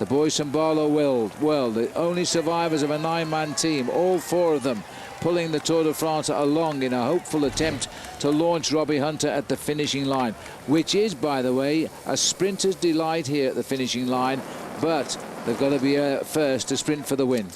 The boys from Barlow World, the only survivors of a 9-man team, all 4 of them pulling the Tour de France along in a hopeful attempt to launch Robbie Hunter at the finishing line, which is, by the way, a sprinter's delight here at the finishing line, but they've got to be first to sprint for the win.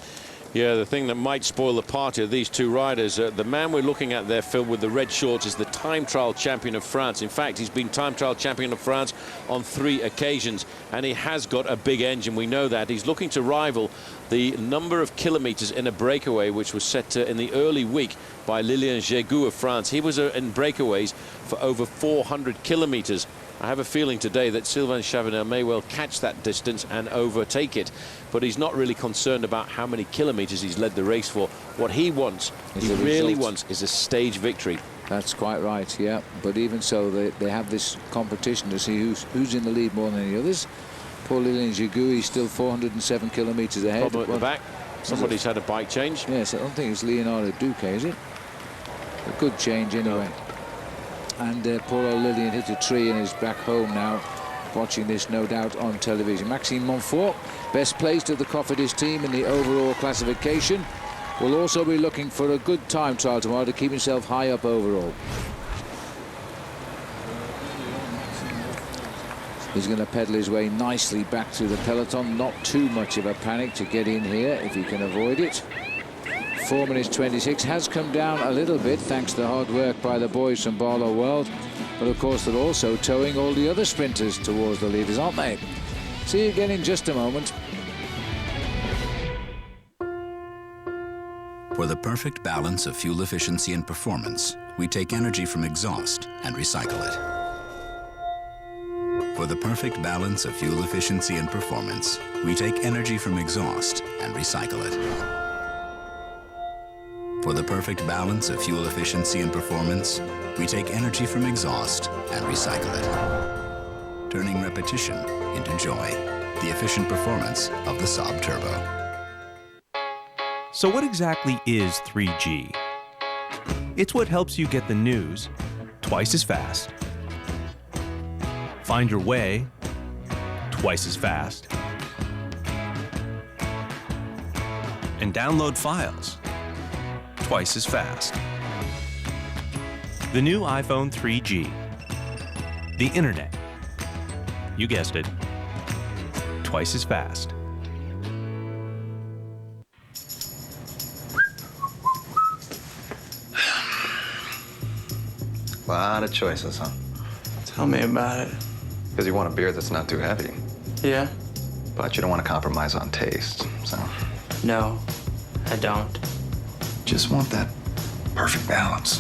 Yeah, the thing that might spoil the party of these 2 riders, the man we're looking at there, Phil, with the red shorts, is the time trial champion of France. In fact, he's been time trial champion of France on 3 occasions, and he has got a big engine. We know that. He's looking to rival the number of kilometers in a breakaway, which was set in the early week by Lilian Jégou of France. He was in breakaways for over 400 kilometers. I have a feeling today that Sylvain Chavanel may well catch that distance and overtake it, but he's not really concerned about how many kilometers he's led the race for. What he wants, he really wants, is a stage victory. That's quite right, yeah. But even so, they have this competition to see who's in the lead more than any others. Poor Lilian Jégou, he's still 407 kilometers ahead. Problem at the back. Somebody's had a bike change. Yes, I don't think it's Leonardo Duque, is it? A good change anyway. No. And poor old Lilian hit a tree and is back home now, watching this no doubt on television. Maxime Montfort, best placed of the Cofidis team in the overall classification, will also be looking for a good time trial tomorrow to keep himself high up overall. He's going to pedal his way nicely back through the peloton. Not too much of a panic to get in here if he can avoid it. 4 minutes 26 has come down a little bit thanks to the hard work by the boys from Barlow World, but of course they're also towing all the other sprinters towards the leaders, aren't they? See you again in just a moment. For the perfect balance of fuel efficiency and performance, we take energy from exhaust and recycle it. For the perfect balance of fuel efficiency and performance, we take energy from exhaust and recycle it. For the perfect balance of fuel efficiency and performance, we take energy from exhaust and recycle it, turning repetition into joy. The efficient performance of the Saab Turbo. So what exactly is 3G? It's what helps you get the news twice as fast, find your way twice as fast, and download files twice as fast. The new iPhone 3G. The internet. You guessed it. Twice as fast. A lot of choices, huh? Tell me about it. Because you want a beer that's not too heavy. Yeah? But you don't want to compromise on taste, so. No, I don't. Just want that perfect balance.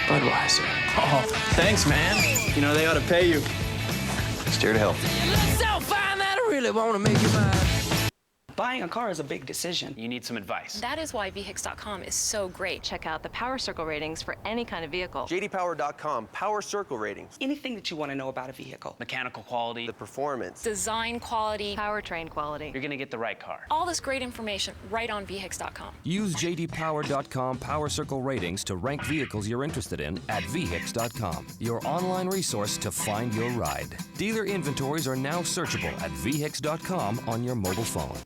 Budweiser. Oh, thanks, man. You know, they ought to pay you. Steer to help. So fine that I really want to make you mine. Buying a car is a big decision. You need some advice. That is why VHIX.com is so great. Check out the Power Circle ratings for any kind of vehicle. JDPower.com, Power Circle ratings. Anything that you want to know about a vehicle. Mechanical quality, the performance. Design quality, powertrain quality. You're going to get the right car. All this great information right on VHIX.com. Use JDPower.com Power Circle ratings to rank vehicles you're interested in at VHIX.com, your online resource to find your ride. Dealer inventories are now searchable at VHIX.com on your mobile phone.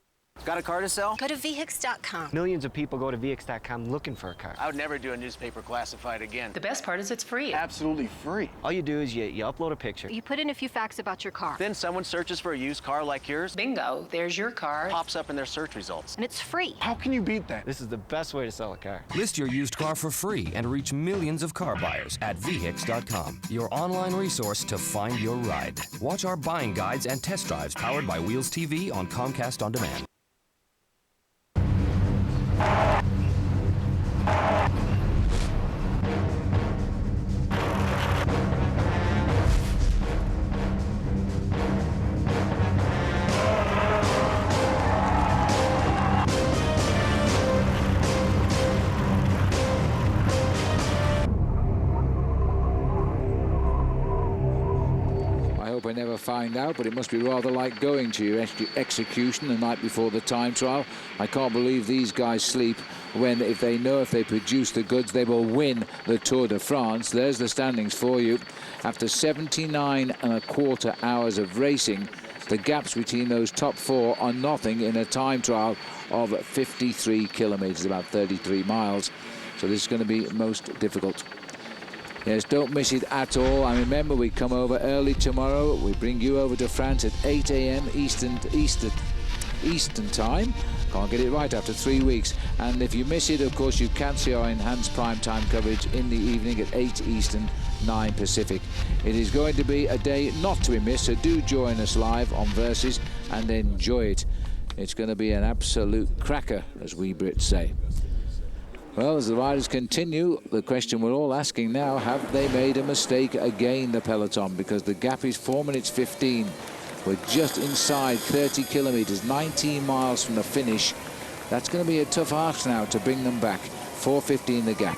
Got a car to sell? Go to VHIX.com. Millions of people go to VHIX.com looking for a car. I would never do a newspaper classified again. The best part is it's free. Absolutely free. All you do is you upload a picture. You put in a few facts about your car. Then someone searches for a used car like yours. Bingo, there's your car. Pops up in their search results. And it's free. How can you beat that? This is the best way to sell a car. List your used car for free and reach millions of car buyers at VHIX.com, your online resource to find your ride. Watch our buying guides and test drives powered by Wheels TV on Comcast On Demand. I never find out, but it must be rather like going to your execution the night before the time trial. I can't believe these guys sleep when, if they know if they produce the goods, they will win the Tour de France. There's the standings for you. After 79.25 hours of racing, the gaps between those top four are nothing in a time trial of 53 kilometres, about 33 miles. So this is going to be most difficult. Yes, don't miss it at all. And remember, we come over early tomorrow. We bring you over to France at 8 a.m. Eastern time. Can't get it right after 3 weeks. And if you miss it, of course, you can see our enhanced primetime coverage in the evening at 8 Eastern, 9 Pacific. It is going to be a day not to be missed, so do join us live on Versus and enjoy it. It's going to be an absolute cracker, as we Brits say. Well, as the riders continue, the question we're all asking now, have they made a mistake again, the peloton? Because the gap is 4 minutes 15. We're just inside 30 kilometres, 19 miles from the finish. That's going to be a tough ask now to bring them back. 4:15 the gap.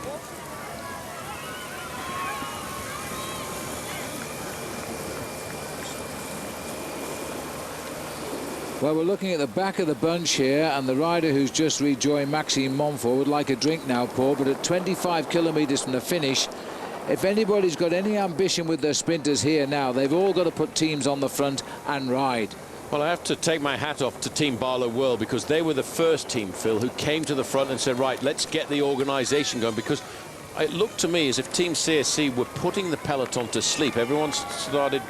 Well, we're looking at the back of the bunch here, and the rider who's just rejoined Saint-Amand-Montrond would like a drink now, Paul, but at 25 kilometres from the finish, if anybody's got any ambition with their sprinters here now, they've all got to put teams on the front and ride. Well, I have to take my hat off to Team Barlow World, because they were the first team, Phil, who came to the front and said, right, let's get the organisation going, because it looked to me as if Team CSC were putting the peloton to sleep. Everyone started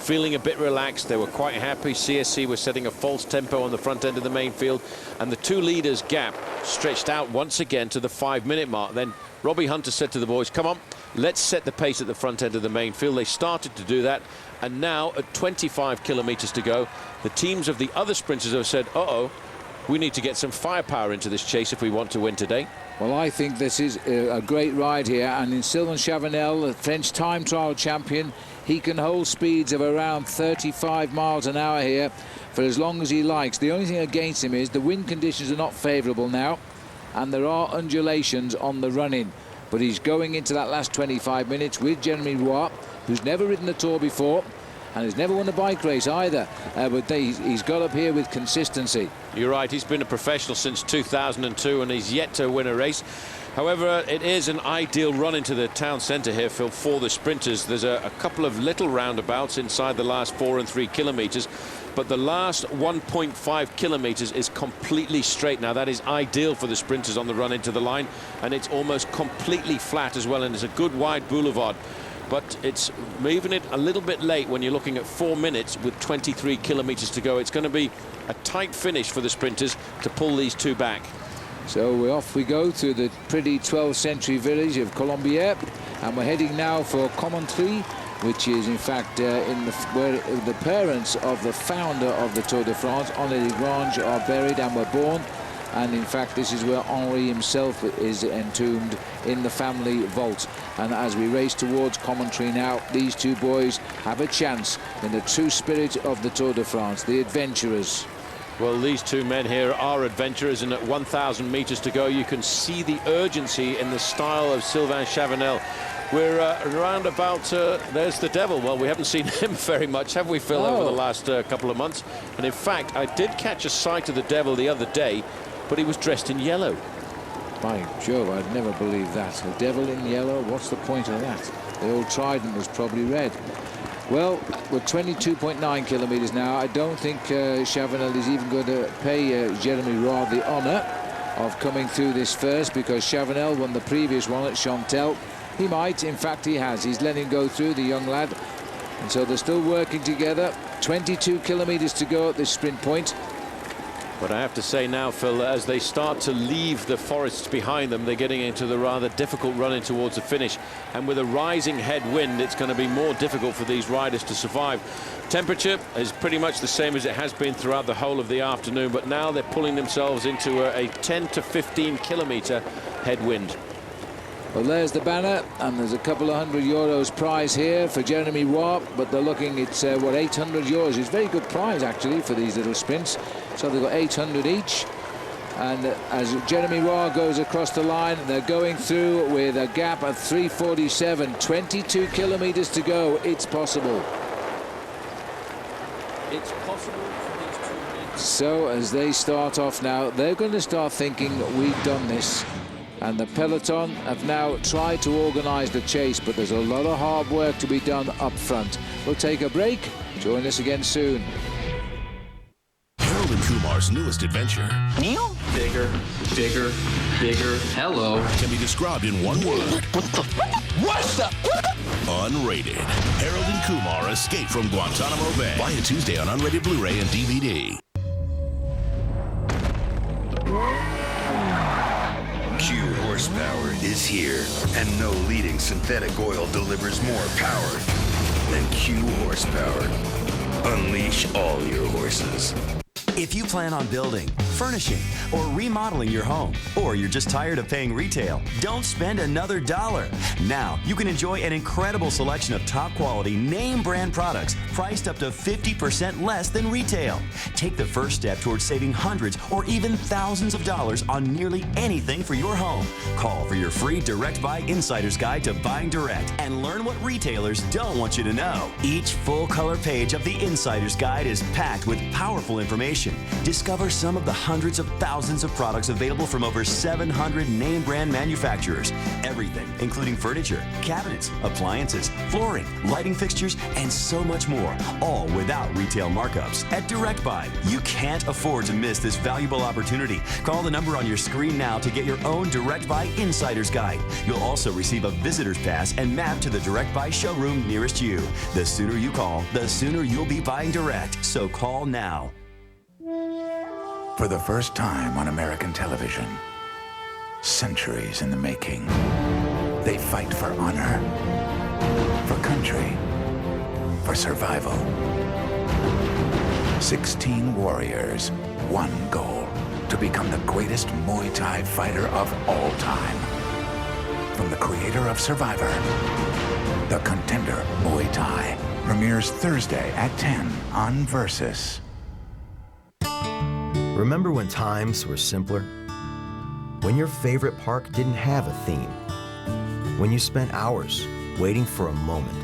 feeling a bit relaxed. They were quite happy. CSC was setting a false tempo on the front end of the main field, and the two leaders' gap stretched out once again to the 5-minute mark. Then Robbie Hunter said to the boys, come on, let's set the pace at the front end of the main field. They started to do that, and now at 25 kilometres to go, the teams of the other sprinters have said, uh-oh, we need to get some firepower into this chase if we want to win today. Well, I think this is a great ride here, and in Sylvain Chavanel, the French time trial champion, he can hold speeds of around 35 miles an hour here for as long as he likes. The only thing against him is the wind conditions are not favourable now. and there are undulations on the run-in. But he's going into that last 25 minutes with Jeremy Roy, who's never ridden the Tour before and has never won a bike race either. But he's got up here with consistency. You're right, he's been a professional since 2002 and he's yet to win a race. However, it is an ideal run into the town centre here, Phil, for the sprinters. There's a couple of little roundabouts inside the last 4 and 3 kilometres, but the last 1.5 kilometres is completely straight. Now, that is ideal for the sprinters on the run into the line, and it's almost completely flat as well, and it's a good wide boulevard. But it's moving it a little bit late when you're looking at 4 minutes with 23 kilometres to go. It's going to be a tight finish for the sprinters to pull these two back. So off we go to the pretty 12th century village of Colombier, and we're heading now for Commentators, which is in fact where the parents of the founder of the Tour de France, Henri Lagrange, are buried and were born. And in fact, this is where Henri himself is entombed, in the family vault. And as we race towards Commentators now, these two boys have a chance in the true spirit of the Tour de France, the adventurers. Well, these two men here are adventurers, and at 1,000 metres to go, you can see the urgency in the style of Sylvain Chavanel. We're around about, there's the devil. Well, we haven't seen him very much, have we, Phil, over the last couple of months? And in fact, I did catch a sight of the devil the other day, but he was dressed in yellow. By Jove, I'd never believe that. The devil in yellow, what's the point of that? The old trident was probably red. Well, we're 22.9 kilometres now. I don't think Chavanel is even going to pay Jeremy Roy the honour of coming through this first, because Chavanel won the previous one at Chantel. He might, in fact he has. He's letting him go through, the young lad. And so they're still working together. 22 kilometres to go at this sprint point. But I have to say now, Phil, as they start to leave the forests behind them, they're getting into the rather difficult run-in towards the finish. And with a rising headwind, it's going to be more difficult for these riders to survive. Temperature is pretty much the same as it has been throughout the whole of the afternoon, but now they're pulling themselves into a 10 to 15 kilometre headwind. Well, there's the banner, and there's a couple of €100 prize here for Jeremy Roy, but they're looking, it's what, €800. It's a very good prize, actually, for these little sprints. So they've got 800 each. And as Jeremy Roy goes across the line, they're going through with a gap of 3:47. 22 kilometres to go. It's possible. It's possible for these two men. So as they start off now, they're going to start thinking, we've done this. And the peloton have now tried to organise the chase, but there's a lot of hard work to be done up front. We'll take a break. Join us again soon. Harold and Kumar's newest adventure. Neil? Bigger, bigger, bigger. Hello. Can be described in one word. What's the? Unrated. Harold and Kumar escape from Guantanamo Bay. Buy it Tuesday on unrated Blu-ray and DVD. Q horsepower is here, and no leading synthetic oil delivers more power than Q horsepower. Unleash all your horses. If you plan on building, furnishing, or remodeling your home, or you're just tired of paying retail, don't spend another dollar. Now, you can enjoy an incredible selection of top quality name brand products priced up to 50% less than retail. Take the first step towards saving hundreds or even thousands of dollars on nearly anything for your home. Call for your free Direct Buy Insider's Guide to Buying Direct and learn what retailers don't want you to know. Each full color page of the Insider's Guide is packed with powerful information. Discover some of the hundreds of thousands of products available from over 700 name brand manufacturers. Everything, including furniture, cabinets, appliances, flooring, lighting fixtures, and so much more, all without retail markups. At Direct Buy, you can't afford to miss this valuable opportunity. Call the number on your screen now to get your own Direct Buy Insider's Guide. You'll also receive a visitor's pass and map to the Direct Buy showroom nearest you. The sooner you call, the sooner you'll be buying direct. So call now. For the first time on American television, centuries in the making, they fight for honor, for country, for survival. 16 warriors, one goal, to become the greatest Muay Thai fighter of all time. From the creator of Survivor, The Contender Muay Thai, premieres Thursday at 10 on Versus. Remember when times were simpler? When your favorite park didn't have a theme. When you spent hours waiting for a moment.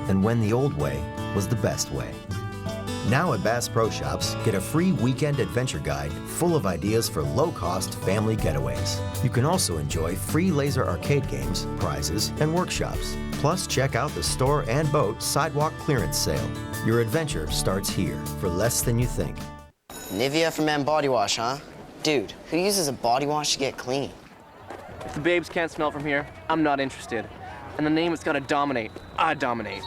And when the old way was the best way. Now at Bass Pro Shops, get a free weekend adventure guide full of ideas for low-cost family getaways. You can also enjoy free laser arcade games, prizes, and workshops. Plus, check out the store and boat sidewalk clearance sale. Your adventure starts here for less than you think. Nivea for men body wash, huh? Dude, who uses a body wash to get clean? If the babes can't smell from here, I'm not interested. And the name has got to dominate. I dominate.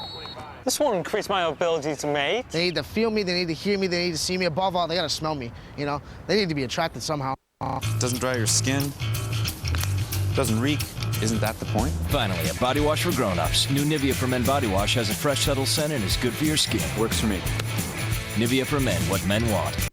This won't increase my ability to mate. They need to feel me, they need to hear me, they need to see me. Above all, they gotta smell me, you know? They need to be attracted somehow. Doesn't dry your skin, doesn't reek. Isn't that the point? Finally, a body wash for grown-ups. New Nivea for Men body wash has a fresh, subtle scent and is good for your skin. Works for me. Nivea for Men, what men want.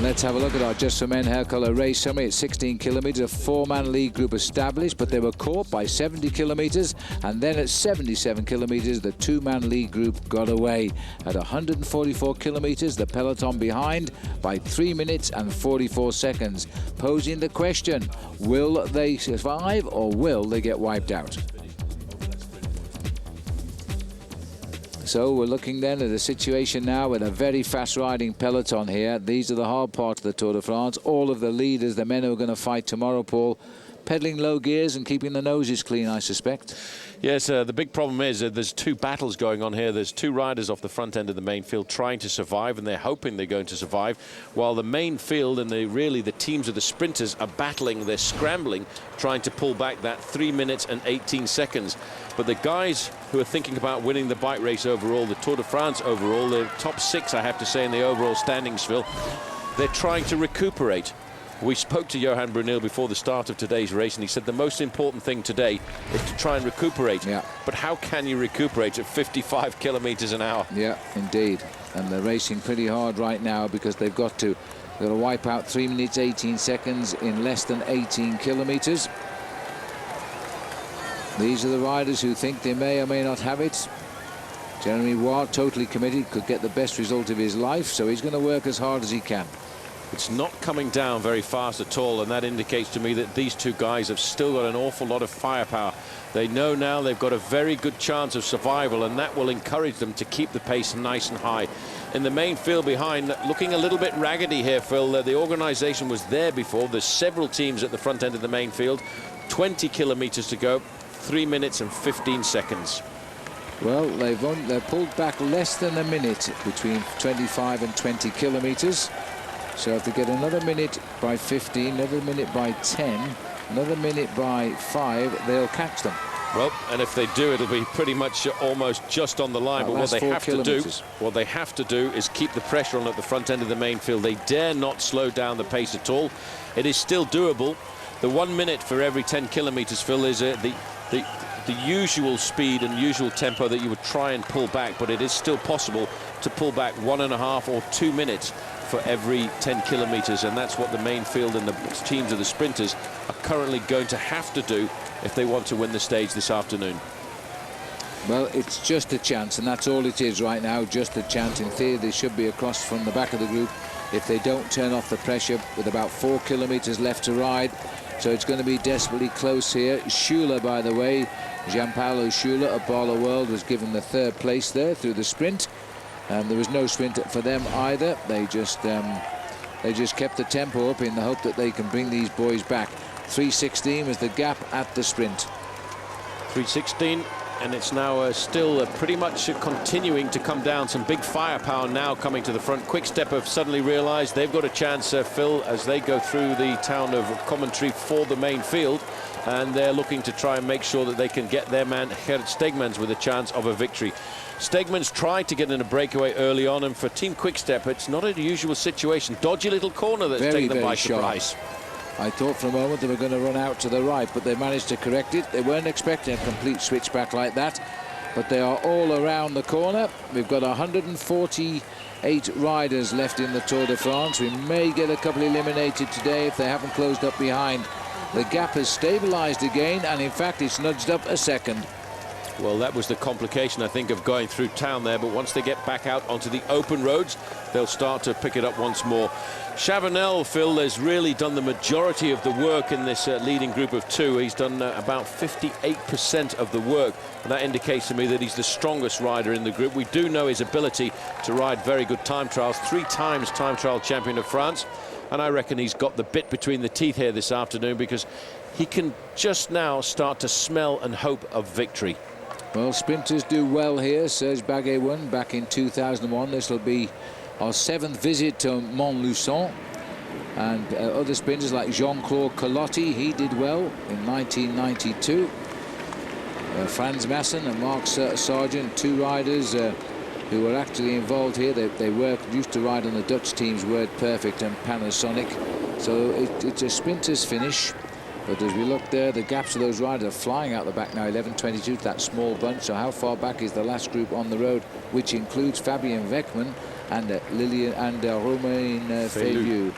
Let's have a look at our Just for Men hair color race summary. At 16 kilometers, a four-man lead group established, but they were caught by 70 kilometers, and then at 77 kilometers, the two-man lead group got away. At 144 kilometers, the peloton behind by 3 minutes and 44 seconds, posing the question, will they survive or will they get wiped out? So we're looking then at a situation now with a very fast-riding peloton here. These are the hard parts of the Tour de France. All of the leaders, the men who are going to fight tomorrow, Paul, pedaling low gears and keeping the noses clean, I suspect. Yes, the big problem is there's two battles going on here. There's two riders off the front end of the main field trying to survive, and they're hoping they're going to survive, while the main field and really the teams of the sprinters are battling, they're scrambling, trying to pull back that 3 minutes and 18 seconds. But the guys who are thinking about winning the bike race overall, the Tour de France overall, the top 6, I have to say, in the overall standings, Phil, they're trying to recuperate. We spoke to Johan Brunel before the start of today's race, and he said the most important thing today is to try and recuperate. Yeah. But how can you recuperate at 55 kilometers an hour? Yeah, indeed. And they're racing pretty hard right now because they've got to wipe out 3 minutes 18 seconds in less than 18 kilometers. These are the riders who think they may or may not have it. Jeremy Ward, totally committed, could get the best result of his life, so he's going to work as hard as he can. It's not coming down very fast at all, and that indicates to me that these two guys have still got an awful lot of firepower. They know now they've got a very good chance of survival, and that will encourage them to keep the pace nice and high. In the main field behind, looking a little bit raggedy here, Phil. The organisation was there before. There's several teams at the front end of the main field. 20 kilometres to go, 3 minutes and 15 seconds. Well, they've pulled back less than a minute between 25 and 20 kilometres. So if they get another minute by 15, another minute by 10, another minute by 5, they'll catch them. Well, and if they do, it'll be pretty much almost just on the line. But what they have to do is keep the pressure on at the front end of the main field. They dare not slow down the pace at all. It is still doable. The 1 minute for every 10 kilometres, Phil, is the usual speed and usual tempo that you would try and pull back, but it is still possible to pull back 1.5 or 2 minutes for every 10 kilometres, and that's what the main field and the teams of the sprinters are currently going to have to do if they want to win the stage this afternoon. Well, it's just a chance, and that's all it is right now, just a chance. In theory, they should be across from the back of the group if they don't turn off the pressure with about 4 kilometres left to ride. So it's going to be desperately close here. Schuler, by the way, Gianpaolo Schuler of Baller World was given the 3rd place there through the sprint. There was no sprint for them either. They just kept the tempo up in the hope that they can bring these boys back. 3:16 was the gap at the sprint. 3:16, and it's now still pretty much continuing to come down. Some big firepower now coming to the front. Quick Step have suddenly realised they've got a chance, Phil, as they go through the town of Coventry for the main field, and they're looking to try and make sure that they can get their man Gert Stegmans with a chance of a victory. Stegmans tried to get in a breakaway early on, and for Team Quick Step, it's not a usual situation. Dodgy little corner that's taken them by surprise. I thought for a moment they were going to run out to the right, but they managed to correct it. They weren't expecting a complete switchback like that. but they are all around the corner. We've got 148 riders left in the Tour de France. We may get a couple eliminated today if they haven't closed up behind. The gap has stabilized again, and in fact it's nudged up a second. Well, that was the complication, I think, of going through town there, but once they get back out onto the open roads, they'll start to pick it up once more. Chavanel, Phil, has really done the majority of the work in this leading group of two. He's done about 58% of the work, and that indicates to me that he's the strongest rider in the group. We do know his ability to ride very good time trials, 3 times time trial champion of France, and I reckon he's got the bit between the teeth here this afternoon, because he can just now start to smell and hope of victory. Well, sprinters do well here. Serge Baguet won back in 2001. This will be our 7th visit to Molusso. And other sprinters like Jean-Claude Colotti, he did well in 1992. Franz Masson and Mark Sargent, 2 riders who were actually involved here. They used to ride on the Dutch teams Word Perfect and Panasonic. So it's a sprinter's finish. But as we look there, the gaps of those riders are flying out the back now, 11:22 to that small bunch. So how far back is the last group on the road, which includes Fabien Weckman and Lilian and Romain Feylieu.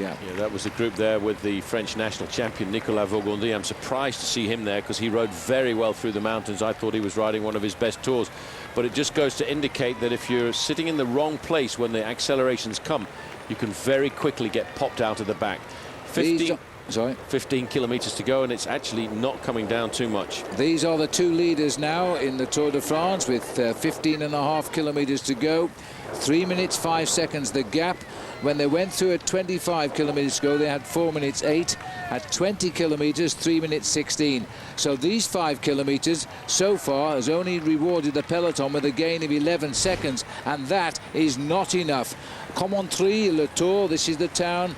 Yeah, that was the group there with the French national champion Nicolas Vaugondy. I'm surprised to see him there, because he rode very well through the mountains. I thought he was riding one of his best tours. But it just goes to indicate that if you're sitting in the wrong place when the accelerations come, you can very quickly get popped out of the back. 15 kilometers to go, and it's actually not coming down too much. These are the 2 leaders now in the Tour de France with 15.5 kilometers to go. 3 minutes 5 seconds the gap. When they went through at 25 kilometers to go, they had 4 minutes 8. At 20 kilometers, 3 minutes 16. So these 5 kilometers so far has only rewarded the peloton with a gain of 11 seconds, and that is not enough. Commentators, Le Tour, this is the town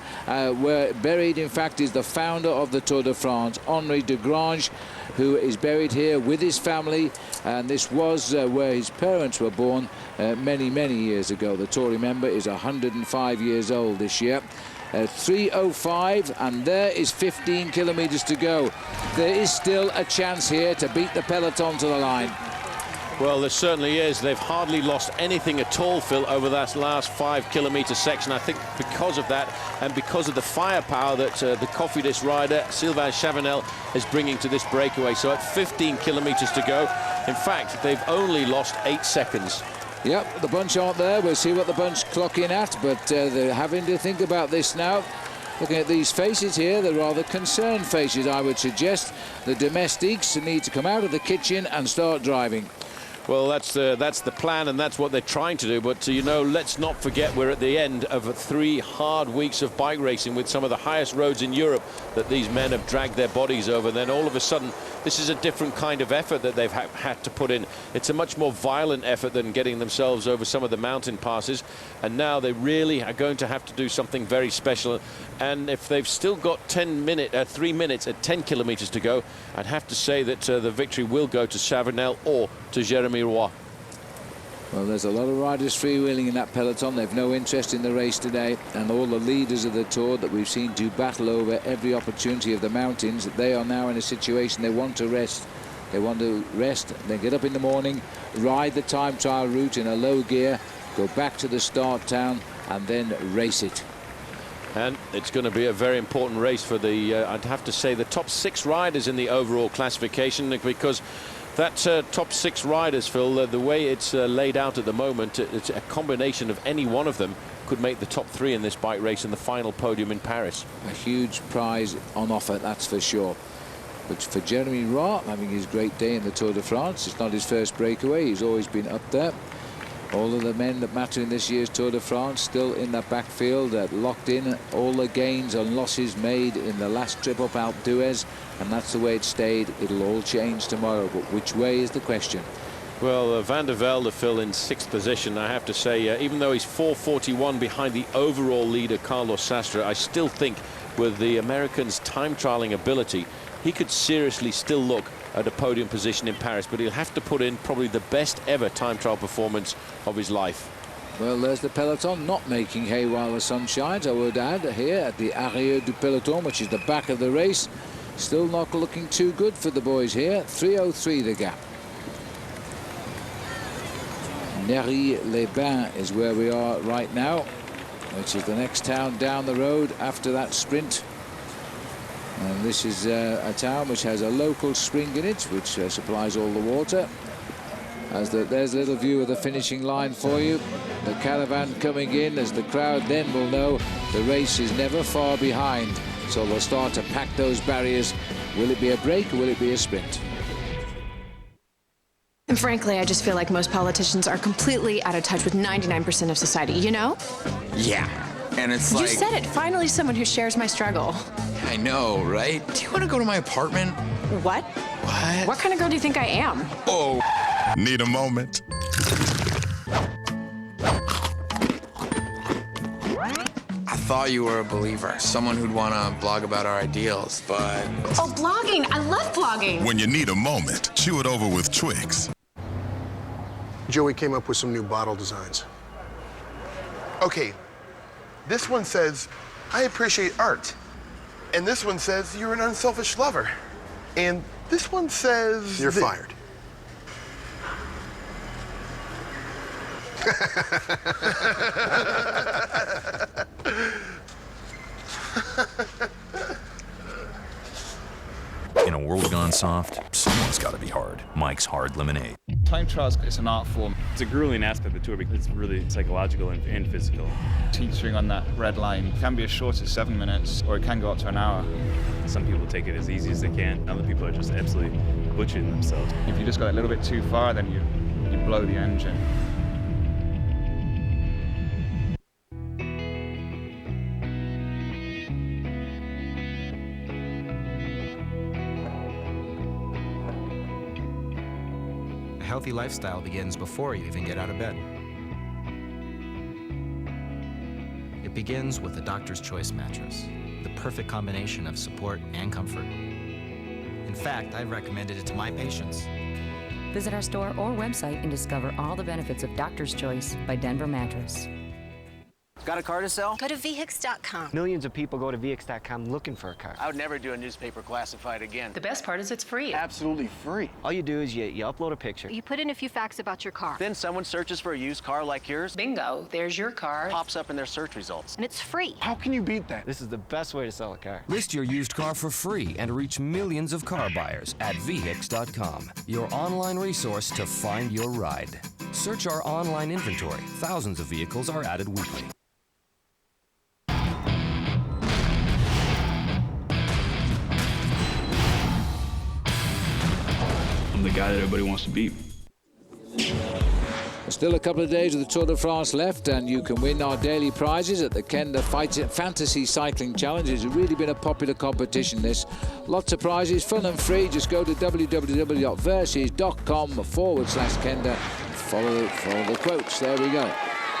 where buried, in fact, is the founder of the Tour de France, Henri de Grange, who is buried here with his family, and this was where his parents were born many, many years ago. The Tour, remember, is 105 years old this year. 3:05, and there is 15 kilometers to go. There is still a chance here to beat the peloton to the line. Well, there certainly is. They've hardly lost anything at all, Phil, over that last 5 kilometer section. I think because of that, and because of the firepower that the Cofidis rider Sylvain Chavanel is bringing to this breakaway. So at 15 kilometers to go, in fact, they've only lost 8 seconds. Yep, the bunch aren't there. We'll see what the bunch clock in at, but they're having to think about this now. Looking at these faces here, they're rather concerned faces, I would suggest. The domestics need to come out of the kitchen and start driving. Well, that's the plan, and that's what they're trying to do. But, you know, let's not forget we're at the end of 3 hard weeks of bike racing with some of the highest roads in Europe that these men have dragged their bodies over. Then all of a sudden, this is a different kind of effort that they've had to put in. It's a much more violent effort than getting themselves over some of the mountain passes. And now they really are going to have to do something very special. And if they've still got 3 minutes at 10 kilometers to go, I'd have to say that the victory will go to Chavanel or to Jeremy Roy. Well, there's a lot of riders freewheeling in that peloton. They've no interest in the race today, and all the leaders of the Tour that we've seen do battle over every opportunity of the mountains, they are now in a situation they want to rest. They want to rest, then get up in the morning, ride the time trial route in a low gear, go back to the start town, and then race it. And it's going to be a very important race for the, I'd have to say, the top 6 riders in the overall classification, because that top 6 riders, Phil, the way it's laid out at the moment, it's a combination of any one of them could make the top 3 in this bike race in the final podium in Paris. A huge prize on offer, that's for sure. But for Jeremy Roy, having his great day in the Tour de France, it's not his first breakaway. He's always been up there. All of the men that matter in this year's Tour de France still in that backfield, locked in. All the gains and losses made in the last trip up Alpe d'Huez, and that's the way it stayed. It'll all change tomorrow, but which way is the question? Well, Van der Velde, Phil, in 6th position. I have to say, even though he's 4:41 behind the overall leader, Carlos Sastre, I still think with the American's time trialing ability, he could seriously still look at a podium position in Paris, but he'll have to put in probably the best ever time trial performance of his life. Well, there's the peloton not making hay while the sun shines, I would add, here at the Arrière du Peloton, which is the back of the race. Still not looking too good for the boys here. 3:03 the gap. Nery-les-Bains is where we are right now, which is the next town down the road after that sprint. And this is a town which has a local spring in it, which supplies all the water. There's a little view of the finishing line for you. The caravan coming in, as the crowd then will know the race is never far behind. So they'll start to pack those barriers. Will it be a break or will it be a sprint? And frankly, I just feel like most politicians are completely out of touch with 99% of society, you know? Yeah, and it's You like... said it. Finally, someone who shares my struggle. I know, right? Do you want to go to my apartment? What? What? What kind of girl do you think I am? Oh. Need a moment? I thought you were a believer, someone who'd want to blog about our ideals, but... Oh, blogging. I love blogging. When you need a moment, chew it over with Twix. Joey came up with some new bottle designs. Okay, this one says, I appreciate art. And this one says, you're an unselfish lover. And this one says... You're fired. In a world gone soft, someone's got to be hard. Mike's Hard Lemonade. Time trials, it's an art form. It's a grueling aspect of the tour because it's really psychological and physical. Teetering on that red line can be as short as 7 minutes, or it can go up to an hour. Some people take it as easy as they can. Other people are just absolutely butchering themselves. If you just go a little bit too far, then you blow the engine. A healthy lifestyle begins before you even get out of bed. It begins with the Doctor's Choice mattress, the perfect combination of support and comfort. In fact, I've recommended it to my patients. Visit our store or website and discover all the benefits of Doctor's Choice by Denver Mattress. Got a car to sell? Go to vhix.com. Millions of people go to vhix.com looking for a car. I would never do a newspaper classified again. The best part is it's free. Absolutely free. All you do is you upload a picture. You put in a few facts about your car. Then someone searches for a used car like yours. Bingo, there's your car. Pops up in their search results. And it's free. How can you beat that? This is the best way to sell a car. List your used car for free and reach millions of car buyers at vhix.com, your online resource to find your ride. Search our online inventory. Thousands of vehicles are added weekly. I'm the guy that everybody wants to beat. Still a couple of days of the Tour de France left, and you can win our daily prizes at the Kenda Fantasy Cycling Challenge. It's really been a popular competition, this. Lots of prizes, fun and free. Just go to www.versus.com/Kenda. Follow the quotes. There we go.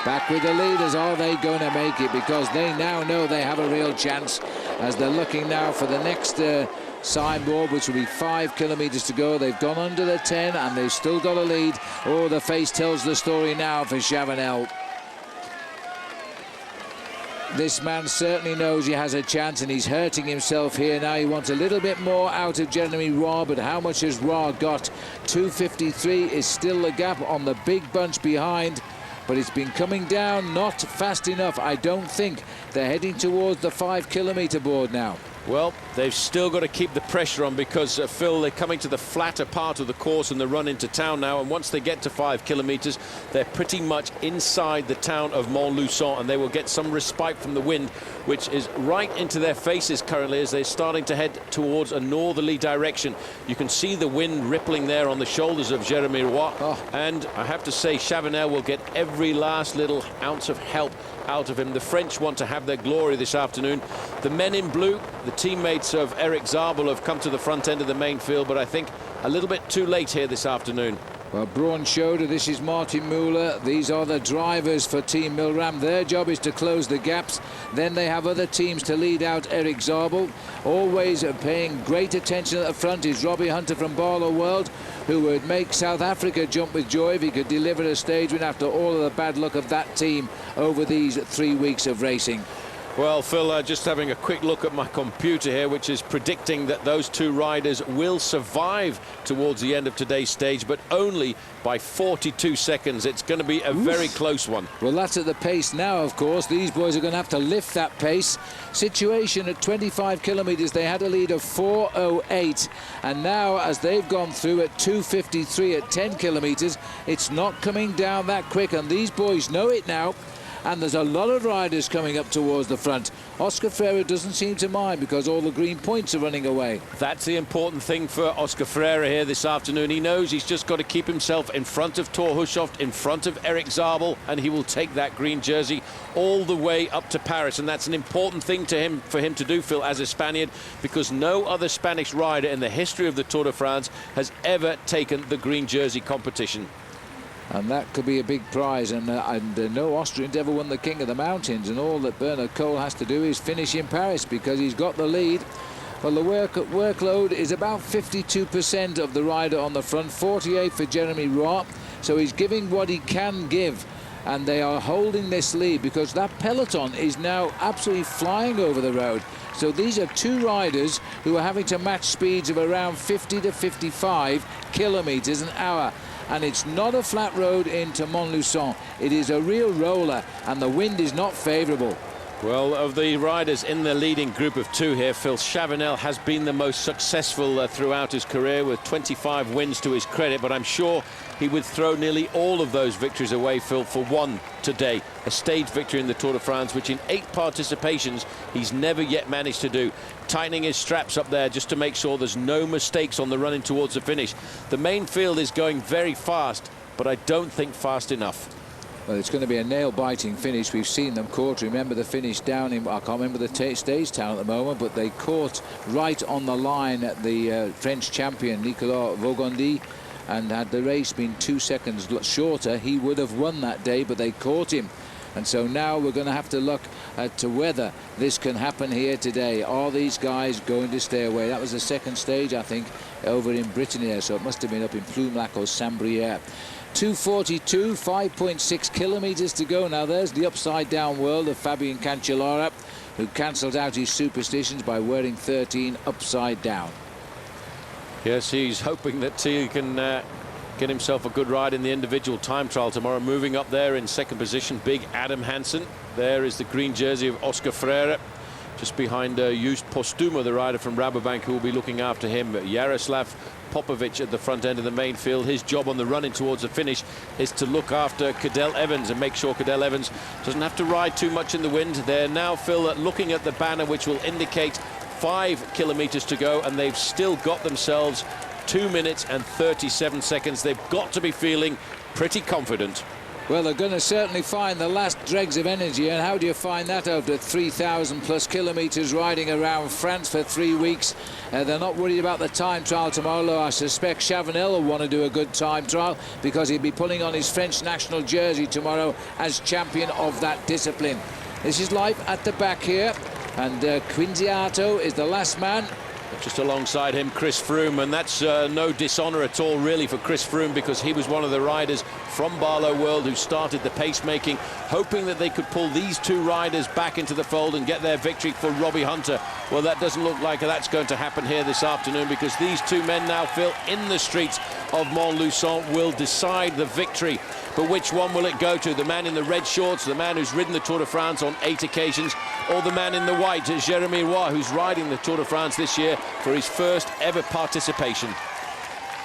Back with the leaders. Are they going to make it? Because they now know they have a real chance as they're looking now for the next signboard, which will be 5 kilometers to go. They've gone under the 10 and they've still got a lead. Oh, the face tells the story now for Chavanel. This man certainly knows he has a chance, and he's hurting himself here now. He wants a little bit more out of Jeremy Roy, but how much has Roy got? 2:53 is still the gap on the big bunch behind, but it's been coming down, not fast enough. I don't think they're heading towards the 5 kilometer board now. Well, they've still got to keep the pressure on because, Phil, they're coming to the flatter part of the course and the run into town now. And once they get to 5 kilometers, they're pretty much inside the town of Molusso, and they will get some respite from the wind, which is right into their faces currently as they're starting to head towards a northerly direction. You can see the wind rippling there on the shoulders of Jeremy Roy. And I have to say, Chavanel will get every last little ounce of help out of him. The French want to have their glory this afternoon. The men in blue, the teammates of Eric Zabel, have come to the front end of the main field, but I think a little bit too late here this afternoon. Well, Braun Schroeder, this is Martin Müller. These are the drivers for Team Milram. Their job is to close the gaps. Then they have other teams to lead out Eric Zabel. Always paying great attention at the front is Robbie Hunter from Barlow World, who would make South Africa jump with joy if he could deliver a stage win after all of the bad luck of that team over these 3 weeks of racing. Well, Phil, just having a quick look at my computer here, which is predicting that those two riders will survive towards the end of today's stage, but only by 42 seconds. It's going to be a very close one. Well, that's at the pace now, of course. These boys are going to have to lift that pace. Situation at 25 kilometres, they had a lead of 4:08, and now as they've gone through at 2:53 at 10 kilometres, it's not coming down that quick, and these boys know it now. And there's a lot of riders coming up towards the front. Oscar Freire doesn't seem to mind because all the green points are running away. That's the important thing for Oscar Freire here this afternoon. He knows he's just got to keep himself in front of Thor Hushovd, in front of Eric Zabel, and he will take that green jersey all the way up to Paris. And that's an important thing for him to do, Phil, as a Spaniard, because no other Spanish rider in the history of the Tour de France has ever taken the green jersey competition. And that could be a big prize, and no Austrians ever won the King of the Mountains, and all that Bernard Cole has to do is finish in Paris because he's got the lead. Well, the workload is about 52% of the rider on the front, 48 for Jeremy Roy, so he's giving what he can give, and they are holding this lead because that peloton is now absolutely flying over the road. So these are two riders who are having to match speeds of around 50 to 55 kilometres an hour. And it's not a flat road into Molusso. It is a real roller, and the wind is not favourable. Well, of the riders in the leading group of two here, Phil, Chavanel has been the most successful throughout his career with 25 wins to his credit, but I'm sure he would throw nearly all of those victories away, Phil, for one today. A stage victory in the Tour de France, which in 8 participations he's never yet managed to do. Tightening his straps up there just to make sure there's no mistakes on the running towards the finish. The main field is going very fast, but I don't think fast enough. Well, it's going to be a nail-biting finish. We've seen them caught. Remember the finish down in, I can't remember the stage town at the moment, but they caught right on the line at the French champion, Nicolas Vaugondy, and had the race been 2 seconds shorter, he would have won that day, but they caught him. And so now we're going to have to look to whether this can happen here today. Are these guys going to stay away? That was the second stage, I think, over in Brittany there, so it must have been up in Plumelac or Saint-Brieuc. 2:42, 5.6 kilometres to go. Now there's the upside-down world of Fabian Cancellara, who cancelled out his superstitions by wearing 13 upside down. Yes, he's hoping that he can get himself a good ride in the individual time trial tomorrow. Moving up there in second position, big Adam Hansen. There is the green jersey of Oscar Freire. Just behind Just Postuma, the rider from Rabobank, who will be looking after him. Jaroslav Popovic at the front end of the main field. His job on the running towards the finish is to look after Cadel Evans and make sure Cadel Evans doesn't have to ride too much in the wind. They're now, Phil, looking at the banner, which will indicate 5 kilometres to go, and they've still got themselves 2 minutes and 37 seconds. They've got to be feeling pretty confident. Well, they're going to certainly find the last dregs of energy, and how do you find that after 3,000 plus kilometres riding around France for 3 weeks? They're not worried about the time trial tomorrow, though I suspect Chavanel will want to do a good time trial because he'll be pulling on his French national jersey tomorrow as champion of that discipline. This is life at the back here, and Quinziato is the last man. Just alongside him, Chris Froome, and that's no dishonour at all, really, for Chris Froome, because he was one of the riders from Barlow World who started the pacemaking, hoping that they could pull these two riders back into the fold and get their victory for Robbie Hunter. Well, that doesn't look like that's going to happen here this afternoon, because these two men now, Phil, in the streets of Montluçon will decide the victory. But which one will it go to? The man in the red shorts, the man who's ridden the Tour de France on 8 occasions, or the man in the white, Jeremy Roy, who's riding the Tour de France this year for his first ever participation?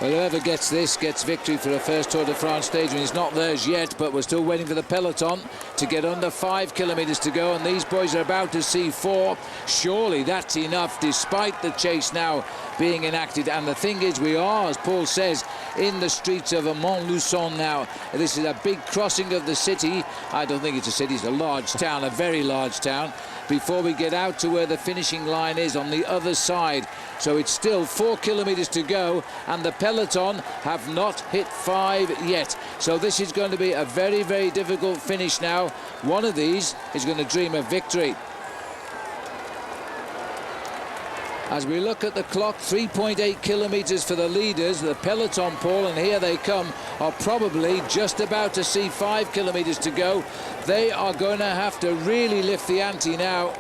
Well, whoever gets this gets victory for a first Tour de France stage. I mean, it's not theirs yet, but we're still waiting for the peloton to get under 5 kilometres to go, and these boys are about to see 4. Surely that's enough, despite the chase now being enacted. And the thing is, we are, as Paul says, in the streets of Montluçon now. This is a big crossing of the city. I don't think it's a city, it's a large town, a very large town, before we get out to where the finishing line is on the other side. So it's still 4 kilometres to go, and the peloton have not hit 5 yet. So this is going to be a very, very difficult finish now. One of these is going to dream of victory. As we look at the clock, 3.8 kilometers for the leaders, the peloton, Paul, and here they come, are probably just about to see 5 kilometers to go. They are going to have to really lift the ante now.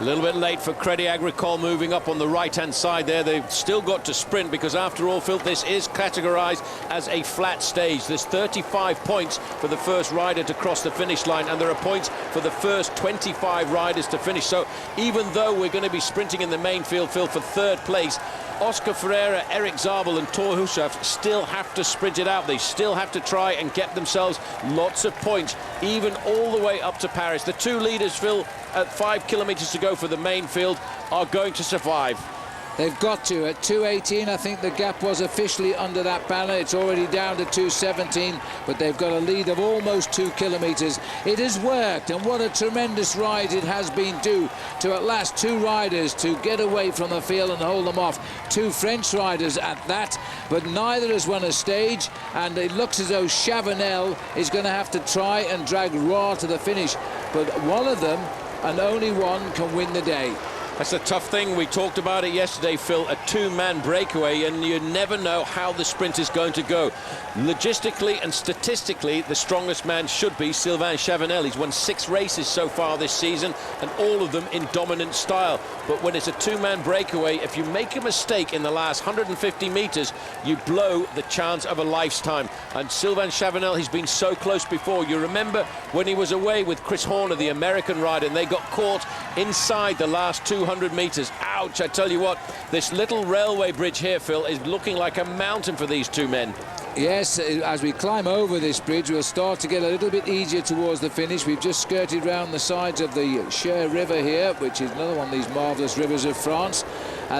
A little bit late for Crédit Agricole moving up on the right-hand side there. They've still got to sprint because, after all, Phil, this is categorized as a flat stage. There's 35 points for the first rider to cross the finish line, and there are points for the first 25 riders to finish. So even though we're going to be sprinting in the main field, Phil, for third place, Oscar Ferreira, Eric Zabel and Thor Hushovd still have to sprint it out. They still have to try and get themselves lots of points, even all the way up to Paris. The two leaders, Phil, at 5 kilometers to go for the main field, are going to survive. They've got to. At 2:18, I think the gap was officially under that banner. It's already down to 2:17, but they've got a lead of almost 2 kilometers. It has worked, and what a tremendous ride it has been due to, at last, 2 riders to get away from the field and hold them off. 2 French riders at that, but neither has won a stage, and it looks as though Chavanel is going to have to try and drag Roy to the finish. But one of them, and only one, can win the day. That's a tough thing. We talked about it yesterday, Phil, a 2-man breakaway, and you never know how the sprint is going to go. Logistically and statistically, the strongest man should be Sylvain Chavanel. He's won 6 races so far this season, and all of them in dominant style. But when it's a 2-man breakaway, if you make a mistake in the last 150 meters, you blow the chance of a lifetime. And Sylvain Chavanel, he's been so close before. You remember when he was away with Chris Horner, the American rider, and they got caught inside the last 200 meters. Ouch, I tell you what, this little railway bridge here, Phil, is looking like a mountain for these 2 men. Yes, as we climb over this bridge, we'll start to get a little bit easier towards the finish. We've just skirted round the sides of the Cher River here, which is another one of these marvellous rivers of France.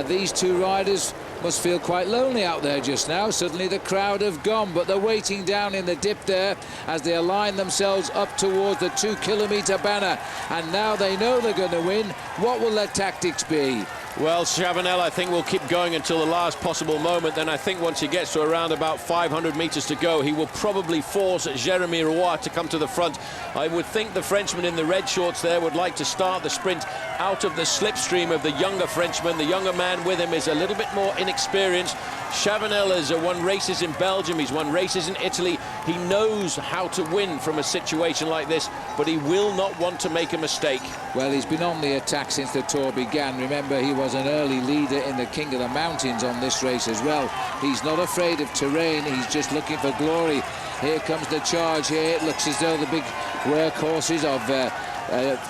These 2 riders must feel quite lonely out there just now. Suddenly the crowd have gone, but they're waiting down in the dip there as they align themselves up towards the 2-kilometer banner. And now they know they're going to win. What will their tactics be? Well, Chavanel, I think, will keep going until the last possible moment. Then I think once he gets to around about 500 meters to go, he will probably force Jérémy Roy to come to the front. I would think the Frenchman in the red shorts there would like to start the sprint out of the slipstream of the younger Frenchman. The younger man with him is a little bit more inexperienced. Chavanel has won races in Belgium, he's won races in Italy. He knows how to win from a situation like this, but he will not want to make a mistake. Well, he's been on the attack since the Tour began. Remember, he was an early leader in the King of the Mountains on this race as well. He's not afraid of terrain, he's just looking for glory. Here comes the charge here. It looks as though the big workhorses of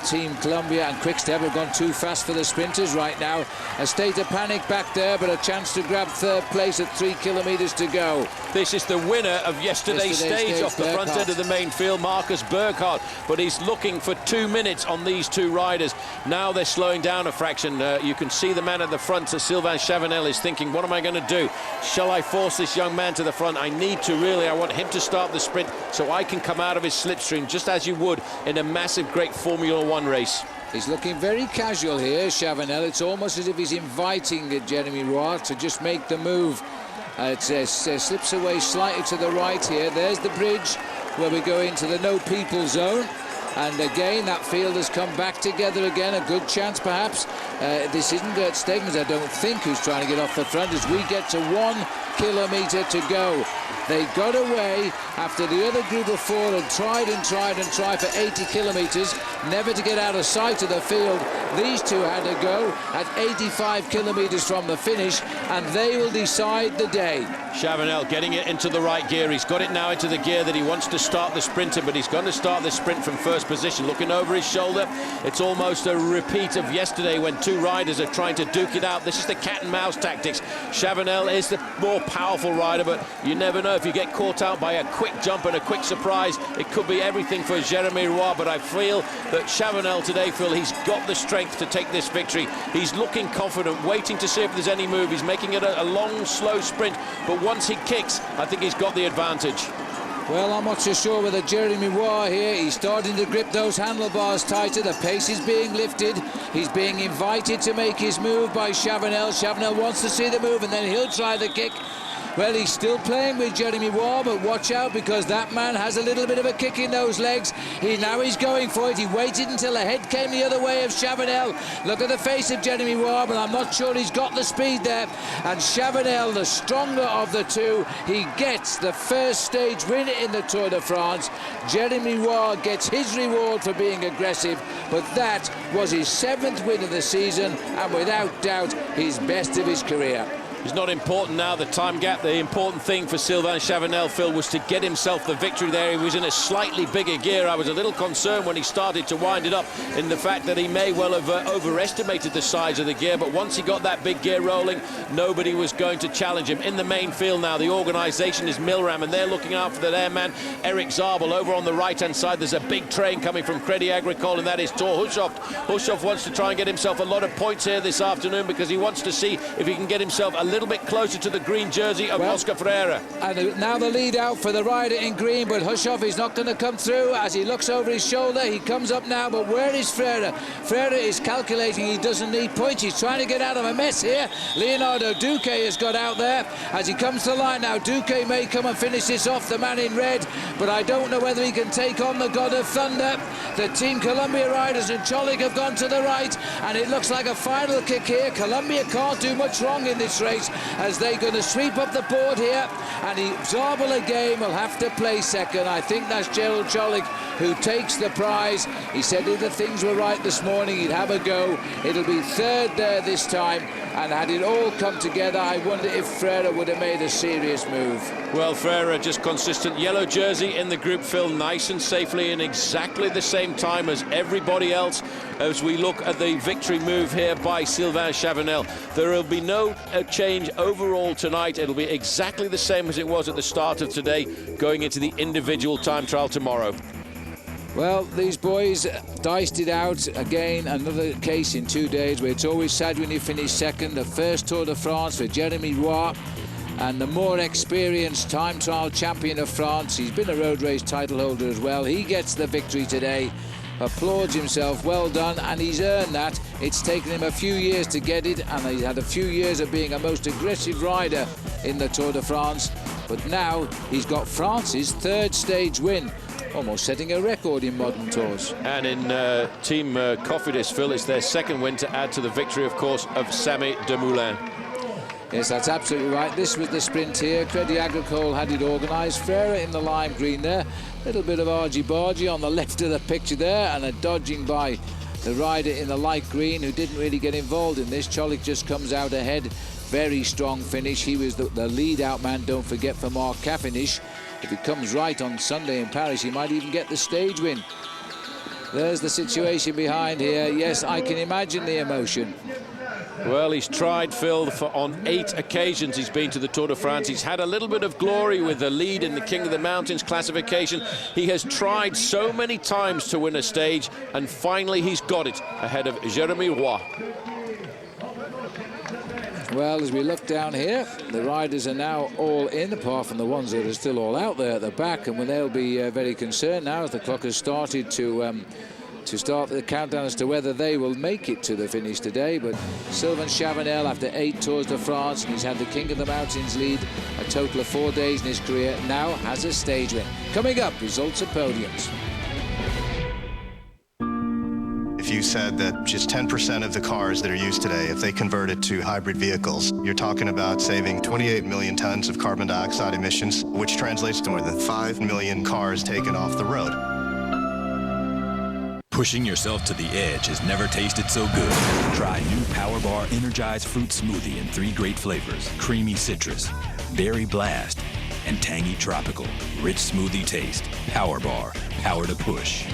Team Columbia and Quick-Step have gone too fast for the sprinters right now. A state of panic back there, but a chance to grab third place at 3 kilometers to go. This is the winner of yesterday's stage off the front end of the main field, Marcus Burkhardt, but he's looking for 2 minutes on these 2 riders. Now they're slowing down a fraction. You can see the man at the front, Sylvain Chavanel, is thinking, what am I going to do? Shall I force this young man to the front? I need to, really. I want him to start the sprint so I can come out of his slipstream, just as you would in a massive, great Formula 1 race. He's looking very casual here, Chavanel. It's almost as if he's inviting Jérémy Roy to just make the move. It slips away slightly to the right here. There's the bridge where we go into the no people zone. And again, that field has come back together again. A good chance, perhaps. This isn't Gert Stegmans, I don't think, who's trying to get off the front as we get to 1 kilometer to go. They got away after the other group of 4 had tried and tried and tried for 80 kilometers, never to get out of sight of the field. These 2 had to go at 85 kilometers from the finish, and they will decide the day. Chavanel getting it into the right gear. He's got it now into the gear that he wants to start the sprinter, but he's going to start the sprint from first position. Looking over his shoulder, it's almost a repeat of yesterday when 2 riders are trying to duke it out. This is the cat and mouse tactics. Chavanel is the more powerful rider, but you never know. If you get caught out by a quick jump and a quick surprise, it could be everything for Jérémy Roy. But I feel that Chavanel today, Phil, he's got the strength to take this victory. He's looking confident, waiting to see if there's any move. He's making it a long, slow sprint, but once he kicks, I think he's got the advantage. Well, I'm not so sure whether Jérémy Roy here, he's starting to grip those handlebars tighter. The pace is being lifted. He's being invited to make his move by Chavanel. Chavanel wants to see the move, and then he'll try the kick. Well, he's still playing with Jeremy Waugh, but watch out because that man has a little bit of a kick in those legs. Now he's going for it. He waited until the head came the other way of Chavanel. Look at the face of Jeremy Waugh, but I'm not sure he's got the speed there. And Chavanel, the stronger of the two, he gets the first stage win in the Tour de France. Jeremy Waugh gets his reward for being aggressive, but that was his 7th win of the season, and without doubt, his best of his career. It's not important now, the time gap. The important thing for Sylvain Chavanel, Phil, was to get himself the victory there. He was in a slightly bigger gear. I was a little concerned when he started to wind it up in the fact that he may well have overestimated the size of the gear, but once he got that big gear rolling, nobody was going to challenge him. In the main field now, the organisation is Milram, and they're looking out for their airman, Eric Zabel. Over on the right-hand side, there's a big train coming from Crédit Agricole, and that is Thor Hushovd. Hushovd wants to try and get himself a lot of points here this afternoon because he wants to see if he can get himself a little bit closer to the green jersey of Oscar Freire. And now the lead out for the rider in green, but Hushovd is not going to come through. As he looks over his shoulder, he comes up now, but where is Freire? Freire is calculating he doesn't need points. He's trying to get out of a mess here. Leonardo Duque has got out there. As he comes to the line now, Duque may come and finish this off, the man in red, but I don't know whether he can take on the God of Thunder. The Team Columbia riders and Cholik have gone to the right, and it looks like a final kick here. Columbia can't do much wrong in this race, as they're going to sweep up the board here, and Zabel again will have to play second. I think that's Gerald Cholik who takes the prize. He said if the things were right this morning, he'd have a go. It'll be third there this time, and had it all come together, I wonder if Freire would have made a serious move. Well, Freire just consistent. Yellow jersey in the group, Phil, nice and safely in exactly the same time as everybody else. As we look at the victory move here by Sylvain Chavanel, there will be no change overall tonight. It'll be exactly the same as it was at the start of today, going into the individual time trial tomorrow. Well, these boys diced it out again, another case in 2 days where it's always sad when you finish second. The first Tour de France for Jeremy Waugh, and the more experienced time trial champion of France. He's been a road race title holder as well. He gets the victory today, applauds himself, well done, and he's earned that. It's taken him a few years to get it, and he's had a few years of being a most aggressive rider in the Tour de France, but now he's got France's 3rd stage win, almost setting a record in modern tours. And in Team Cofidis, Phil, it's their 2nd win to add to the victory, of course, of Samy Dumoulin. Yes, that's absolutely right. This was the sprint here. Crédit Agricole had it organised. Freire in the lime green there. A little bit of argy-bargy on the left of the picture there, and a dodging by the rider in the light green who didn't really get involved in this. Cholik just comes out ahead. Very strong finish. He was the lead-out man, don't forget, for Mark Cavendish. If he comes right on Sunday in Paris, he might even get the stage win. There's the situation behind here. Yes, I can imagine the emotion. Well, he's tried, Phil, on 8 occasions he's been to the Tour de France. He's had a little bit of glory with the lead in the King of the Mountains classification. He has tried so many times to win a stage, and finally he's got it ahead of Jeremy Waugh. Well, as we look down here, the riders are now all in, apart from the ones that are still all out there at the back, and they'll be very concerned now as the clock has started to start the countdown as to whether they will make it to the finish today. But Sylvain Chavanel, after 8 Tours de France, and he's had the King of the Mountains lead a total of 4 days in his career, now has a stage win. Coming up, results of podiums. If you said that just 10% of the cars that are used today, if they converted to hybrid vehicles, you're talking about saving 28 million tons of carbon dioxide emissions, which translates to more than 5 million cars taken off the road. Pushing yourself to the edge has never tasted so good. Try new Power Bar Energized Fruit Smoothie in 3 great flavors: creamy citrus, berry blast, and tangy tropical. Rich smoothie taste. Power Bar, power to push.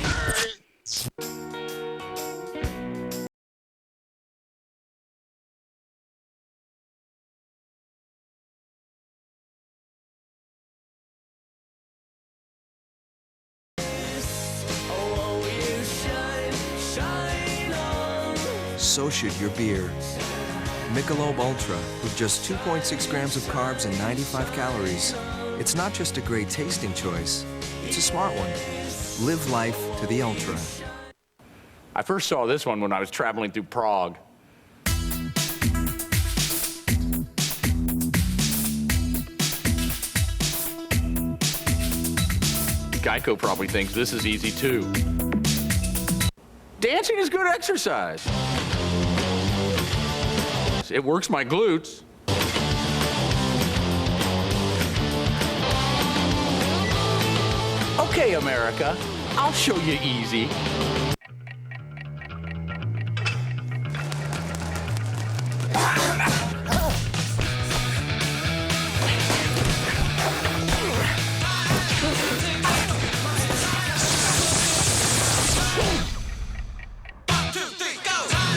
So should your beer. Michelob Ultra, with just 2.6 grams of carbs and 95 calories. It's not just a great tasting choice, it's a smart one. Live life to the ultra. I first saw this one when I was traveling through Prague. Geico probably thinks this is easy too. Dancing is good exercise. It works my glutes. Okay, America, I'll show you easy.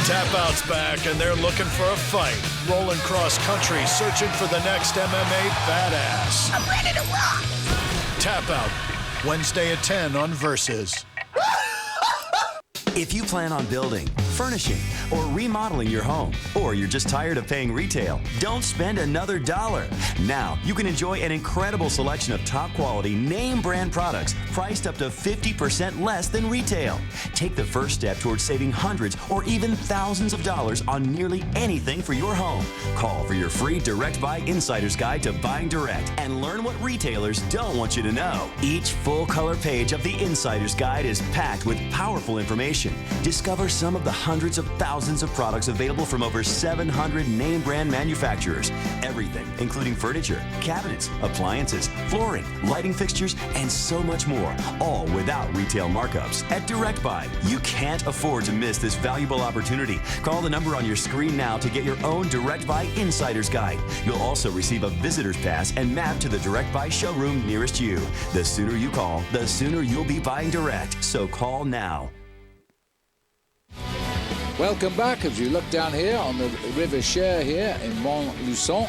Tap Out's back, and they're looking for a fight. Rolling cross country, searching for the next MMA badass. I'm ready to rock! Tap Out, Wednesday at 10 on Versus. If you plan on building, furnishing, or remodeling your home, or you're just tired of paying retail, don't spend another dollar. Now, you can enjoy an incredible selection of top-quality, name-brand products priced up to 50% less than retail. Take the first step towards saving hundreds or even thousands of dollars on nearly anything for your home. Call for your free Direct Buy Insider's Guide to Buying Direct and learn what retailers don't want you to know. Each full-color page of the Insider's Guide is packed with powerful information. Discover some of the hundreds of thousands of products available from over 700 name brand manufacturers. Everything, including furniture, cabinets, appliances, flooring, lighting fixtures, and so much more, all without retail markups. At Direct Buy, you can't afford to miss this valuable opportunity. Call the number on your screen now to get your own Direct Buy Insider's Guide. You'll also receive a visitor's pass and map to the Direct Buy showroom nearest you. The sooner you call, the sooner you'll be buying direct. So call now. Welcome back as you look down here on the River Cher here in Molusso.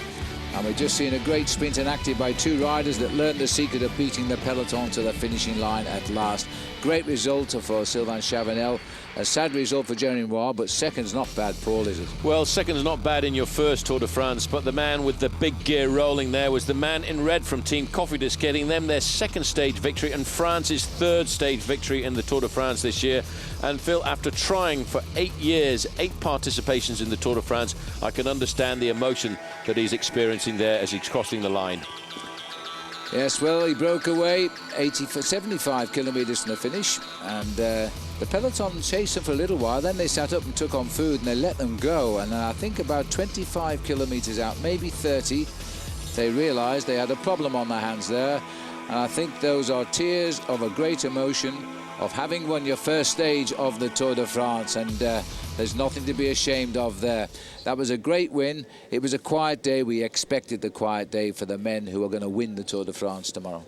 And we're just seeing a great sprint enacted by two riders that learned the secret of beating the peloton to the finishing line at last. Great result for Sylvain Chavanel. A sad result for Jeremy Moir, but second's not bad, Paul, is it? Well, second's not bad in your first Tour de France, but the man with the big gear rolling there was the man in red from Team Cofidis, getting them their second stage victory and France's third stage victory in the Tour de France this year. And Phil, after trying for 8 years, 8 participations in the Tour de France, I can understand the emotion that he's experiencing there as he's crossing the line. Yes, well, he broke away 75 kilometres from the finish, and the peloton chased him for a little while. Then they sat up and took on food, and they let them go. And I think about 25 kilometres out, maybe 30, they realised they had a problem on their hands there. And I think those are tears of a great emotion of having won your first stage of the Tour de France, and there's nothing to be ashamed of there. That was a great win. It was a quiet day. We expected the quiet day for the men who are going to win the Tour de France tomorrow.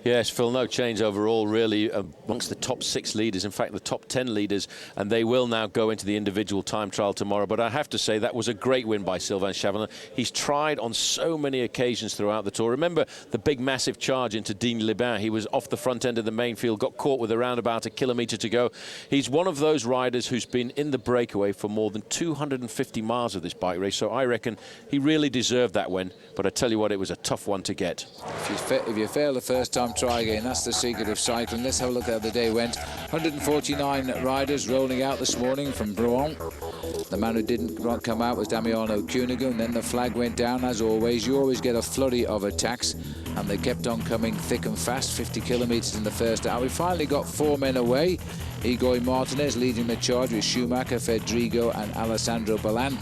Yes, Phil, no change overall, really, amongst the top 6 leaders, in fact, the top 10 leaders, and they will now go into the individual time trial tomorrow. But I have to say, that was a great win by Sylvain Chavanel. He's tried on so many occasions throughout the Tour. Remember the big, massive charge into Digne-les-Bains. He was off the front end of the main field, got caught with around about a kilometre to go. He's one of those riders who's been in the breakaway for more than 250 miles of this bike race, so I reckon he really deserved that win. But I tell you what, it was a tough one to get. If you fail the first time, try again. That's the secret of cycling. Let's have a look at how the day went. 149 riders rolling out this morning from Rouen. The man who didn't come out was Damiano Cunego, and then the flag went down. As always, you always get a flurry of attacks, and they kept on coming thick and fast. 50 kilometres in the first hour. We finally got 4 men away. Igor Martinez leading the charge with Schumacher, Fedrigo and Alessandro Ballan.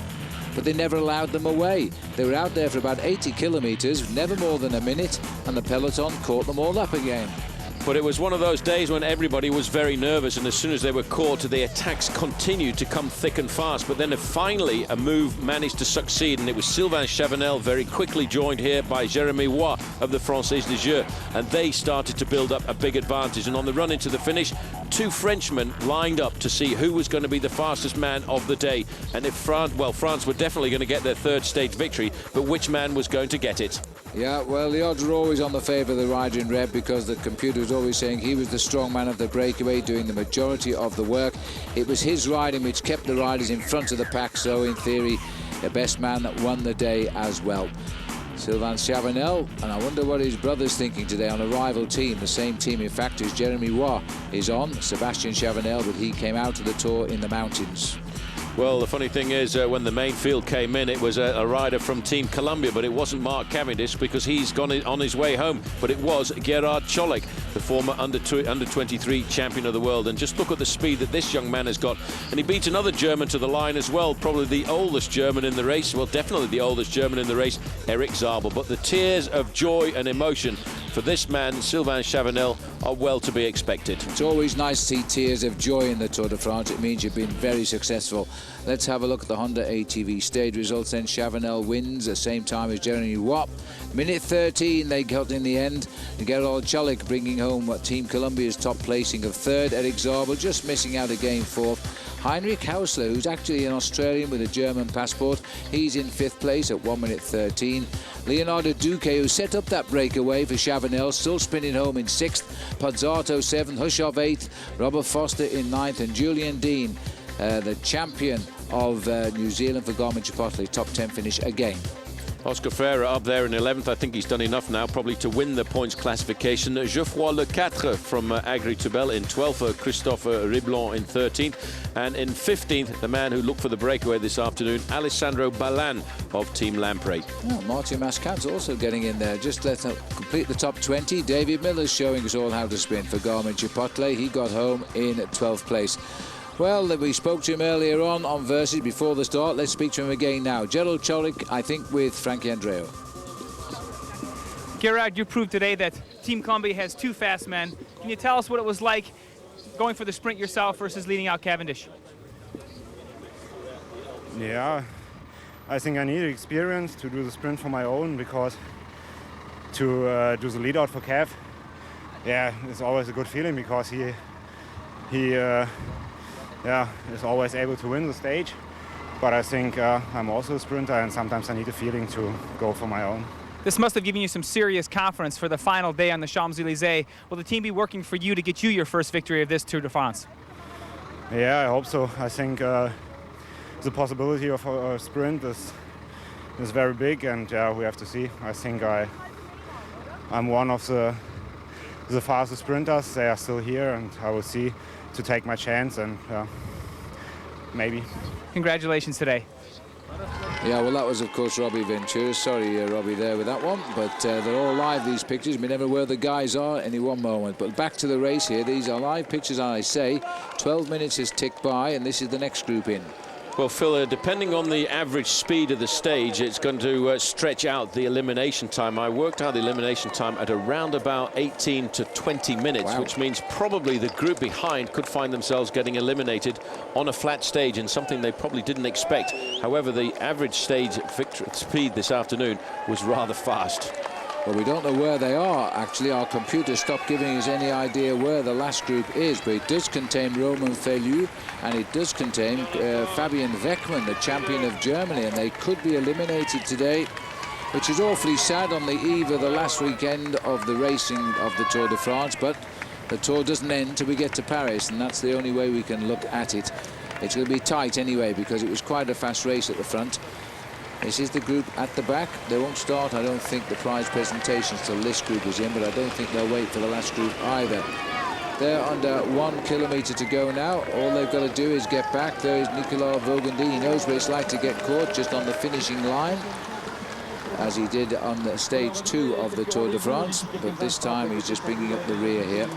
But they never allowed them away. They were out there for about 80 kilometres, never more than a minute, and the peloton caught them all up again. But it was one of those days when everybody was very nervous, and as soon as they were caught, the attacks continued to come thick and fast. But then finally a move managed to succeed, and it was Sylvain Chavanel, very quickly joined here by Jérémy Roy of the Française des Jeux, and they started to build up a big advantage. And on the run into the finish, 2 Frenchmen lined up to see who was going to be the fastest man of the day. And if France were definitely going to get their third stage victory, but which man was going to get it? Yeah, well, the odds were always on the favour of the rider in red, because the computer was always saying he was the strong man of the breakaway, doing the majority of the work. It was his riding which kept the riders in front of the pack, so in theory the best man won the day as well. Sylvain Chavanel, and I wonder what his brother's thinking today on a rival team, the same team in fact as Jérémy Roy is on, Sébastien Chavanel, but he came out of the Tour in the mountains. Well, the funny thing is, when the main field came in, it was a rider from Team Columbia, but it wasn't Mark Cavendish because he's gone on his way home. But it was Gerard Cholik, the former under-23 champion of the world. And just look at the speed that this young man has got. And he beat another German to the line as well, probably the oldest German in the race. Well, definitely the oldest German in the race, Eric Zabel. But the tears of joy and emotion for this man, Sylvain Chavanel, are well to be expected. It's always nice to see tears of joy in the Tour de France. It means you've been very successful. Let's have a look at the Honda ATV stage results then. Chavanel wins at the same time as Jeremy Watt. Minute 13 they got in the end. Gerard Cholik bringing home Team Columbia's top placing of third. Eric Zabel just missing out again fourth. Heinrich Hausler, who's actually an Australian with a German passport, he's in fifth place at 1 minute 13. Leonardo Duque, who set up that breakaway for Chavanel, still spinning home in sixth. Pozzato seventh, Hushov eighth, Robert Foster in ninth, and Julian Dean, the champion of New Zealand for Garmin-Chipotle, top 10 finish again. Oscar Ferrer up there in 11th. I think he's done enough now probably to win the points classification. Geoffroy Lecatre from Agri-Toubel in 12th. Christophe Riblon in 13th. And in 15th, the man who looked for the breakaway this afternoon, Alessandro Ballan of Team Lamprey. Oh, Martin Mascat's also getting in there. Just let's complete the top 20. David Miller's showing us all how to spin for Garmin-Chipotle. He got home in 12th place. Well, we spoke to him earlier on Versus before the start. Let's speak to him again now. Gerald Cholik, I think, with Frankie Andreu. Gerard, you proved today that Team Columbia has two fast men. Can you tell us what it was like going for the sprint yourself versus leading out Cavendish? Yeah, I think I need experience to do the sprint for my own, because to do the lead out for Cav, yeah, it's always a good feeling, because he is always able to win the stage. But I think I'm also a sprinter, and sometimes I need a feeling to go for my own. This must have given you some serious confidence for the final day on the Champs-Élysées. Will the team be working for you to get you your first victory of this Tour de France? Yeah, I hope so. I think the possibility of a sprint is very big, and we have to see. I think I'm one of the fastest sprinters. They are still here, and I will see to take my chance, and maybe. Congratulations today. Yeah, well, that was, of course, Robbie Ventura. Sorry, Robbie, there with that one. But they're all live, these pictures. We never know where the guys are any one moment. But back to the race here. These are live pictures, I say. 12 minutes has ticked by, and this is the next group in. Well, Phil, depending on the average speed of the stage, it's going to stretch out the elimination time. I worked out the elimination time at around about 18 to 20 minutes, wow, which means probably the group behind could find themselves getting eliminated on a flat stage, and something they probably didn't expect. However, the average stage speed this afternoon was rather fast. Well, we don't know where they are, actually. Our computer stopped giving us any idea where the last group is, but it does contain Roman Feliu, and it does contain Fabian Weckmann, the champion of Germany, and they could be eliminated today, which is awfully sad on the eve of the last weekend of the racing of the Tour de France. But the Tour doesn't end till we get to Paris, and that's the only way we can look at it. It's going to be tight anyway, because it was quite a fast race at the front. This is the group at the back. They won't start, I don't think, the prize presentations till this group is in, but I don't think they'll wait for the last group either. They're under 1 kilometre to go now. All they've got to do is get back. There is Nicolas Vaugandy. He knows what it's like to get caught just on the finishing line, as he did on the stage 2 of the Tour de France, but this time he's just bringing up the rear here.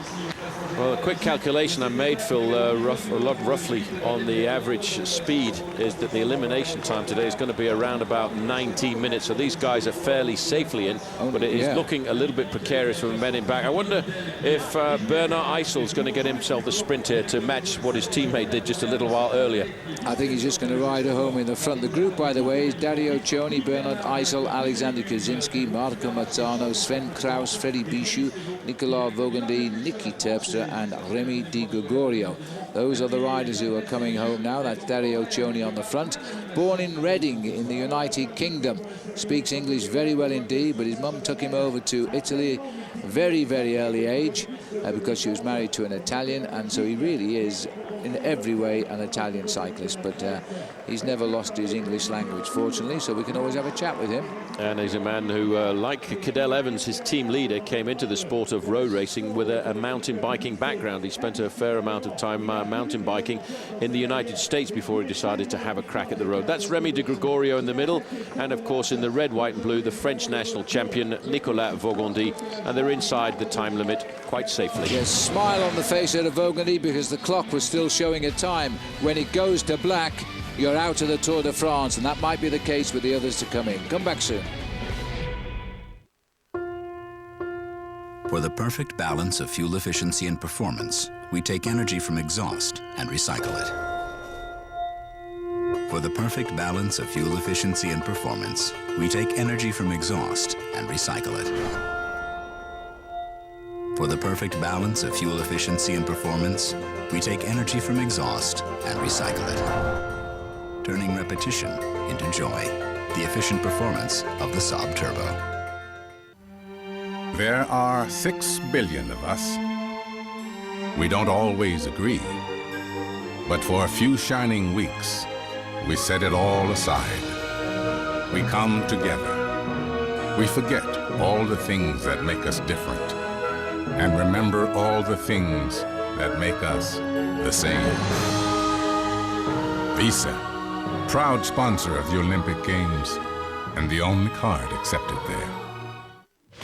Well, a quick calculation I made, Phil, roughly on the average speed, is that the elimination time today is going to be around about 19 minutes. So these guys are fairly safely in, but it is looking a little bit precarious for the men in back. I wonder if Bernard Eisel's going to get himself a sprint here to match what his teammate did just a little while earlier. I think he's just going to ride home in the front. The group, by the way, is Dario Cioni, Bernard Eisel, Alexander Kaczynski, Marco Mazzano, Sven Kraus, Freddy Bichou, Nicolas Vaugandy, Niki Terpstra, and Remy Di Gregorio. Those are the riders who are coming home now. That's Dario Cioni on the front. Born in Reading in the United Kingdom. Speaks English very well indeed, but his mum took him over to Italy very, very early age because she was married to an Italian, and so he really is in every way an Italian cyclist, but he's never lost his English language, fortunately, so we can always have a chat with him. And he's a man who, like Cadel Evans, his team leader, came into the sport of road racing with a mountain biking background. He spent a fair amount of time mountain biking in the United States before he decided to have a crack at the road. That's Remy de Gregorio in the middle, and of course in the red, white and blue, the French national champion Nicolas Vaugandy, and they're inside the time limit quite safely. Yes, smile on the face of Vaugandy, because the clock was still showing a time. When it goes to black, you're out of the Tour de France, and that might be the case with the others to come in. Come back soon. For the perfect balance of fuel efficiency and performance, we take energy from exhaust and recycle it. For the perfect balance of fuel efficiency and performance, we take energy from exhaust and recycle it. For the perfect balance of fuel efficiency and performance, we take energy from exhaust and recycle it. Turning repetition into joy, the efficient performance of the Saab Turbo. There are 6 billion of us. We don't always agree, but for a few shining weeks, we set it all aside. We come together. We forget all the things that make us different, and remember all the things that make us the same. Visa, proud sponsor of the Olympic Games, and the only card accepted there.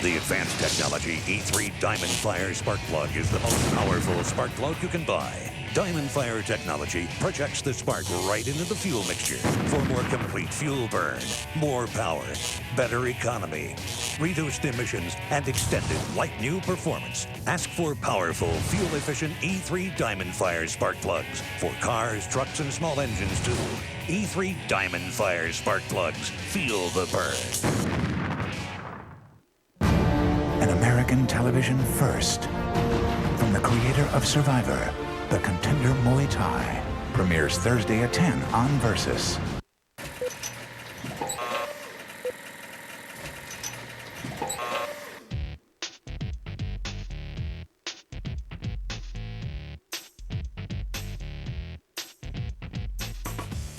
The advanced technology E3 Diamond Fire spark plug is the most powerful spark plug you can buy. Diamond Fire technology projects the spark right into the fuel mixture for more complete fuel burn, more power, better economy, reduced emissions, and extended like-new performance. Ask for powerful, fuel-efficient E3 Diamond Fire spark plugs for cars, trucks, and small engines too. E3 Diamond Fire spark plugs. Feel the burn. An American television first. From the creator of Survivor, The Contender Muay Thai. Premieres Thursday at 10 on Versus.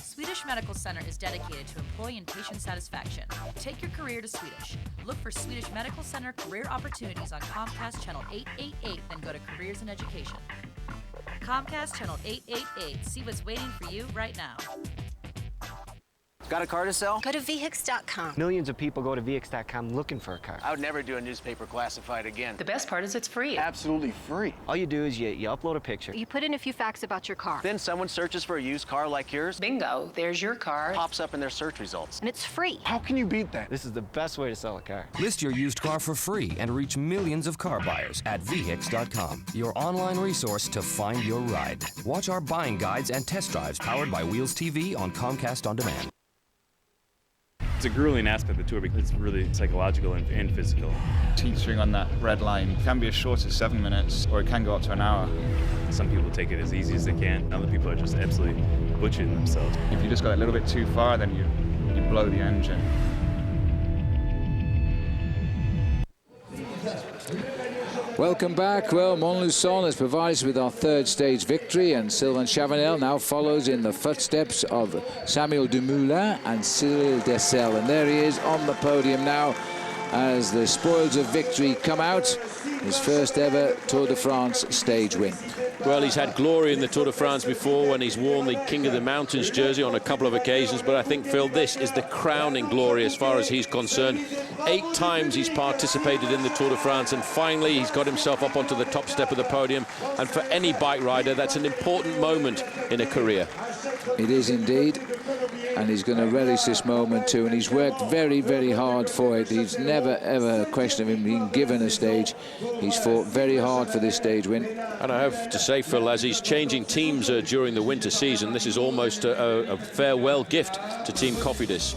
Swedish Medical Center is dedicated to employee and patient satisfaction. Take your career to Swedish. Look for Swedish Medical Center career opportunities on Comcast Channel 888, then go to Careers in Education. Comcast Channel 888. See what's waiting for you right now. Got a car to sell? Go to vhix.com. Millions of people go to vhix.com looking for a car. I would never do a newspaper classified again. The best part is it's free. Absolutely free. All you do is you upload a picture. You put in a few facts about your car. Then someone searches for a used car like yours. Bingo, there's your car. Pops up in their search results. And it's free. How can you beat that? This is the best way to sell a car. List your used car for free and reach millions of car buyers at vhix.com, your online resource to find your ride. Watch our buying guides and test drives powered by Wheels TV on Comcast On Demand. It's a grueling aspect of the tour because it's really psychological and physical. Teetering on that red line can be as short as 7 minutes, or it can go up to an hour. Some people take it as easy as they can. Other people are just absolutely butchering themselves. If you just go a little bit too far, then you blow the engine. Welcome back. Well, Molusso has provided us with our third stage victory, and Sylvain Chavanel now follows in the footsteps of Samuel Dumoulin and Cyril Dessel. And there he is on the podium now as the spoils of victory come out. His first ever Tour de France stage win. Well, he's had glory in the Tour de France before when he's worn the King of the Mountains jersey on a couple of occasions, but I think, Phil, this is the crowning glory as far as he's concerned. 8 times he's participated in the Tour de France, and finally he's got himself up onto the top step of the podium, and for any bike rider, that's an important moment in a career. It is indeed, and he's going to relish this moment too, and he's worked very, very hard for it. He's never, ever a question of him being given a stage. He's fought very hard for this stage win. And I have to say, Phil, as he's changing teams during the winter season, this is almost a farewell gift to Team Cofidis.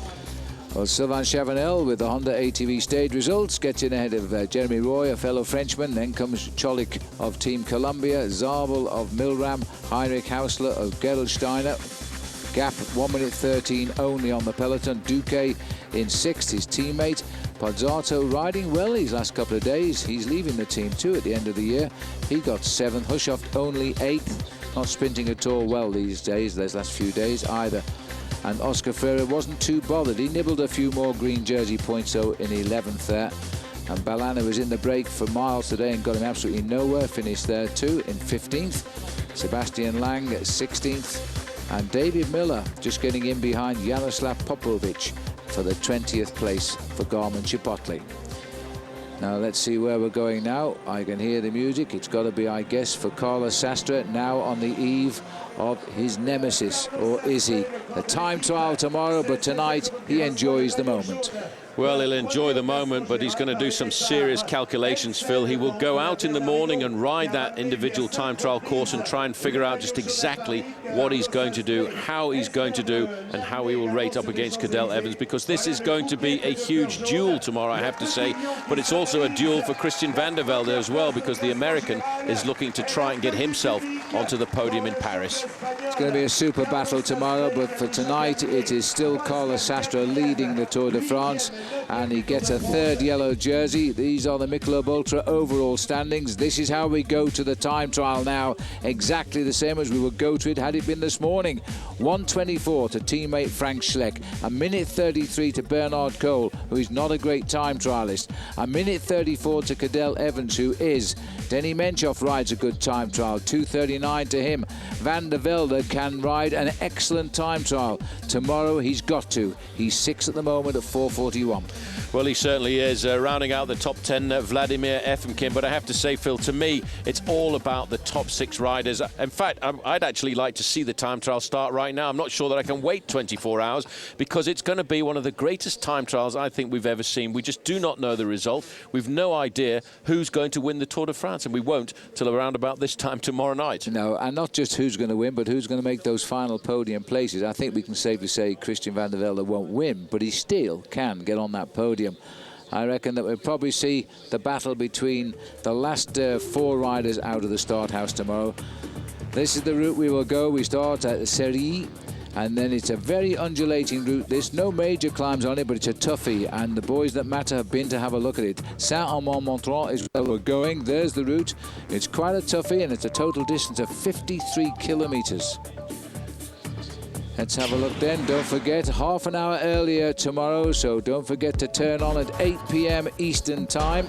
Well, Sylvain Chavanel with the Honda ATV stage results gets in ahead of Jeremy Roy, a fellow Frenchman. Then comes Cholik of Team Columbia, Zabel of Milram, Heinrich Hausler of Gerolsteiner. Gap 1 minute 13 only on the peloton. Duque in 6th, his teammate. Pozzato riding well these last couple of days. He's leaving the team too at the end of the year. He got 7th. Hushoff only 8th. not sprinting at all well these days, these last few days either. And Oscar Ferrer wasn't too bothered. He nibbled a few more green jersey points, though, in 11th there. And Ballana was in the break for miles today and got him absolutely nowhere. Finished there too in 15th. Sebastian Lang 16th. And David Miller just getting in behind Jaroslav Popovic for the 20th place for Garmin Chipotle. Now let's see where we're going now. I can hear the music. It's got to be, I guess, for Carlos Sastre, now on the eve of his nemesis, or is he? A time trial tomorrow, but tonight he enjoys the moment. Well, he'll enjoy the moment, but he's going to do some serious calculations, Phil. He will go out in the morning and ride that individual time trial course and try and figure out just exactly what he's going to do, how he's going to do, and how he will rate up against Cadel Evans, because this is going to be a huge duel tomorrow, I have to say. But it's also a duel for Christian van der Velde as well, because the American is looking to try and get himself onto the podium in Paris. It's going to be a super battle tomorrow, but for tonight it is still Carlos Sastre leading the Tour de France, and he gets a third yellow jersey. These are the Michelob Ultra overall standings. This is how we go to the time trial now, exactly the same as we would go to it had it been this morning. 1:24 to teammate Frank Schleck, a minute 33 to Bernard Cole, who is not a great time trialist, a minute 34 to Cadel Evans, who is. Denny Menchoff rides a good time trial, 2:39 to him. Van der Velde can ride an excellent time trial. Tomorrow he's got to. He's 6th at the moment at 4:41. Well, he certainly is. Rounding out the top 10, Vladimir Efimkin. But I have to say, Phil, to me, it's all about the top 6 riders. In fact, I'd actually like to see the time trial start right now. I'm not sure that I can wait 24 hours, because it's going to be one of the greatest time trials I think we've ever seen. We just do not know the result. We've no idea who's going to win the Tour de France, and we won't till around about this time tomorrow night. No, and not just who's going to win, but who's going to make those final podium places. I think we can safely say Christian van der Velde won't win, but he still can get on that podium. I reckon that we'll probably see the battle between the last 4 riders out of the start house tomorrow. This is the route we will go. We start at Cérilly, and then it's a very undulating route. There's no major climbs on it, but it's a toughie, and the boys that matter have been to have a look at it. Saint-Amand-Montrond is where we're going. There's the route. It's quite a toughie, and it's a total distance of 53 kilometers. Let's have a look then. Don't forget, half an hour earlier tomorrow, so don't forget to turn on at 8 p.m. Eastern Time.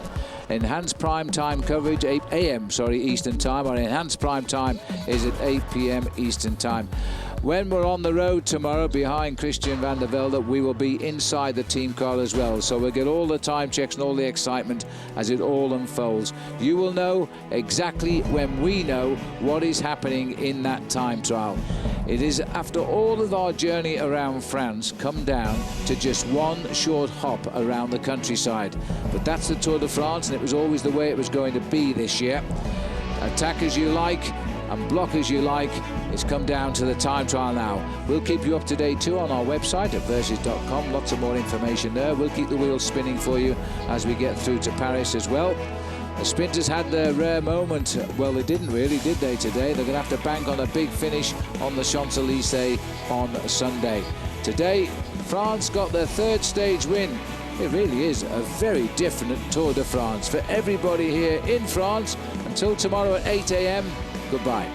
Enhanced prime time coverage, 8 a.m. Eastern Time, or enhanced prime time is at 8 p.m. Eastern Time. When we're on the road tomorrow behind Christian van der Velde, we will be inside the team car as well. So we'll get all the time checks and all the excitement as it all unfolds. You will know exactly when we know what is happening in that time trial. It is, after all of our journey around France, come down to just one short hop around the countryside. But that's the Tour de France, and it was always the way it was going to be this year. Attack as you like and block as you like. It's come down to the time trial now. We'll keep you up to date too on our website at versus.com. Lots of more information there. We'll keep the wheels spinning for you as we get through to Paris as well. The sprinters had their rare moment. Well, they didn't really, did they, today? They're going to have to bank on a big finish on the Champs-Élysées on Sunday. Today, France got their 3rd stage win. It really is a very different Tour de France for everybody here in France. Until tomorrow at 8 a.m, goodbye.